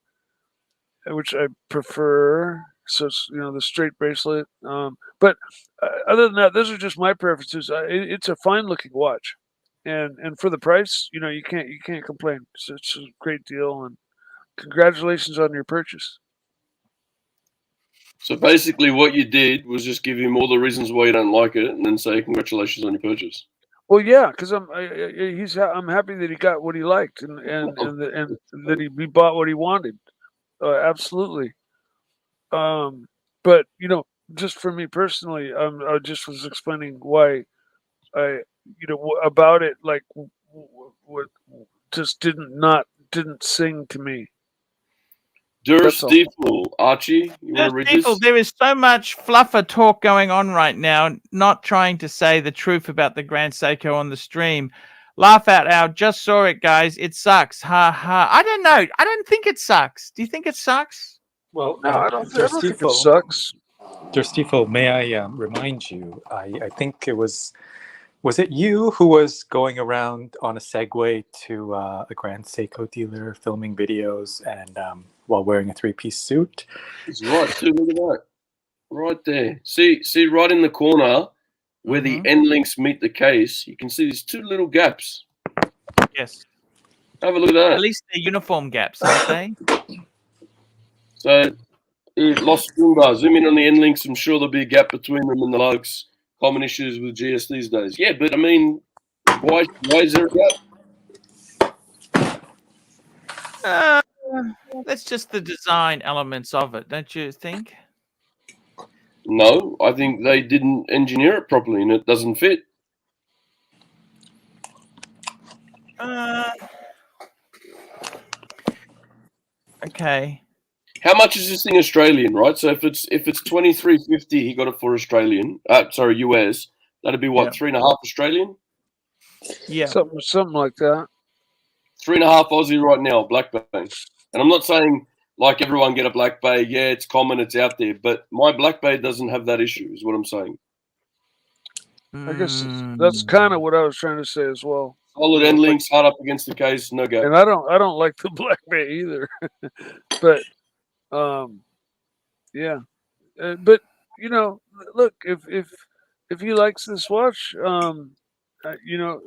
which I prefer. So it's, you know, the straight bracelet. But other than that, those are just my preferences. It's a fine looking watch, and for the price, you know, you can't complain. It's a great deal, and congratulations on your purchase. So basically, what you did was just give him all the reasons why you don't like it, and then say congratulations on your purchase. Well, yeah, because I'm happy that he got what he liked and that he bought what he wanted. Absolutely. But you know, just for me personally, I just was explaining why about it, like what just didn't sing to me. Archie, you want to read this? There is so much fluffer talk going on right now, not trying to say the truth about the Grand Seiko on the stream. Laugh out loud. Just saw it, guys. It sucks. Ha ha. I don't know. I don't think it sucks. Do you think it sucks? Well, no, I don't think it sucks. Dear Stifo, may I remind you, I think it was Was it you who was going around on a Segway to a Grand Seiko dealer filming videos and while wearing a three-piece suit? It's right too. Look at that. Right there. See, right in the corner where the end links meet the case, you can see these two little gaps. Yes. Have a look at that. At least they're uniform gaps, aren't they? So, Los Goomba, zoom in on the end links. I'm sure there'll be a gap between them and the lugs. Common issues with GS these days. Yeah, but I mean, why is there a gap? That's just the design elements of it, don't you think? No, I think they didn't engineer it properly and it doesn't fit. Okay. How much is this thing Australian, right? So if it's $23.50, he got it for Australian. US. That'd be what, 3.5 Australian? Yeah. Something like that. 3.5 Aussie right now, Black Bay. And I'm not saying like everyone get a Black Bay. Yeah, it's common, it's out there. But my Black Bay doesn't have that issue, is what I'm saying. I guess that's kind of what I was trying to say as well. Solid end links, hard up against the case, no gap. And I don't like the Black Bay either. But yeah. But you know, look, if he likes this watch, you know,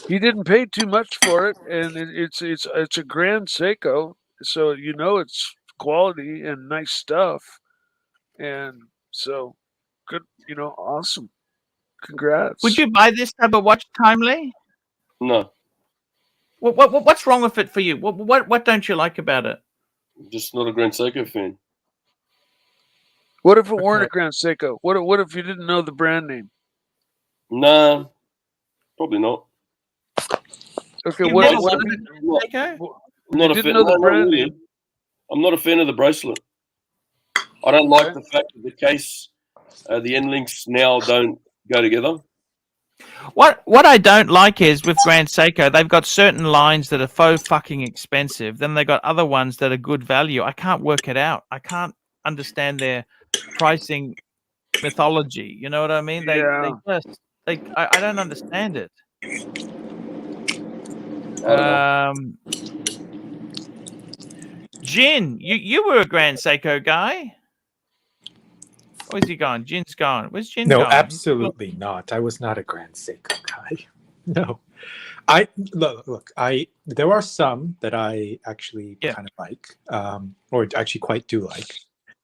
he didn't pay too much for it, and it's a Grand Seiko, so you know it's quality and nice stuff, and so good, you know, awesome. Congrats. Would you buy this type of watch, Timely? No. What's wrong with it for you? What don't you like about it? I'm just not a Grand Seiko fan. What if it weren't a Grand Seiko? What if you didn't know the brand name? Nah, probably not. Okay, You what never if wanted you a Seiko? I'm not a didn't fan. know the brand name? I'm not a fan of the bracelet. I don't like the fact that the case, the end links now don't go together. What I don't like is with Grand Seiko, they've got certain lines that are so fucking expensive. Then they got other ones that are good value. I can't work it out. I can't understand their pricing mythology. You know what I mean? I don't understand it. Jin, you were a Grand Seiko guy. Where's he gone? Jin's gone. Where's Jin No, gone? absolutely not. I was not a Grand Seiko guy. No. Look, there are some that I actually kind of like, or actually quite do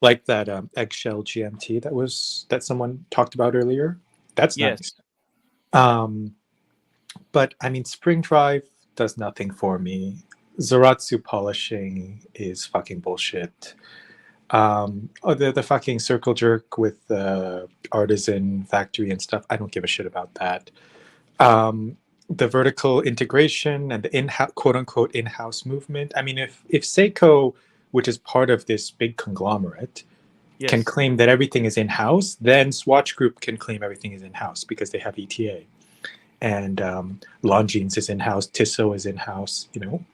like that eggshell GMT that someone talked about earlier. That's nice. But I mean, Spring Drive does nothing for me. Zaratsu polishing is fucking bullshit. The fucking circle jerk with the artisan factory and stuff, I don't give a shit about that. The vertical integration and the quote unquote in-house movement. I mean, if Seiko, which is part of this big conglomerate, can claim that everything is in-house, then Swatch Group can claim everything is in-house because they have ETA. And Longines is in-house, Tissot is in-house, you know.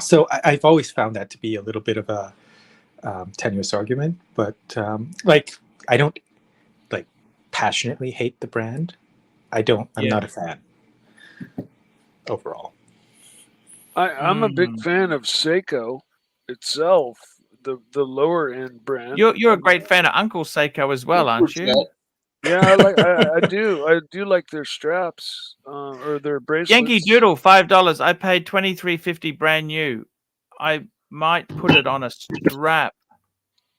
So I've always found that to be a little bit of a tenuous argument, but I don't passionately hate the brand. I'm not a fan overall. I'm a big fan of Seiko itself, the lower end brand. You're a great fan of Uncle Seiko as well, aren't you? Yeah, I do like their straps or their bracelets. Yankee Doodle, $5. I paid $23.50 brand new. I might put it on a strap.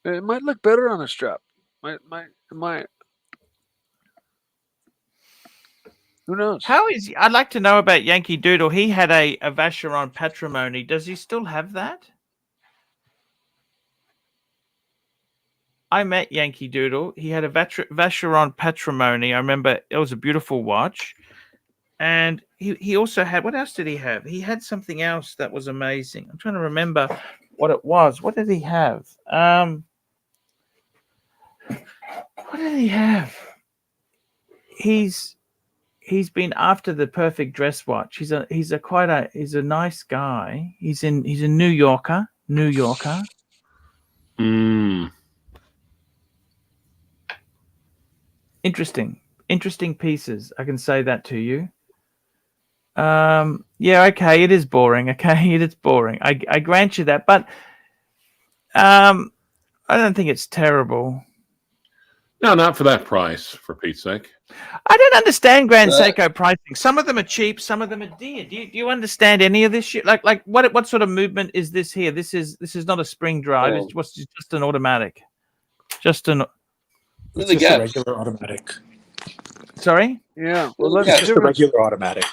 It might look better on a strap. It might. Who knows? I'd like to know about Yankee Doodle. He had a Vacheron Patrimony. Does he still have that? I met Yankee Doodle. He had a Vacheron Patrimony. I remember it was a beautiful watch. And he also had, what else did he have? He had something else that was amazing. I'm trying to remember what it was. What did he have? What did he have? He's been after the perfect dress watch. He's a nice guy. He's a New Yorker. Interesting. interesting pieces. I can say that to you. Yeah, okay, it is boring. Okay, it is boring. I grant you that, but I don't think it's terrible. No, not for that price, for Pete's sake. I don't understand Grand Seiko pricing. Some of them are cheap, some of them are dear. Do you understand any of this shit? Like what sort of movement is this here? This is not a spring drive. Oh. It's just an automatic. Just an. It's just a regular automatic. Sorry. Yeah. Well, Yeah, that's It's the just a difference. regular automatic.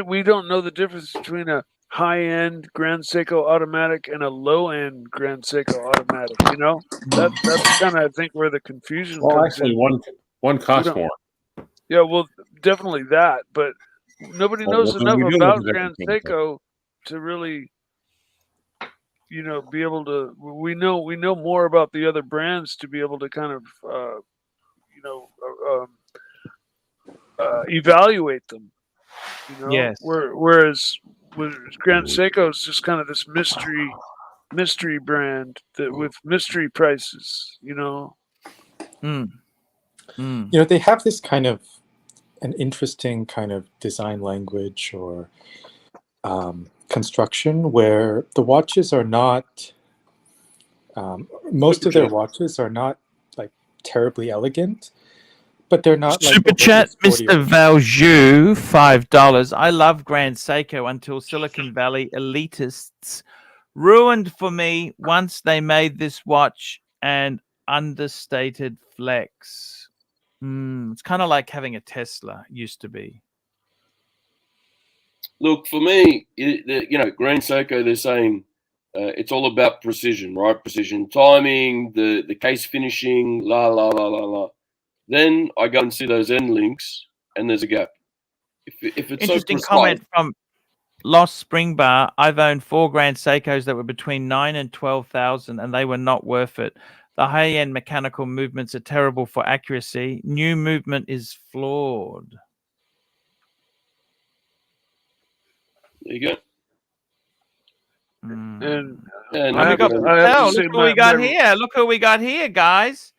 We don't know the difference between a high-end Grand Seiko automatic and a low-end Grand Seiko automatic. You know, that's kind of, I think, where the confusion Well, comes actually, in. one costs don't- more. Yeah, well, definitely that, but nobody Well, knows well, enough we do about know the Grand difference. Seiko to really, be able to. We know more about the other brands to be able to kind of, evaluate them. You know, Yes. whereas with Grand Seiko is just kind of this mystery brand that with mystery prices. You know. You know, they have this kind of an interesting kind of design language or construction where the watches are not. Most of their watches are not like terribly elegant, but they're not like Super chat, overly sporty. Mr. Valjoux, $5. I love Grand Seiko until Silicon Valley elitists ruined for me once they made this watch and understated flex. It's kind of like having a Tesla used to be. Look, for me, Grand Seiko, they're saying it's all about precision, right? Precision timing, the case finishing, la, la, la, la, la. Then I go and see those end links, and there's a gap. If it's Interesting so comment from Lost Spring Bar. I've owned 4 Grand Seikos that were between 9 and 12,000, and they were not worth it. The high-end mechanical movements are terrible for accuracy. New movement is flawed. there you go. And And And we got I have to Patel. say Look who we my- got my- here. Look who we got here, guys.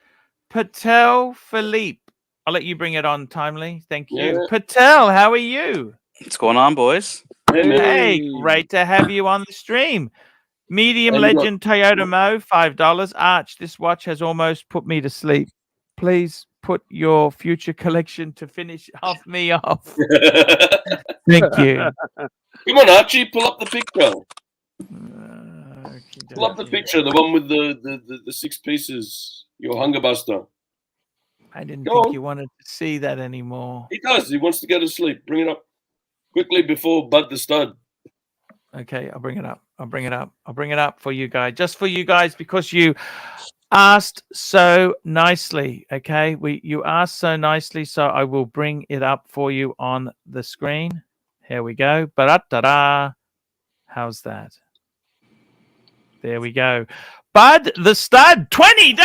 Patel Philippe. I'll let you bring it on, Timely. Thank you. Yeah. Patel, how are you? What's going on, boys? hey, man, Hey, great to have you on the stream. Medium And you got- Legend Toyota Mo, $5. Arch, this watch has almost put me to sleep. Please put your future collection to finish me off. Thank you. Come on, Archie, pull up the picture. Pull up the picture, the one with the 6 pieces, your hunger buster. I didn't Go think on. you wanted to see that anymore. He does. He wants to go to sleep. Bring it up quickly before Bud the Stud. Okay, I'll bring it up. I'll bring it up for you guys. Just for you guys, because you asked so nicely. Okay. You asked so nicely, so I will bring it up for you on the screen. Here we go. Ba-da-da-da. How's that? There we go. Bud the Stud, $20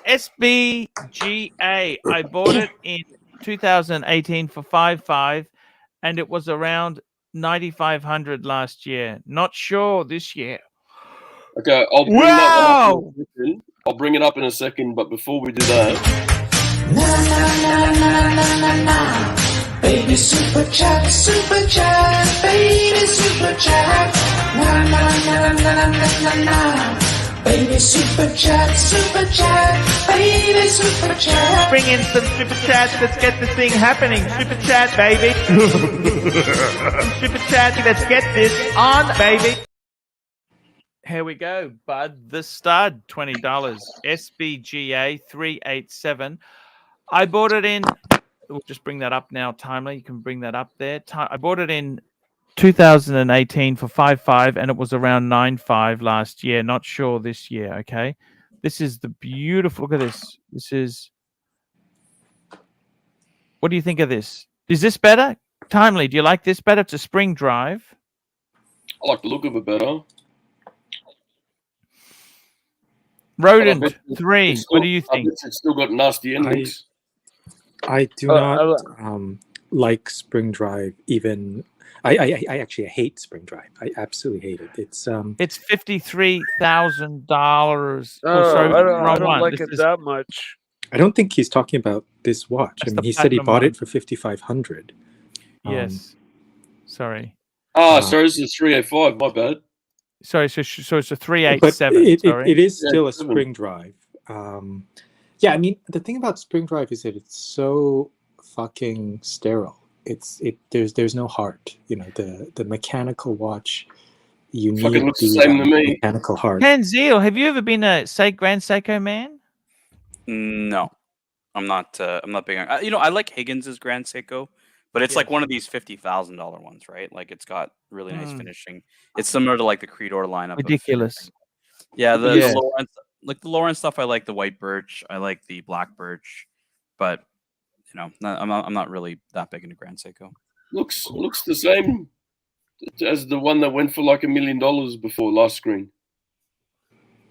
SBGA. I bought it in 2018 for $5,500, and it was around 9,500 last year. Not sure this year. Okay, I'll bring that one up in a second. I'll bring it up in a second, but before we do that, baby super chat, baby super chat, na na na na na na na. Baby super chat, baby super chat. Bring in some super chats. Let's get the thing happening. Super chat, baby. Super chat. Let's get this on, baby. Here we go. Bud the Stud, $20. SBGA 387. I bought it in. We'll just bring that up now, Timely. You can bring that up there. I bought it in 2018 for $5,500, and it was around $9,500 last year. Not sure this year. Okay, this is the beautiful. Look at this. This is. What do you think of this? Is this better? Timely, do you like this better? It's a spring drive. I like the look of it better. Rodent 3. What do you think? It's still got nasty endings. I do not like spring drive. Even I actually hate spring drive. I absolutely hate it. It's $53,000. I don't like it that much. I don't think he's talking about this watch? That's I the mean, he said he platinum bought one. it for 5,500. Yes. Sorry. Sorry, this is 305. My bad. Sorry. So it's a But 387. Sorry. it is Yeah, still a 7. spring drive. Yeah, I mean, the thing about spring drive is that it's so fucking sterile. There's no heart. You know, the mechanical watch. You Fucking need looks the same to me. mechanical heart. Ken Zeal, have you ever been a Grand Seiko man? No, I'm not. I'm not big on. You know, I like Higgins's Grand Seiko, but it's like Yes. one of these $50,000 ones, right? Like it's got really nice Mm. finishing. It's similar to like the Creedor lineup. Ridiculous. Yeah, the Yes. lower end, like the lower end stuff. I like the white birch. I like the black birch, but you know, I'm not really that big into Grand Seiko. Looks the same as the one that went for like $1 million before last screen.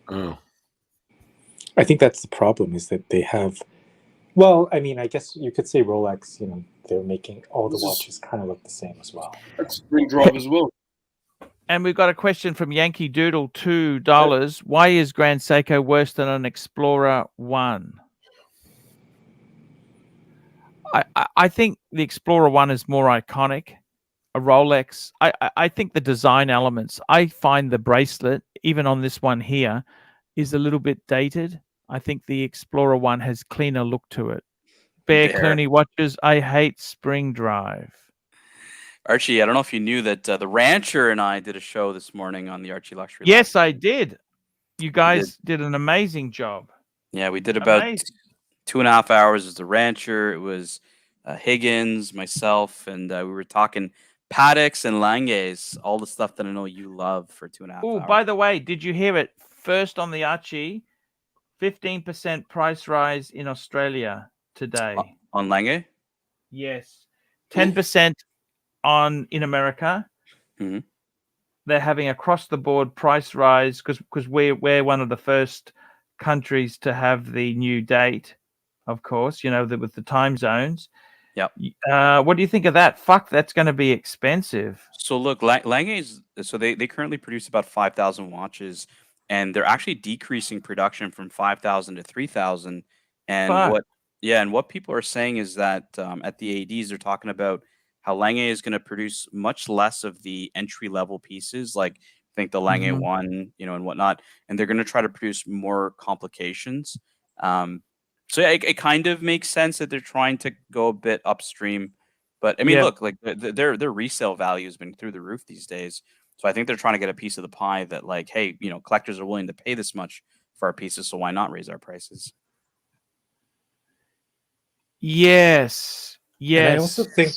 Oh. I think that's the problem, is that they have. Well, I mean, I guess you could say Rolex. You know, they're making all the watches kind of look the same as well. That's spring drive as well. And we've got a question from Yankee Doodle, $2. Why is Grand Seiko worse than an Explorer 1? I think the Explorer 1 is more iconic. A Rolex. I think the design elements. I find the bracelet, even on this one here, is a little bit dated. I think the Explorer 1 has cleaner look to it. Bear Clooney watches. I hate spring drive. Archie, I don't know if you knew that the Rancher and I did a show this morning on the Archie Luxury. Yes, I did. You guys did an amazing job. Yeah, we did about Amazing. 2.5 hours as the Rancher. It was Higgins, myself, and we were talking Pateks and Langes, all the stuff that I know you love for 2.5 Oh, hours. by the way, did you hear it first on the Archie? 15% price rise in Australia today. On Lange? Yes. 10% in America. Mm-hmm. They're having across the board price rise because we're one of the first countries to have the new date, of course, you know, with the time zones. Yep. What do you think of that? Fuck, that's going to be expensive. So look, Lange's, so they currently produce about 5,000 watches, and they're actually decreasing production from 5,000 to 3,000. And Fuck. what people are saying is that at the ADs, they're talking about how Lange is going to produce much less of the entry level pieces, like I think the Lange Mhm. 1, you know, and whatnot, and they're going to try to produce more complications. So yeah, it kind of makes sense that they're trying to go a bit upstream. But I mean, Yeah. look, like their resale value has been through the roof these days. So I think they're trying to get a piece of the pie that, like, hey, you know, collectors are willing to pay this much for our pieces, so why not raise our prices? Yes. And I also Yes. think,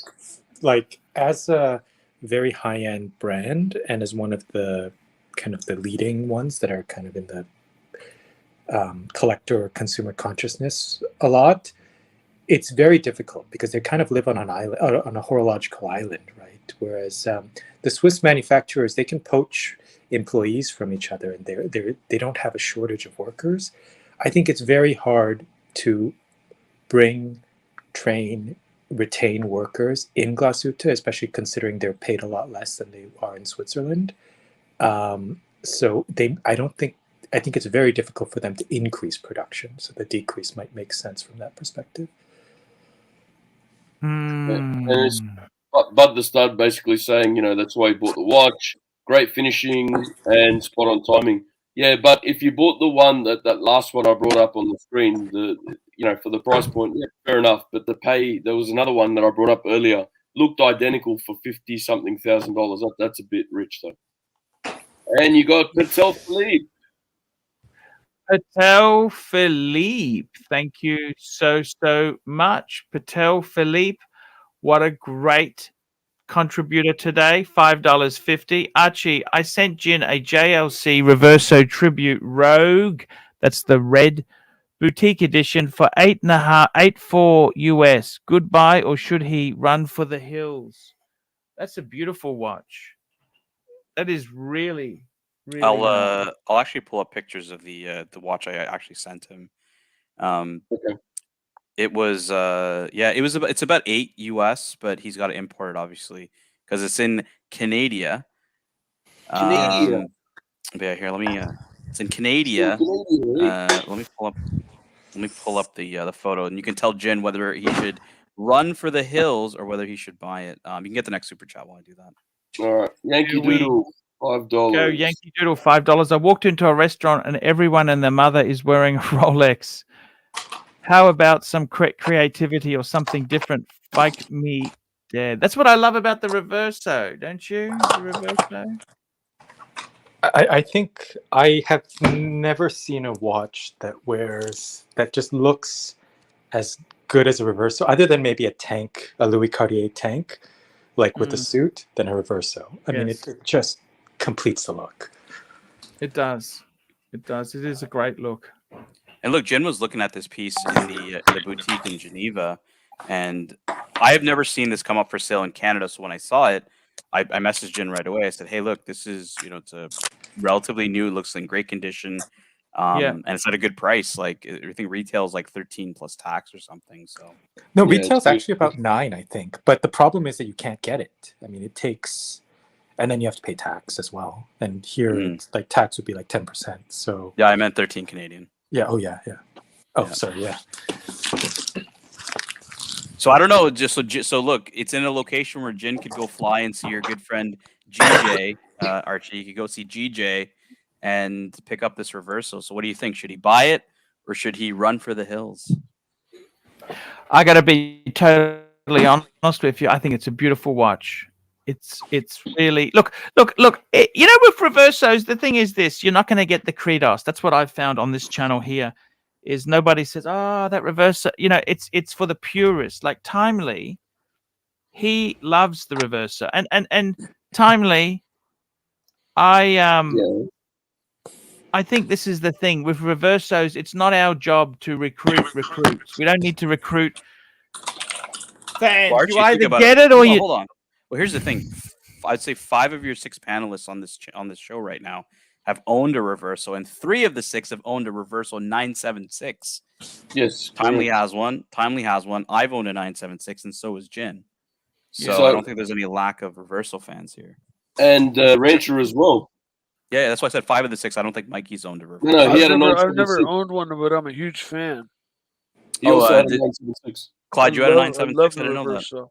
like, as a very high-end brand and as one of the kind of the leading ones that are kind of in the collector or consumer consciousness a lot, it's very difficult because they kind of live on an island, on a horological island, right? Whereas the Swiss manufacturers, they can poach employees from each other, and they don't have a shortage of workers. I think it's very hard to bring, train, retain workers in Glashütte, especially considering they're paid a lot less than they are in Switzerland. I think it's very difficult for them to increase production. So the decrease might make sense from that perspective. And it's Bud the Stud basically saying, you know, that's why he bought the watch, great finishing and spot on timing. Yeah, but if you bought the one that last one I brought up on the screen, for the price point, yeah, fair enough. But there was another one that I brought up earlier, looked identical for $50-something thousand. That's a bit rich though. And you got Patek Philippe. Patek Philippe. Thank you so much. Patek Philippe. What a great contributor today. $5.50. Archie, I sent Jin a JLC Reverso Tribute Rogue. That's the red boutique edition for $8.4 US. Goodbye, or should he run for the hills? That's a beautiful watch. That is really nice. I'll actually pull up pictures of the watch I actually sent him. Okay. It was it's about $8 US, but he's got to import it obviously because it's in Canada. Canada. Yeah, here, let me it's in Canada. Let me pull up. Let me pull up the photo, and you can tell Jin whether he should run for the hills or whether he should buy it. You can get the next super chat while I do that. All right, Yankee Do we Doodle, $5. Go Yankee Doodle, $5. I walked into a restaurant and everyone and their mother is wearing a Rolex. How about some creativity or something different? Like me dead. That's what I love about the Reverso, don't you? The Reverso. I think I have never seen a watch that just looks as good as a Reverso, other than maybe a Louis Cartier tank, like with a suit, than a Reverso. I mean, it just completes the look. It does. It does. It is a great look. And look, Jin was looking at this piece in the boutique in Geneva, and I have never seen this come up for sale in Canada. So when I saw it, I messaged Jin right away. I said, "Hey, look, this is it's a relatively new, looks in great condition, and it's at a good price. Like I think retails like 13 plus tax or something." So no, retail's actually about 9, I think. But the problem is that you can't get it. I mean, it takes, and then you have to pay tax as well. And here, it's like tax would be like 10%. So yeah, I meant 13 Canadian. Yeah. Oh yeah. Yeah. Oh, sorry. Yeah. So I don't know. So look, it's in a location where Jin could go fly and see your good friend GJ, Archie. You could go see GJ and pick up this Reverso. So what do you think? Should he buy it or should he run for the hills? I got to be totally honest with you. I think it's a beautiful watch. It's really look. You know, with Reversos, the thing is this: you're not going to get the credos. That's what I've found on this channel here. Is nobody says, "Oh, that Reverso." You know, it's for the purists. Like Timely, he loves the Reverso, and Timely, I think this is the thing with Reversos. It's not our job to recruit recruits. We don't need to recruit fans. Well, Archie, you either get it or you. Hold on. Well, here's the thing. I'd say 5 of your 6 panelists on this show right now have owned a Reverso, and 3 of the 6 have owned a Reverso 976. Yes, Timely has one. I've owned a 976, and so has Jin. So So- I don't think there's any lack of Reverso fans here. and Rancher as well. Yeah, that's why I said 5 of the 6. I don't think Mikey's owned a Reverso. No, he had a I've 976. never owned one, but I'm a huge fan. He also had a did- 976. Clyde, you had a I love 976. I the didn't know that. Reverso.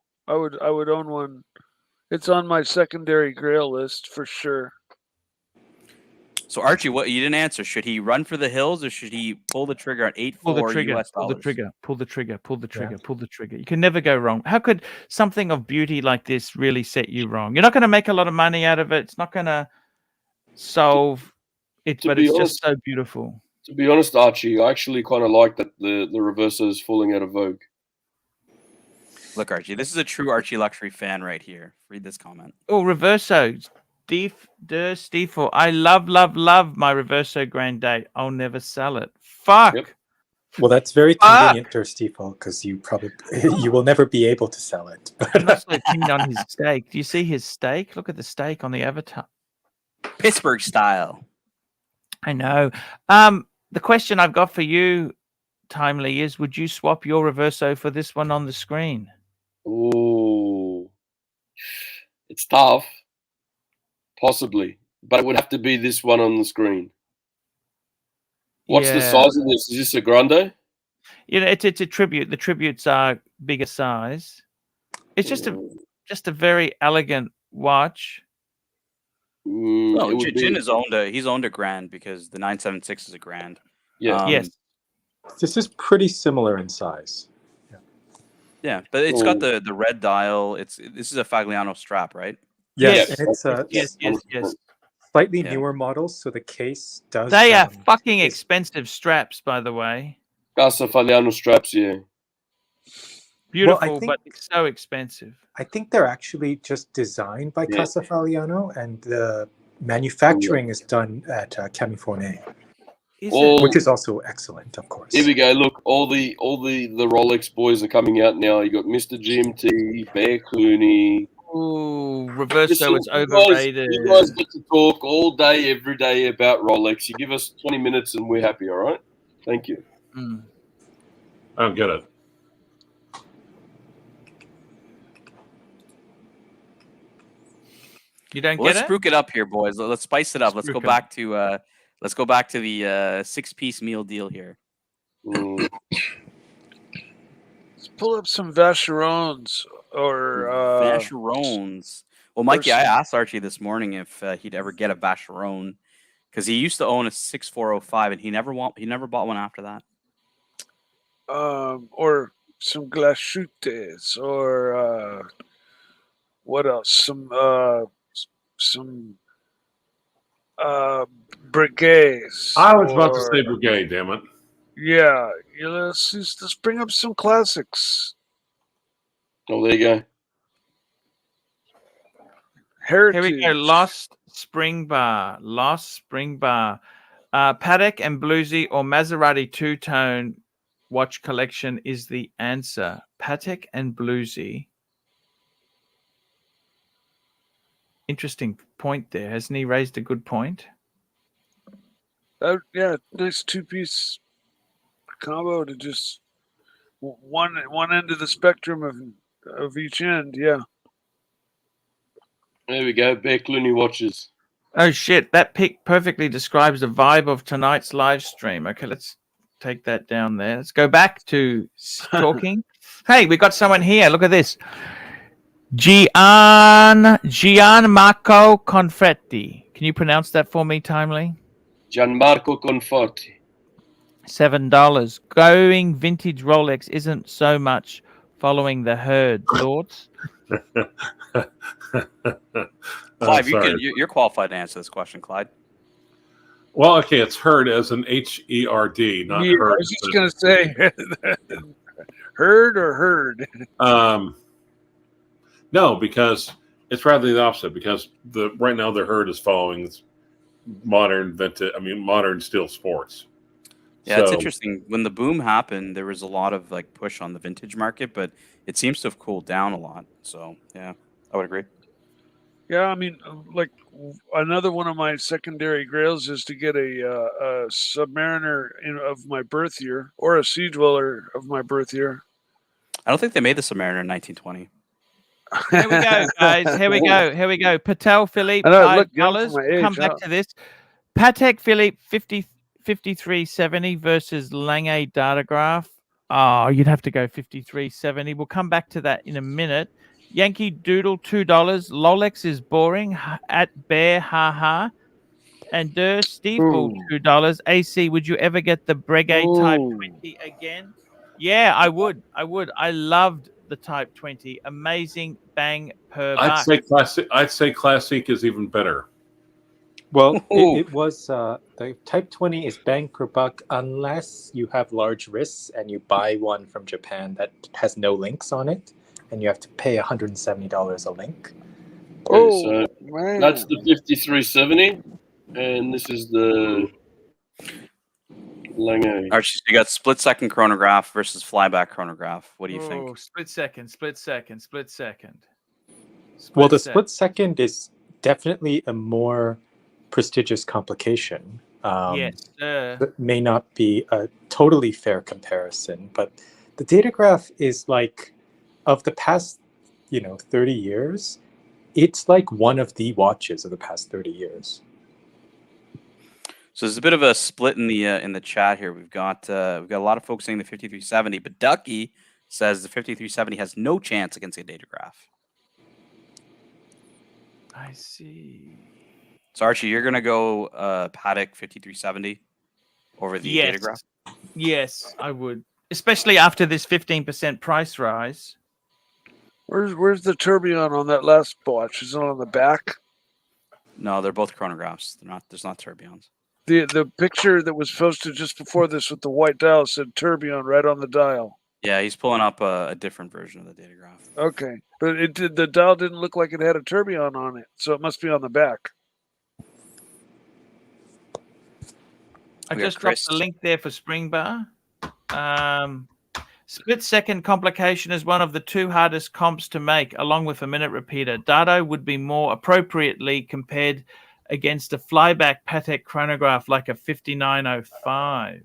I would own one. It's on my secondary grail list for sure. So Archie, what you didn't answer? Should he run for the hills or should he pull the trigger at 8.4 Pull the trigger, US pull the dollars? trigger, pull the trigger, pull the trigger, pull the trigger. You can never go wrong. How could something of beauty like this really set you wrong? You're not going to make a lot of money out of it. It's not going to solve it, To but be it's honest- just so beautiful. To be honest, Archie, I actually kind of like that the Reverso is falling out of vogue. Look, Archie, this is a true Archie luxury fan right here. Read this comment. Oh, Reverso. Stiefel. I love my Reverso Grand Date. I'll never sell it. Fuck. Yep. Well, that's very convenient, Stiefel, because you will never be able to sell it. I'm not so keen on his steak. Do you see his steak? Look at the steak on the avatar. Pittsburgh style. I know. The question I've got for you, Timely, is would you swap your Reverso for this one on the screen? Ooh, it's tough. Possibly, but it would have to be this one on the screen. What's the Yeah. size of this? Is this a grande? You know, it's a tribute. The tributes are bigger size. It's just a very elegant watch. No, it would Jin be- has he's owned a grand because the 976 is a grand. Yeah. Yes. This is pretty similar in size. Yeah, but it's got the red dial. This is a Fagliano strap, right? Yes, Yes. and it's a Yes. slightly Yeah. newer model, so the case does. They are fucking it's- expensive straps, by the way. Casa Fagliano straps, yeah. Beautiful, think- but so expensive. I think they're actually just designed by Yeah. Casa Fagliano, and the manufacturing is done at California, Is All- it? which is also excellent, of course. Here we go. Look, all the Rolex boys are coming out now. You got Mr. GMT, Bear Clooney. Ooh, Listen, Reverso is you guys- overrated. You guys get to talk all day, every day about Rolex. You give us 20 minutes and we're happy, all right? Thank you. Mm. I don't get it. You don't Well, get let's it? spruik it up here, boys. Let's spice it up. Let's Spruik go it. back to the 6-piece meal deal here. Mm. Let's pull up some Vacherons or Vacherons. Well, Mikey, I some- asked Archie this morning if he'd ever get a Vacheron because he used to own a 6405 and he never bought one after that. or some Glashutes or what else? Some Brigades. I was about to say Brigade, damn it. Yeah, let's bring up some classics. Oh, there you go. Heritage. Here we go. Lost Spring Bar. Patek and Bluesy or Maserati two-tone watch collection is the answer. Patek and Bluesy. Interesting point there. Hasn't he raised a good point? Yeah, nice two-piece combo to just one end of the spectrum of each end. Yeah. There we go. Bear Clooney watches. Oh shit! That pic perfectly describes the vibe of tonight's live stream. Okay, let's take that down there. Let's go back to talking. Hey, we got someone here. Look at this. Gianmarco Confetti. Can you pronounce that for me, Timely? Gianmarco Conforti. $7. Going vintage Rolex isn't so much following the herd. Thoughts? Clive, you're qualified to answer this question, Clyde. Well, okay, it's herd as an H-E-R-D, not Yeah, herd. I was just going to say herd or herd. No, because it's rather the opposite. Because right now the herd is following modern steel sports. Yeah, it's interesting. When the boom happened, there was a lot of like push on the vintage market, but it seems to have cooled down a lot. So yeah, I would agree. Yeah, I mean, like another one of my secondary grails is to get a Submariner of my birth year or a Sea Dweller of my birth year. I don't think they made the Submariner in 1920. Here we go, guys. Here we go. Patek Philippe, $5. Come back to this. Patek Philippe 5370 versus Lange Datograph. Oh, you'd have to go 5370. We'll come back to that in a minute. Yankee Doodle, $2. Lolex is boring. At Bear, haha. And Steve Bull, $2. AC, would you ever get the Breguet Type 20 again? Yeah, I would. I loved the Type 20. Amazing bang per buck. I'd say Classic is even better. Well, it was the Type 20 is bang per buck unless you have large wrists and you buy one from Japan that has no links on it, and you have to pay $170 a link. Okay, so that's the 5370, and this is the Lange. Archie, you got split second chronograph versus flyback chronograph. What do you think? Split second. Well, the split second is definitely a more prestigious complication. Yes, it may not be a totally fair comparison, but the Datograph is like, of the past 30 years, it's like one of the watches of the past 30 years. So there's a bit of a split in the chat here. We've got a lot of folks saying the 5370, but Ducky says the 5370 has no chance against a Datograph. I see. So Archie, you're gonna go Patek 5370 over the Datograph? Yes, I would, especially after this 15% price rise. Where's the tourbillon on that last watch? Is it on the back? No, they're both chronographs. There's not tourbillons. The picture that was posted just before this with the white dial said tourbillon right on the dial. Yeah, he's pulling up a different version of the Datograph. Okay, but the dial didn't look like it had a tourbillon on it, so it must be on the back. I just dropped the link there for Spring Bar. Split second complication is one of the two hardest comps to make, along with a minute repeater. Dado would be more appropriately compared against a flyback Patek chronograph like a 5905.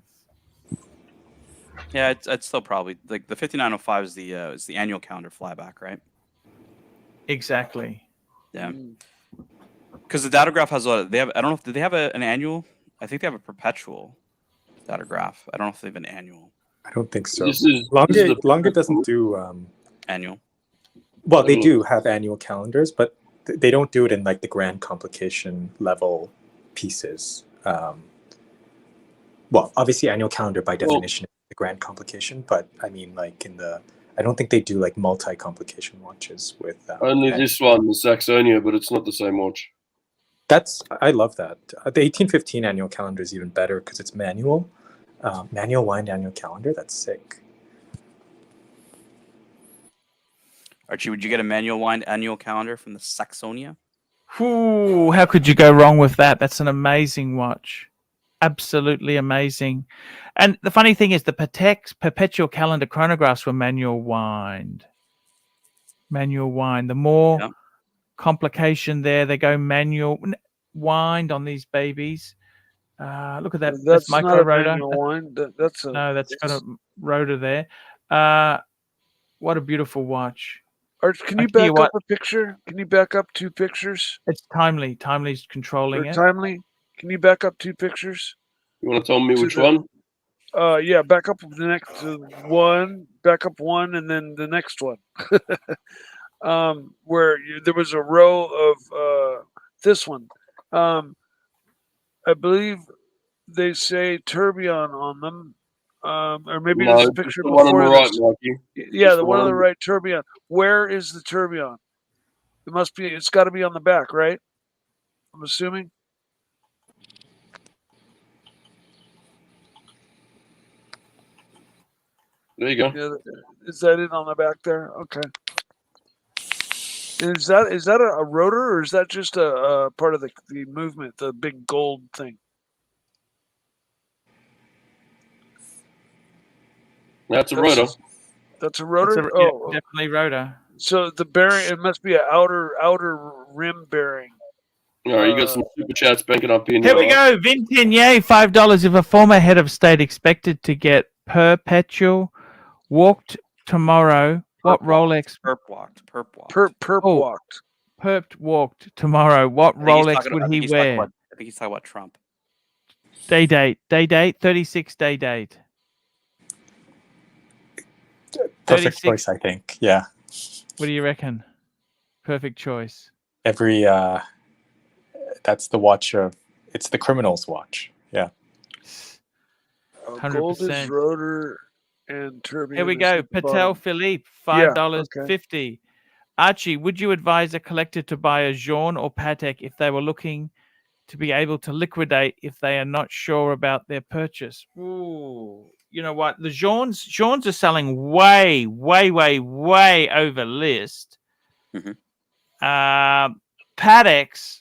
Yeah, it's still probably like the 5905 is the annual calendar flyback, right? Exactly. Yeah. Because the Datograph has I don't know. Do they have an annual? I think they have a perpetual that are graph. I don't know if they have an annual. I don't think so. This is the Lange doesn't do Annual. well, they do have annual calendars, but they don't do it in like the grand complication level pieces. Well, obviously annual calendar by definition is the grand complication, but I mean like I don't think they do like multi-complication watches with only this one, the Saxonia, but it's not the same watch. I love that. The 1815 annual calendar is even better because it's manual. Manual wind annual calendar, that's sick. Archie, would you get a manual wind annual calendar from the Saxonia? Ooh, how could you go wrong with that? That's an amazing watch. Absolutely amazing. And the funny thing is the Patek's perpetual calendar chronographs were manual wind. Manual wind. The more complication there, they go manual wind on these babies. Look at that. That's micro not a rotor. manual wind. That's got a rotor there. What a beautiful watch. Arch, can you back up a picture? Can you back up 2 pictures? It's Timely. Timely's controlling it. Timely. Can you back up 2 pictures? You want to tell me which one? Yeah, back up the next one, back up one, and then the next one. Where there was a row of this one. I believe they say tourbillon on them. Or maybe there's a picture the one on the right, Mikey. Yeah, the one on the right, tourbillon. Where is the tourbillon? It's got to be on the back, right? I'm assuming. There you go. Yeah, is that it on the back there? Okay. Is that a rotor, or is that just a part of the movement, the big gold thing? That's a rotor. That's a rotor? Definitely rotor. So the bearing, it must be an outer rim bearing. All right, you got some super chats banking up here. Here we go. Vintigny, $5. If a former head of state expected to get perpetual walked tomorrow, what Rolex? Perp walked. Perped walked tomorrow. What Rolex would he wear? I think he's talking about Trump. Day date, 36 day date. Perfect choice, I think. Yeah. What do you reckon? Perfect choice. That's the watch it's the criminal's watch. Yeah. 100%. Gold is rotor and tourbillon. Here we go. Patek Philippe, $5.50. Archie, would you advise a collector to buy a Jean or Patek if they were looking to be able to liquidate if they are not sure about their purchase? Ooh, you know what? The Jeans are selling way over list. Mm-hmm. Pateks,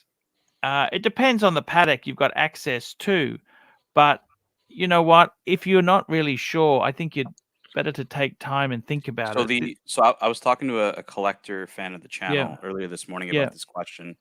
it depends on the Patek you've got access to, but you know what? If you're not really sure, I think you'd better to take time and think about it. So I was talking to a collector fan of the channel earlier this morning about this question,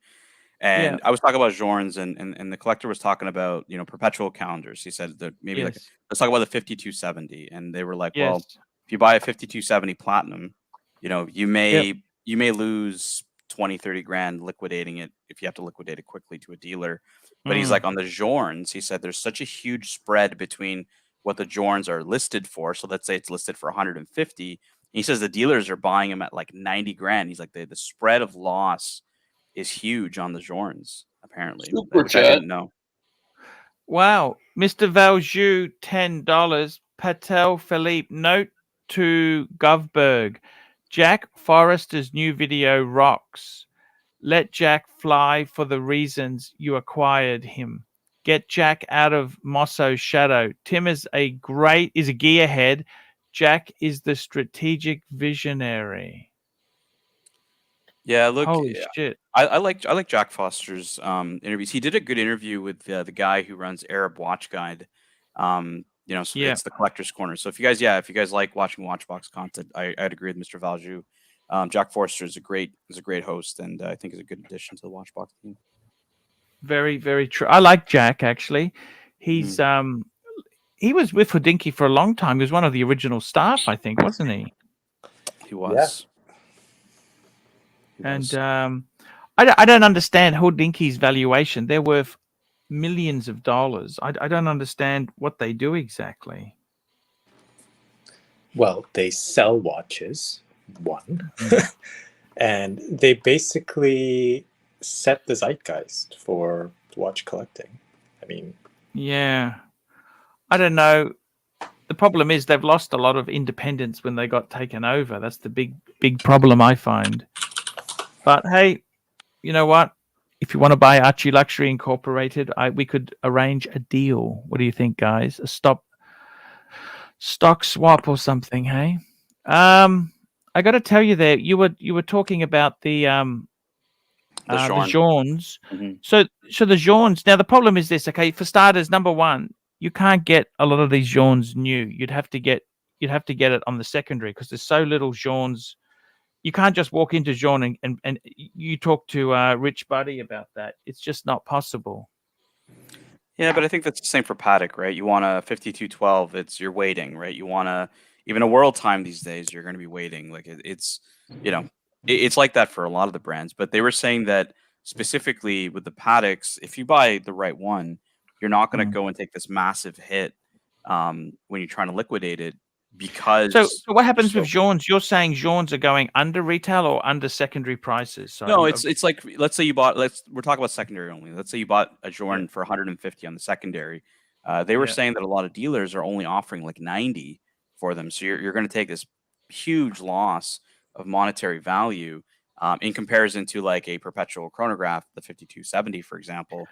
and I was talking about Jorns, and the collector was talking about perpetual calendars. He said that maybe let's talk about the 5270, and they were like, well, if you buy a 5270 platinum, you may lose 20-30 grand liquidating it if you have to liquidate it quickly to a dealer. But he's like, on the Jorns, he said there's such a huge spread between what the Jorns are listed for. So let's say it's listed for 150. He says the dealers are buying them at like 90 grand. He's like, the spread of loss is huge on the Jorns, apparently. Which I didn't know. Wow. Mr. Valjoux, $10. Patek Philippe, note to Govberg. Jack Forrester's new video rocks. Let Jack fly for the reasons you acquired him. Get Jack out of Mosso's shadow. Tim is a gearhead. Jack is the strategic visionary. Yeah, look. Holy shit. I like Jack Foster's interviews. He did a good interview with the guy who runs Arab Watch Guide. It's the Collector's Corner. So if you guys like watching Watchbox content, I'd agree with Mr. Valjoux. Jack Forster is a great host, and I think is a good addition to the Watchbox team. Very, very true. I like Jack actually. He's he was with Hodinkee for a long time. He was one of the original staff, I think, wasn't he? He was. Yeah. And I don't understand Hodinkee's valuation. They're worth millions of dollars. I don't understand what they do exactly. Well, they sell watches, one, and they basically set the zeitgeist for watch collecting. I mean, Yeah. I don't know. The problem is they've lost a lot of independence when they got taken over. That's the big problem I find. But hey, you know what? If you want to buy Archie Luxury Incorporated, we could arrange a deal. What do you think, guys? A stock swap or something, hey? I got to tell you there, you were talking about the Journes. Mm-hmm. So the Journes. Now the problem is this. Okay, for starters, number one, you can't get a lot of these Journes new. You'd have to get it on the secondary because there's so little Journes. You can't just walk into Journe and you talk to Rich Buddy about that. It's just not possible. Yeah, but I think that's the same for Patek, right? You want a 5212, you're waiting, right? You want even a world time these days, you're going to be waiting. Like it's like that for a lot of the brands. But they were saying that specifically with the Pateks, if you buy the right one, you're not going to go and take this massive hit when you're trying to liquidate it. Because so what happens with Journes? You're saying Journes are going under retail or under secondary prices? So no, it's like, let's say you bought, we're talking about secondary only. Let's say you bought a Journe for 150 on the secondary. They were saying that a lot of dealers are only offering like 90 for them. So you're going to take this huge loss of monetary value in comparison to like a perpetual chronograph, the 5270, for example.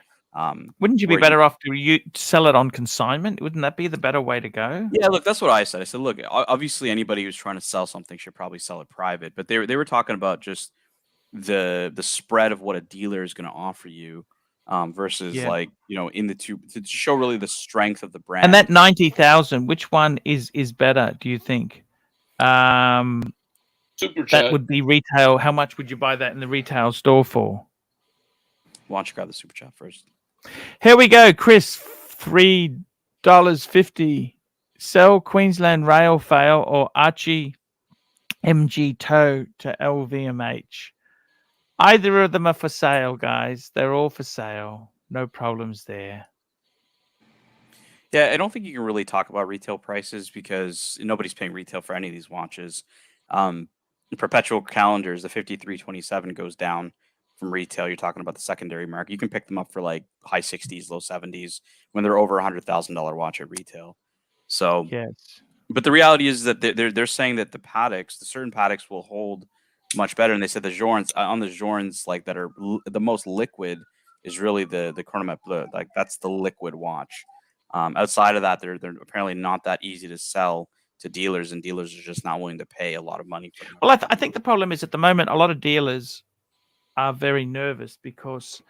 Wouldn't you be better off to sell it on consignment? Wouldn't that be the better way to go? Yeah, look, that's what I said. I said, look, obviously anybody who's trying to sell something should probably sell it private. But they were talking about just the spread of what a dealer is going to offer you versus like, in the two, to show really the strength of the brand. And that 90,000, which one is better, do you think? Super chat. That would be retail. How much would you buy that in the retail store for? Why don't you grab the super chat first? Here we go, Chris. $3.50. Sell Queensland Rail fail or Archie MG tow to LVMH. Either of them are for sale, guys. They're all for sale. No problems there. Yeah, I don't think you can really talk about retail prices because nobody's paying retail for any of these watches. The perpetual calendars, the 5327 goes down from retail. You're talking about the secondary market. You can pick them up for like high 60s, low 70s when they're over $100,000 watch at retail. So, yes. But the reality is that they're saying that the Pateks, the certain Pateks, will hold much better. And they said the Journes, on the Journes, like that are the most liquid, is really the Chronomètre Bleu. Like that's the liquid watch. Outside of that, they're apparently not that easy to sell to dealers, and dealers are just not willing to pay a lot of money for them. Well, I think the problem is at the moment, a lot of dealers are very nervous because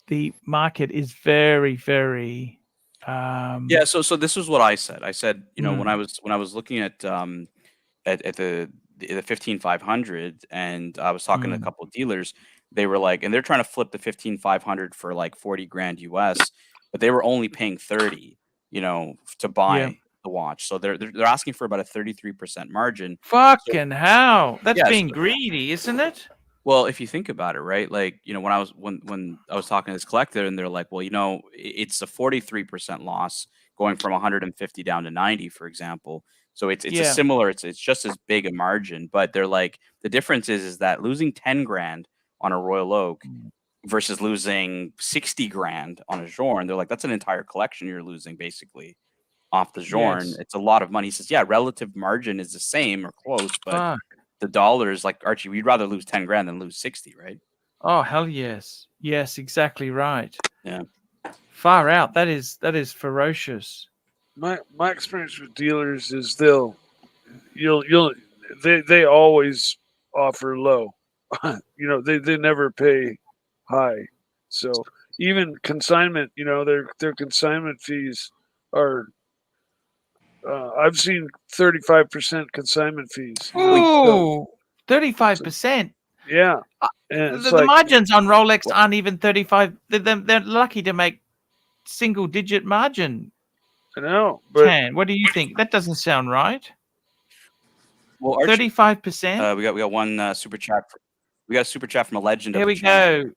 the market is very, very. Yeah. So this is what I said. I said, when I was looking at the 15500, and I was talking to a couple of dealers, they were like, and they're trying to flip the 15500 for like 40 grand US, but they were only paying 30, to buy the watch. So they're asking for about a 33% margin. Fucking hell. That's being greedy, isn't it? Well, if you think about it, right? Like, when I was talking to this collector, and they're like, well, it's a 43% loss going from 150 down to 90, for example. So it's a similar, it's just as big a margin, but they're like, the difference is that losing 10 grand on a Royal Oak versus losing 60 grand on a Journe, they're like, that's an entire collection you're losing basically off the Journe. Yes. It's a lot of money. He says, yeah, relative margin is the same or close, but the dollars, like Archie, we'd rather lose 10 grand than lose 60, right? Oh, hell yes. Yes, exactly right. Yeah. Far out. That is ferocious. My experience with dealers is they always offer low. They never pay high. So even consignment, their consignment fees are I've seen 35% consignment fees. Oh, 35%. Yeah. And the margins on Rolex aren't even 35. They're lucky to make single digit margin. I know. But Tan, what do you think? That doesn't sound right. Well, Archie, 35%. we got one super chat. We got a super chat from a legend. Here of the we channel. go.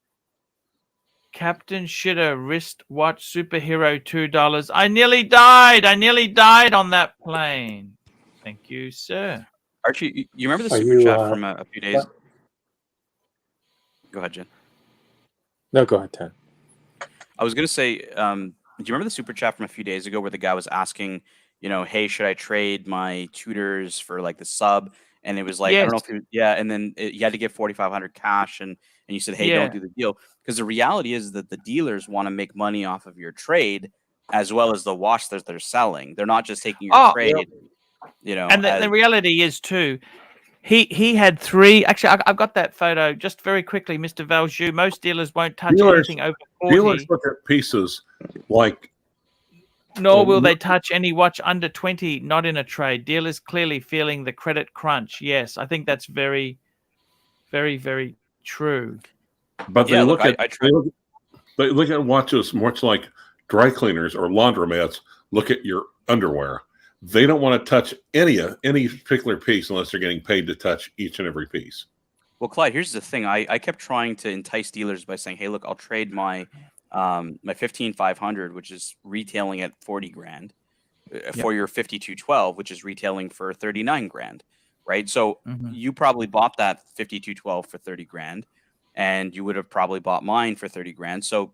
Captain Shitter wristwatch superhero $2. I nearly died. I nearly died on that plane. Thank you, sir. Archie, you remember the Are super you, chat from a few days? what? Go ahead, Jen. No, go ahead, Ted. I was gonna say, do you remember the super chat from a few days ago where the guy was asking, hey, should I trade my tutors for like the sub? And it was like, I don't know if and then you had to give 4,500 cash, and you said, hey, don't do the deal, because the reality is that the dealers want to make money off of your trade as well as the watch that they're selling. They're not just taking your trade, And the reality is too. He had 3. Actually, I've got that photo just very quickly, Mr. Valjoux. Most dealers won't touch anything over 40. Dealers look at pieces like. Nor will they touch any watch under 20, not in a trade. Dealers clearly feeling the credit crunch. Yes, I think that's very, very, very true. But they look at watches much like dry cleaners or laundromats look at your underwear. They don't want to touch any particular piece unless they're getting paid to touch each and every piece. Well, Clyde, here's the thing. I kept trying to entice dealers by saying, hey, look, I'll trade my 15,500, which is retailing at 40 grand, for your 5212, which is retailing for 39 grand, right? So you probably bought that 5212 for 30 grand, and you would have probably bought mine for 30 grand. So,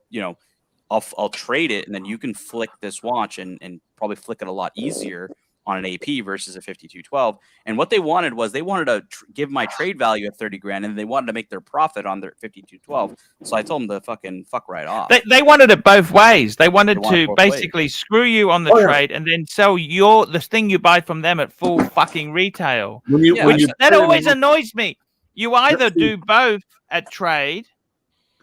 I'll trade it, and then you can flick this watch and probably flick it a lot easier on an AP versus a 5212. And what they wanted was to give my trade value at 30 grand, and they wanted to make their profit on their 5212. So I told them to fucking fuck right off. They wanted it both ways. They wanted to basically screw you on the trade and then sell the thing you buy from them at full fucking retail. That always annoys me. You either do both at trade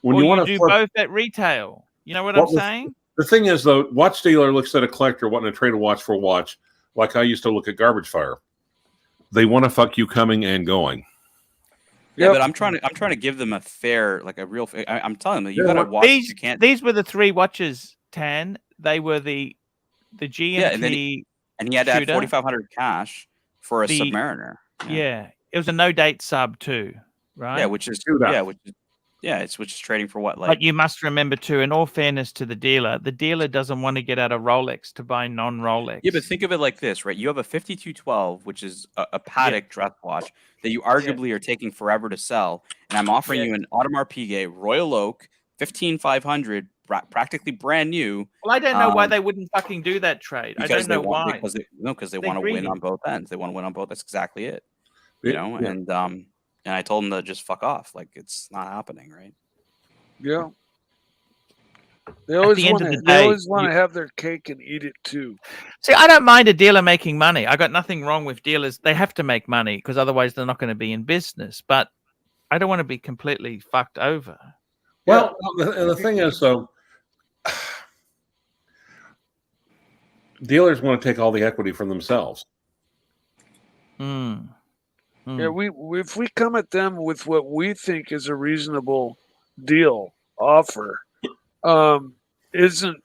or you do both at retail. You know what I'm saying? The thing is, though, watch dealer looks at a collector wanting to trade a watch for a watch, like I used to look at garbage fire. They want to fuck you coming and going. Yeah, but I'm trying to give them a fair, like a real. I'm telling them, you got to watch. These were the 3 watches, Tan. They were the GMT. And he had to add 4,500 cash for a Submariner. Yeah, it was a no date sub too, right? Yeah, which is which is trading for what? But you must remember too, in all fairness to the dealer doesn't want to get out of Rolex to buy non-Rolex. Yeah, but think of it like this, right? You have a 5212, which is a Patek dress watch that you arguably are taking forever to sell, and I'm offering you an Audemars Piguet Royal Oak 15,500, practically brand new. Well, I don't know why they wouldn't fucking do that trade. I don't know why. Because they want to win on both ends. They want to win on both. That's exactly it. And I told them to just fuck off. Like, it's not happening, right? Yeah. They always want to have their cake and eat it too. See, I don't mind a dealer making money. I got nothing wrong with dealers. They have to make money because otherwise they're not going to be in business. But I don't want to be completely fucked over. Well, the thing is, though, dealers want to take all the equity from themselves. Yeah, if we come at them with what we think is a reasonable deal offer, isn't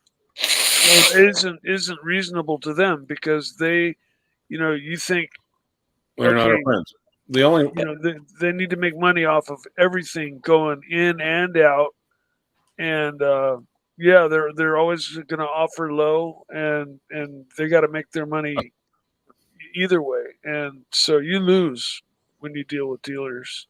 reasonable to them because they, you think they're not our friends. The only they need to make money off of everything going in and out, and they're always going to offer low, and they got to make their money either way, and so you lose when you deal with dealers.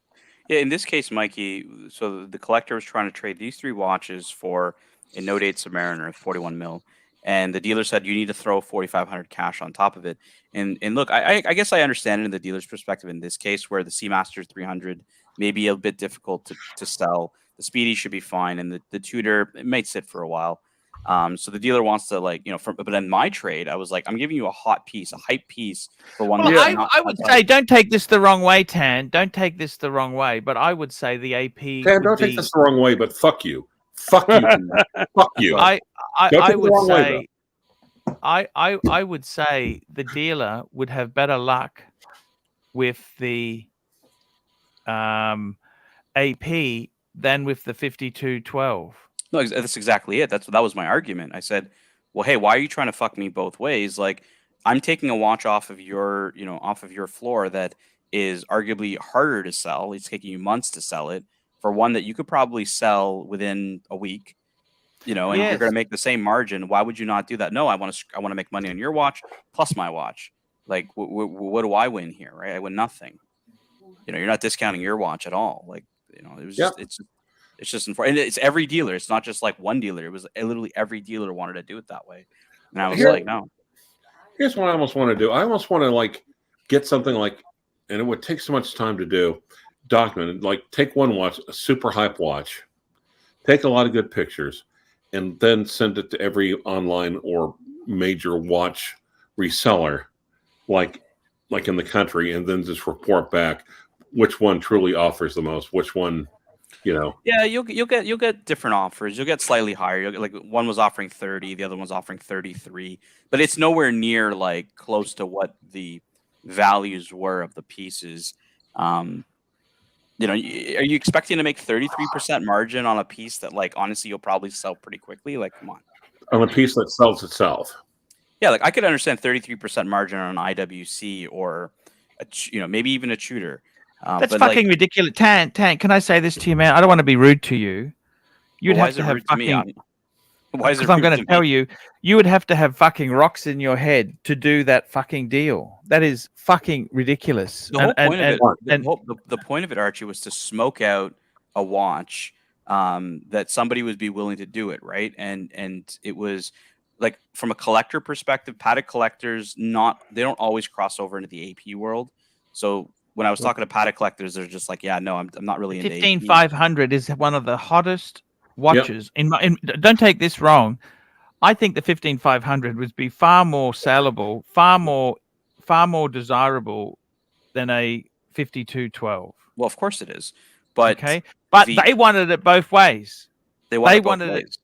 Yeah, in this case, Mikey, so the collector was trying to trade these 3 watches for a no-date Submariner, 41 mil, and the dealer said you need to throw 4,500 cash on top of it. And look, I guess I understand it in the dealer's perspective in this case, where the Seamaster 300 may be a bit difficult to sell. The Speedy should be fine, and the Tudor, it might sit for a while. So the dealer wants to but in my trade, I was like, I'm giving you a hot piece, a hype piece for one. Well, I would say, don't take this the wrong way, Tan. Don't take this the wrong way. But I would say the AP. Tan, don't take this the wrong way. But fuck you, fuck you, fuck you. I would say the dealer would have better luck with the AP than with the 5212. No, that's exactly it. That was my argument. I said, well, hey, why are you trying to fuck me both ways? Like, I'm taking a watch off of your floor that is arguably harder to sell. It's taking you months to sell it for one that you could probably sell within a week. and you're going to make the same margin. Why would you not do that? No, I want to make money on your watch plus my watch. Like, what do I win here, right? I win nothing. You're not discounting your watch at all. Like, it was just, it's just and it's every dealer. It's not just like one dealer. It was literally every dealer wanted to do it that way. And I was like, no. Here's what I almost want to do. I almost want to like get something like, and it would take so much time to do, document, like take one watch, a super hype watch, take a lot of good pictures, and then send it to every online or major watch reseller, like in the country, and then just report back which one truly offers the most, which one, Yeah, you'll get different offers. You'll get slightly higher. You'll get, like, one was offering 30, the other one's offering 33, but it's nowhere near like close to what the values were of the pieces. Are you expecting to make 33% margin on a piece that, like, honestly, you'll probably sell pretty quickly? Like, come on. On a piece that sells itself. Yeah, like I could understand 33% margin on an IWC or maybe even a Tudor. That's fucking ridiculous. Tant, can I say this to you, man? I don't want to be rude to you. You'd have to have fucking. Why is it? Because I'm going to tell you, you would have to have fucking rocks in your head to do that fucking deal. That is fucking ridiculous. The point of it, Archie, was to smoke out a watch that somebody would be willing to do it, right? And it was like, from a collector perspective, Patek collectors they don't always cross over into the AP world. So when I was talking to Patek collectors, they're just like, yeah, no, I'm not really into 15500 is one of the hottest watches. Yep. Don't take this wrong. I think the 15500 would be far more sellable, far more desirable than a 5212. Well, of course it is, but they wanted it both ways. They wanted it.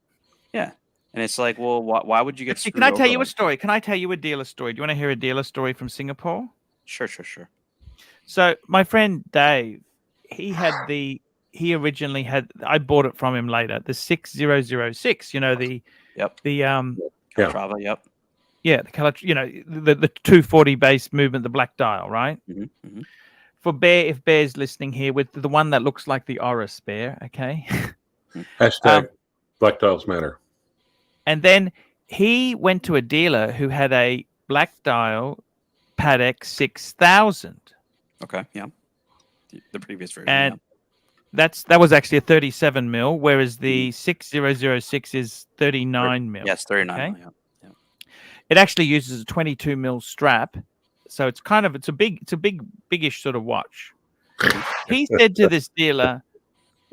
Yeah, and it's like, well, why would you get? Can I tell you a story? Can I tell you a dealer story? Do you want to hear a dealer story from Singapore? Sure. So my friend Dave, he originally had, I bought it from him later, the 6006, the Calatrava, yep. Yeah, the color, the 240 base movement, the black dial, right? Mm-hmm. For Bear, if Bear's listening here, with the one that looks like the Oris Bear, okay? Hashtag black dials matter. And then he went to a dealer who had a black dial Patek 6000. Okay, yeah. The previous version. And that was actually a 37 mil, whereas the 6006 is 39 mil. Yes, 39 mil, yeah. It actually uses a 22 mil strap, so it's a biggish sort of watch. He said to this dealer,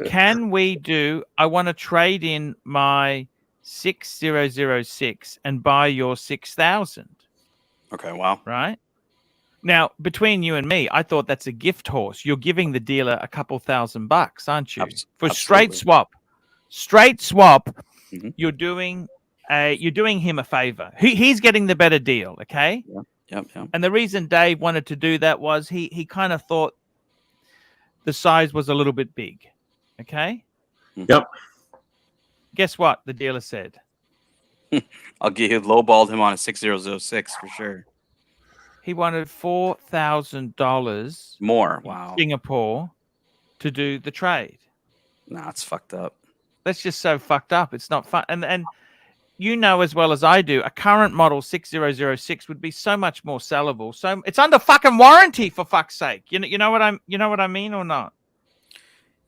I want to trade in my 6006 and buy your 6000. Okay, wow. Right? Now, between you and me, I thought that's a gift horse. You're giving the dealer a couple $1,000, aren't you? For straight swap. Straight swap, mm-hmm. You're doing him a favor. He's getting the better deal, okay? Yep. And the reason Dave wanted to do that was he kind of thought the size was a little bit big, okay? Yep. Guess what? The dealer said. I'll get you lowballed him on a 6006 for sure. He wanted $4,000 more. Wow. Singapore to do the trade. Nah, it's fucked up. That's just so fucked up. It's not fun. And as well as I do, a current model 6006 would be so much more sellable. So it's under fucking warranty, for fuck's sake. You know what I mean or not?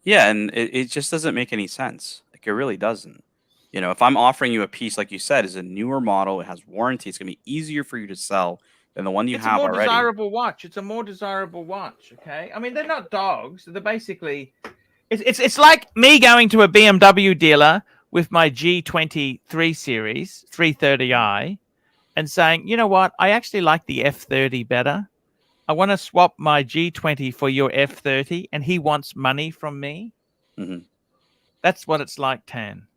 Yeah, and it just doesn't make any sense. Like, it really doesn't. If I'm offering you a piece, like you said, is a newer model, it has warranty, it's gonna be easier for you to sell than the one you have already. It's a more desirable watch. Okay, I mean, they're not dogs. They're basically, it's like me going to a BMW dealer with my G23 series 330i and saying, you know what, I actually like the F30 better. I want to swap my G20 for your F30, and he wants money from me. Mm-hmm. That's what it's like, Tan.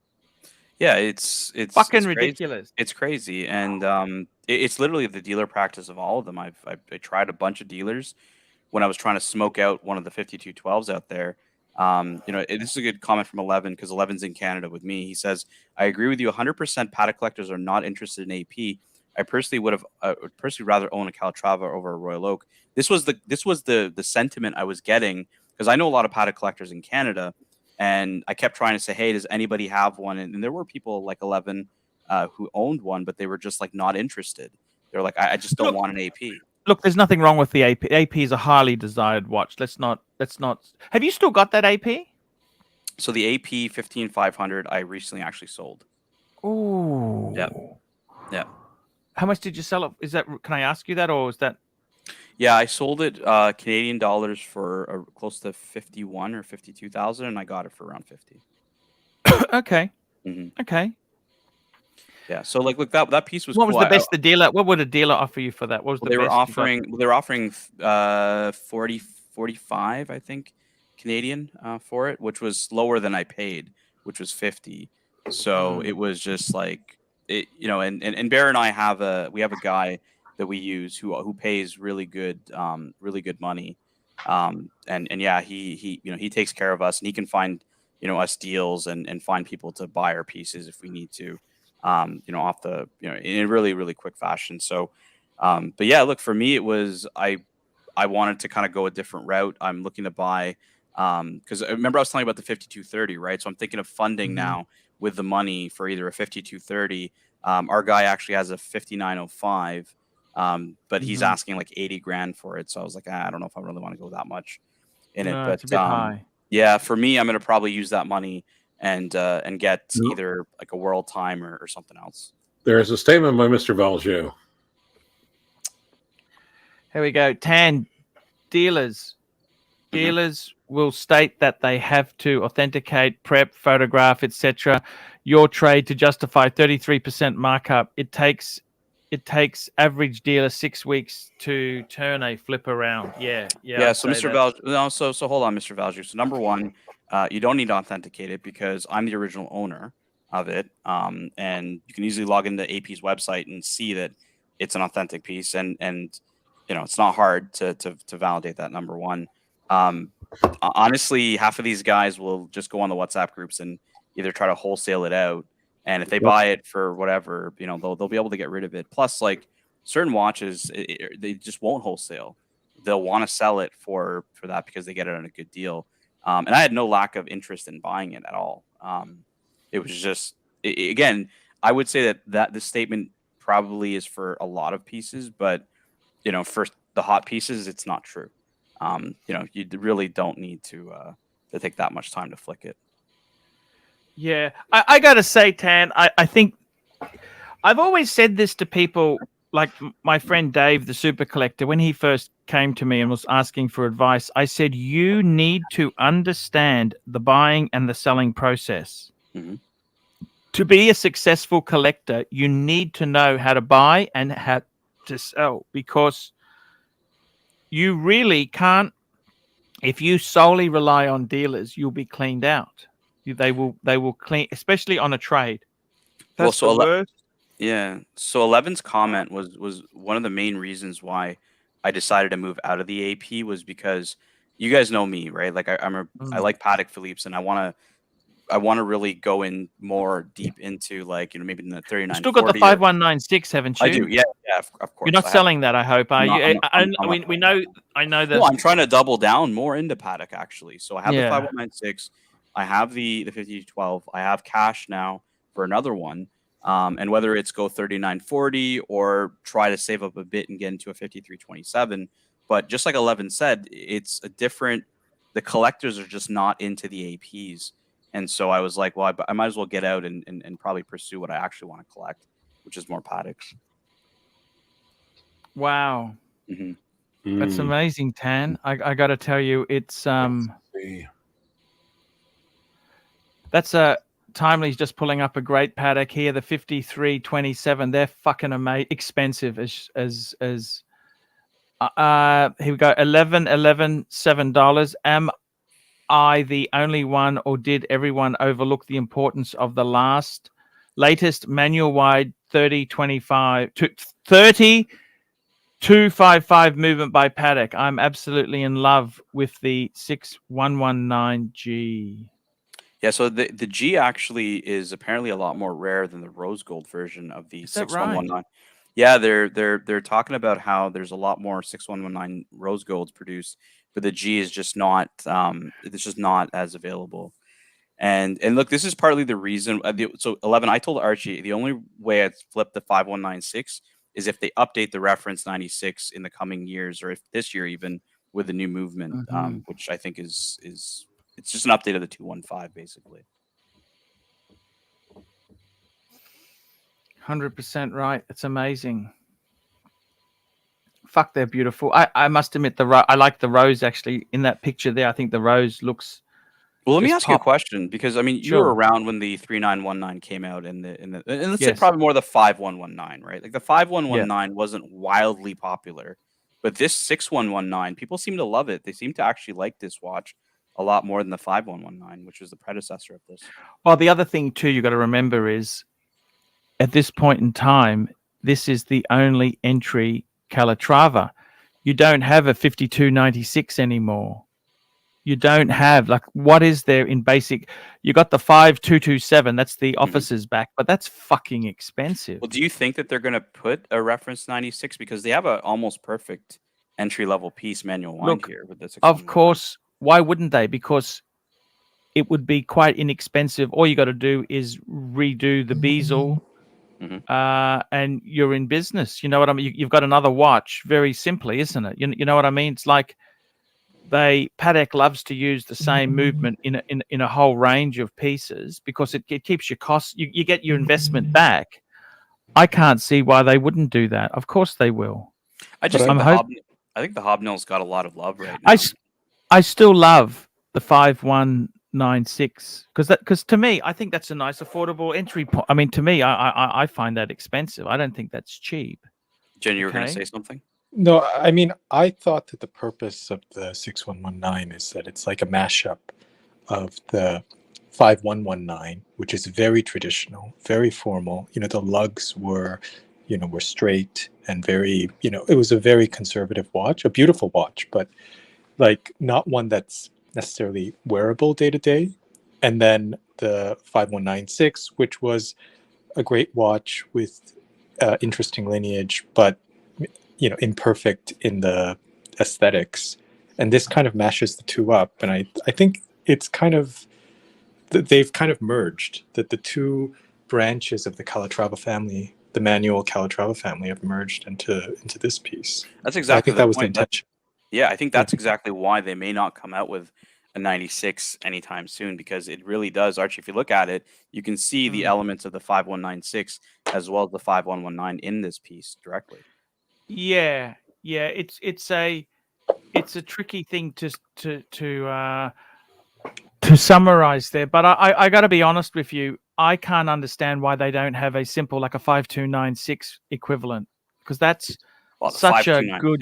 Yeah, it's fucking ridiculous. It's crazy, and it's literally the dealer practice of all of them. I tried a bunch of dealers when I was trying to smoke out one of the 5212s out there. This is a good comment from 11, because 11's in Canada with me. He says, I agree with you 100%. Patek collectors are not interested in AP. I personally would rather own a Calatrava over a Royal Oak. This was the sentiment I was getting, because I know a lot of Patek collectors in Canada, And I kept trying to say, hey, does anybody have one? And there were people like 11 who owned one, but they were just like not interested. They're like, I just don't want an AP. Look, there's nothing wrong with the AP. AP is a highly desired watch. Let's not. Have you still got that AP? So the AP 15500 I recently actually sold. Ooh. Yeah. How much did you sell it? Is that? Can I ask you that, or is that? Yeah, I sold it Canadian dollars for close to 51 or 52,000, and I got it for around 50. Okay. Okay. Yeah. So like, look, that piece was. What cool. was the best the dealer? What would a dealer offer you for that? What was the they best? They were offering 45, I think, Canadian for it, which was lower than I paid, which was 50. So it was just like it, and Bear and I have a guy that we use who pays really good money. And yeah, he takes care of us, and he can find us deals and find people to buy our pieces if we need to, off the in a really, really quick fashion. So but yeah, look, for me, it was I wanted to kind of go a different route. I'm looking to buy because I remember I was telling you about the 5230, right? So I'm thinking of funding now with the money for either a 5230. Our guy actually has a 5905, but he's asking like 80 grand for it. So I was like, I don't know if I really want to go that much in it. But it's a bit high. Yeah, for me, I'm going to probably use that money and get either like a World Time or something else. There is a statement by Mr. Valjean. Here we go. Tan dealers will state that they have to authenticate, prep, photograph, etc. your trade to justify 33% markup. It takes average dealer 6 weeks to turn a flip around. Yeah. So Mr. Valjean, no, so hold on, Mr. Valjean. So number one, you don't need to authenticate it because I'm the original owner of it, and you can easily log into AP's website and see that it's an authentic piece, and it's not hard to validate that. Number one. Honestly, half of these guys will just go on the WhatsApp groups and either try to wholesale it out, and if they buy it for whatever, they'll be able to get rid of it. Plus, like certain watches, they just won't wholesale. They'll want to sell it for that because they get it on a good deal. And I had no lack of interest in buying it at all. It was just, again, I would say that this statement probably is for a lot of pieces, but for the hot pieces, it's not true. You really don't need to take that much time to flick it. Yeah, I gotta say, Tan, I think I've always said this to people, like my friend Dave, the super collector, when he first came to me and was asking for advice. I said, you need to understand the buying and the selling process. To be a successful collector, you need to know how to buy and how to sell, because you really can't. If you solely rely on dealers, you'll be cleaned out. They will clean, especially on a trade. That's the worst. Yeah. So 11's comment was one of the main reasons why I decided to move out of the AP, was because you guys know me, right? Like I like Patek Philippe's, and I want to really go in more deep into maybe in the 39. You still got the 5196, haven't you? I do. Yeah, of course. You're not selling that, I hope, are you? We know. I know that. No, I'm trying to double down more into Patek, actually. So I have the 5196. I have the 5012. I have cash now for another one. And whether it's go 3940 or try to save up a bit and get into a 5327. But just like 11 said, it's a different. The collectors are just not into the APs. And so I was like, well, I might as well get out and probably pursue what I actually want to collect, which is more Pateks. Wow. That's amazing, Tan. I got to tell you, it's that's a Timely's just pulling up a great Patek here, the 5327. They're fucking expensive as here we go, $11.11 Am I the only one, or did everyone overlook the importance of the latest manual wide 30-255 movement by Patek? I'm absolutely in love with the 6119G. Yeah, so the G actually is apparently a lot more rare than the rose gold version of the 6119. Right? Yeah, they're talking about how there's a lot more 6119 rose golds produced, but the G is just not it's just not as available. And look, this is partly the reason. So 11, I told Archie the only way I'd flip the 5196 is if they update the reference 96 in the coming years, or if this year even with the new movement, which I think is it's just an update of the 215 basically. 100% right. It's amazing. Fuck, they're beautiful. I must admit I like the rose actually in that picture there. I think the rose looks. Well, let me just ask you a pop. question, because I mean, you Sure. were around when the 3919 came out, and let's say Yes. probably more the 5119, right? Like the Yeah. 5119 wasn't wildly popular, but this 6119, people seem to love it. They seem to actually like this watch a lot more than the 5119, which was the predecessor of this. Well, the other thing too you got to remember is, at this point in time, this is the only entry Calatrava. You don't have a 5296 anymore. You don't have, like, what is there in basic? You got the 5227. That's the officer's back, but that's fucking expensive. Well, do you think that they're going to put a reference 96, because they have a almost perfect entry level piece manual wind Look, here with this? Of course, why wouldn't they? Because it would be quite inexpensive. All you got to do is redo the bezel, and you're in business. You know what I mean? You've got another watch, very simply, isn't it? You know what I mean? It's like Patek loves to use the same movement in a whole range of pieces, because it keeps your costs. You get your investment back. I can't see why they wouldn't do that. Of course they will. I just think I think the hobnail's got a lot of love right now. I still love the 5196 because to me, I think that's a nice affordable entry point. I mean, to me, I find that expensive. I don't think that's cheap. Jen, you were going to say something? No, I mean, I thought that the purpose of the 6119 is that it's like a mashup of the 5119, which is very traditional, very formal. You know, the lugs were straight and very, it was a very conservative watch, a beautiful watch, but like not one that's necessarily wearable day to day. And then the 5196, which was a great watch with interesting lineage, but imperfect in the aesthetics, and this kind of mashes the two up. And I think it's kind of they've kind of merged, that the two branches of the Calatrava family, the manual Calatrava family, have merged into this piece. That's exactly. I think that was the intention. Yeah, I think that's exactly why they may not come out with a 96 anytime soon, because it really does, Archie, if you look at it, you can see the elements of the 5196 as well as the 5119 in this piece directly. Yeah, it's a tricky thing to summarize there, but I got to be honest with you. I can't understand why they don't have a simple, like a 5296 equivalent, because that's such a good.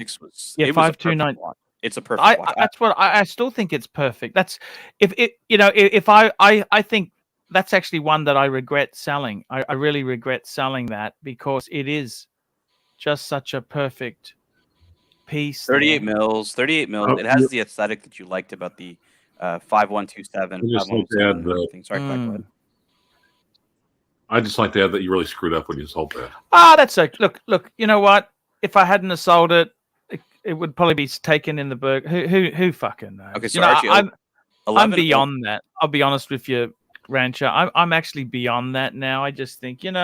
Yeah, 529. It's a perfect watch. That's what I still think it's perfect. That's if I think that's actually one that I regret selling. I really regret selling that, because it is just such a perfect piece. 38 mils. Oh, it has the aesthetic that you liked about the 5127. Sorry, go ahead. I just like to add that you really screwed up when you sold that. That's a look. You know what? If I hadn't have sold it, it would probably be taken in the burg. Who fucking knows? Okay, so Archie, I'm beyond that. I'll be honest with you, Rancher. I'm actually beyond that now. I just think, it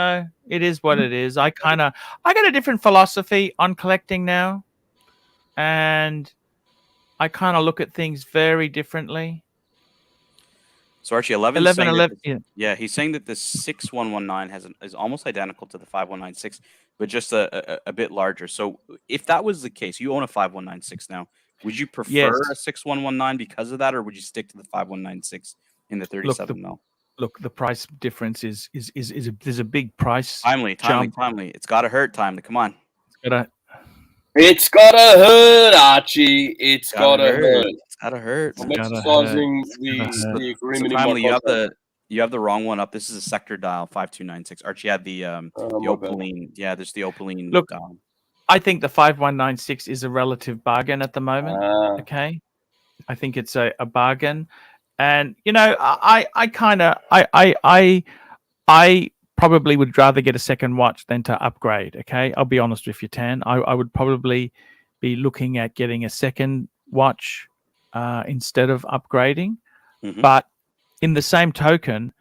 is what it is. I got a different philosophy on collecting now, and I kind of look at things very differently. So Archie, 11. Yeah, he's saying that the 6119 is almost identical to the 5196, but just a bit larger. So if that was the case, you own a 5196 now. Would you prefer a 6119 because of that, or would you stick to the 5196 in the 37 mil? Look, the price difference is there's a big price. Timely. It's got to hurt, Timely. Come on. It's gotta hurt, Archie. It's gotta hurt. It's gotta hurt. I'm exercising the agreement. Timely, you have the wrong one up. This is a sector dial 5296. Archie had the Opaline. Yeah, there's the Opaline dial. I think the 5196 is a relative bargain at the moment. Okay, I think it's a bargain, and I probably would rather get a second watch than to upgrade. Okay, I'll be honest with you, Tan. I would probably be looking at getting a second watch instead of upgrading. But in the same token,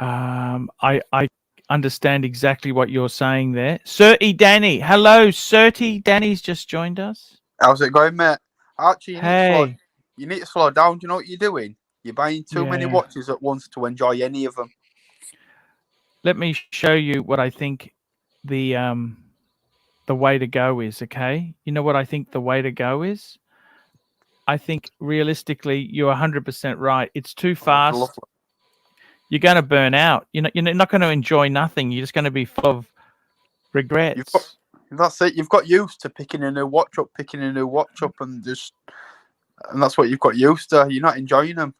I understand exactly what you're saying there. Surty Danny, hello, Surty. Danny's just joined us. How's it going, mate? Archie, Hey, you need to slow down. Do you know what you're doing? You're buying too many Yeah. watches at once to enjoy any of them. let me show you what I think the way to go is. Okay, you know what I think the way to go is? I think realistically, you're 100% right. It's too fast. Lovely. You're going to burn out. You're not going to enjoy nothing. You're just going to be full of regrets. That's it. You've got used to picking a new watch up, and that's what you've got used to. You're not enjoying them.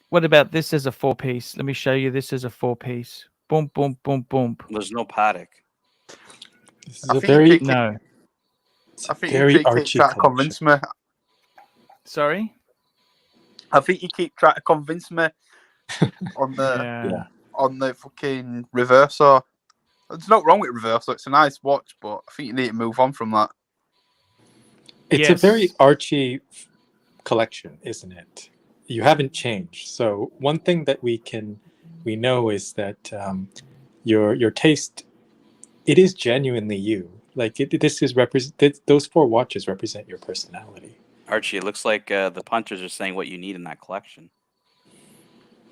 What about this as a 4-piece? Let me show you this as a 4-piece. Boom, boom, boom, boom. There's no Patek. This is I a think very, No. it's a I think very you keep Archie trying to collection. convince me. Sorry? I think you keep trying to convince me on the Yeah. on the fucking Reverso. There's no wrong with Reverso. It's a nice watch, but I think you need to move on from that. It's a very Yes. Archie collection, isn't it? You haven't changed. So one thing that we know is that your taste, it is genuinely you. Like this is those 4 watches represent your personality. Archie, it looks like the punters are saying what you need in that collection.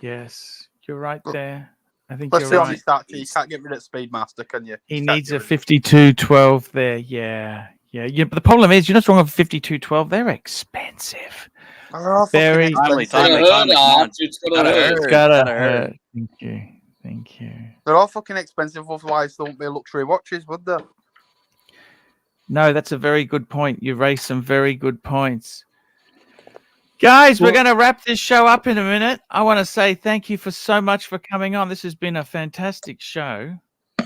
Yes. You're right there. I think Let's you're be right. honest, Archie. You can't get rid of Speedmaster, can you? He You can't needs get a rid of 5212 there. Yeah. But the problem is, you're not wrong with 5212. They're expensive. They're all fucking Very- Timely, expensive. timely, It's timely. Come on. It's gonna Gotta hurt. hurt. Gotta Gotta hurt. hurt. Thank you. They're all fucking expensive. Otherwise, there won't be luxury watches, would there? No, that's a very good point. You raised some very good points. Guys, we're going to wrap this show up in a minute. I want to say thank you so much for coming on. This has been a fantastic show.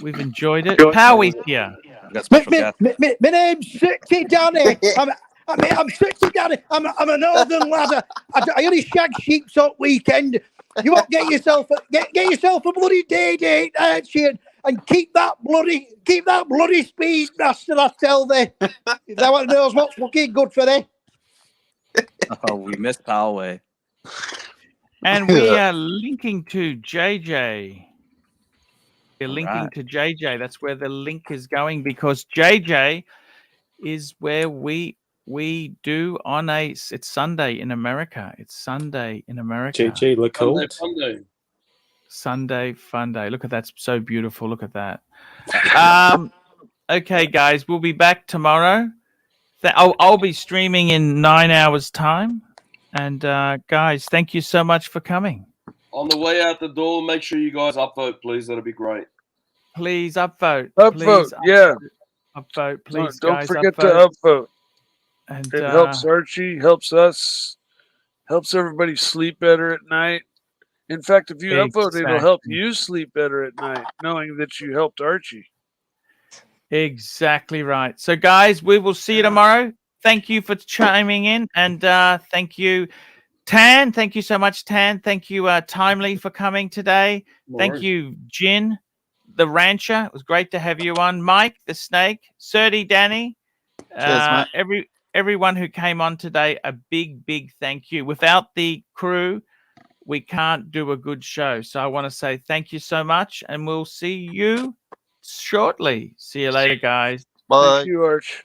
We've enjoyed it. Powie's here. We got special guests. My name's Sixty Danny. I'm 60 Danny. I'm a northern lad. I only shag sheep all weekend. You won't get yourself a bloody day date, Archie, and keep that bloody speed bastard. I tell thee. That one knows what's fucking good for thee. Oh, we missed Poway. And we are linking to JJ. We're linking Alright. to JJ. That's where the link is going, because JJ is where we do on it's Sunday in America. It's Sunday in America. JJ Lecoultre. Sunday fun day. Look at that. It's so beautiful. Look at that. Okay, guys, we'll be back tomorrow. I'll be streaming in 9 hours' time. And guys, thank you so much for coming. On the way out the door, make sure you guys upvote, please. That'd be great. Please upvote. Upvote, yeah. Upvote, please, Don't guys. forget upvote. to upvote. And It helps Archie, helps us, helps everybody sleep better at night. In fact, if you upvote, it'll help you sleep better at night, knowing that you helped Archie. Exactly right. So, guys, we will see you tomorrow. Thank you for chiming in, and thank you, Tan. Thank you so much, Tan. Thank you, Timely, for coming today. Thank you, Jin, the rancher. It was great to have you on. Mike, the snake, Surdy, Danny, Cheers, mate. everyone who came on today. A big thank you. Without the crew, we can't do a good show. So I want to say thank you so much, and we'll see you shortly. See you later, guys. Bye. Thank you, Arch.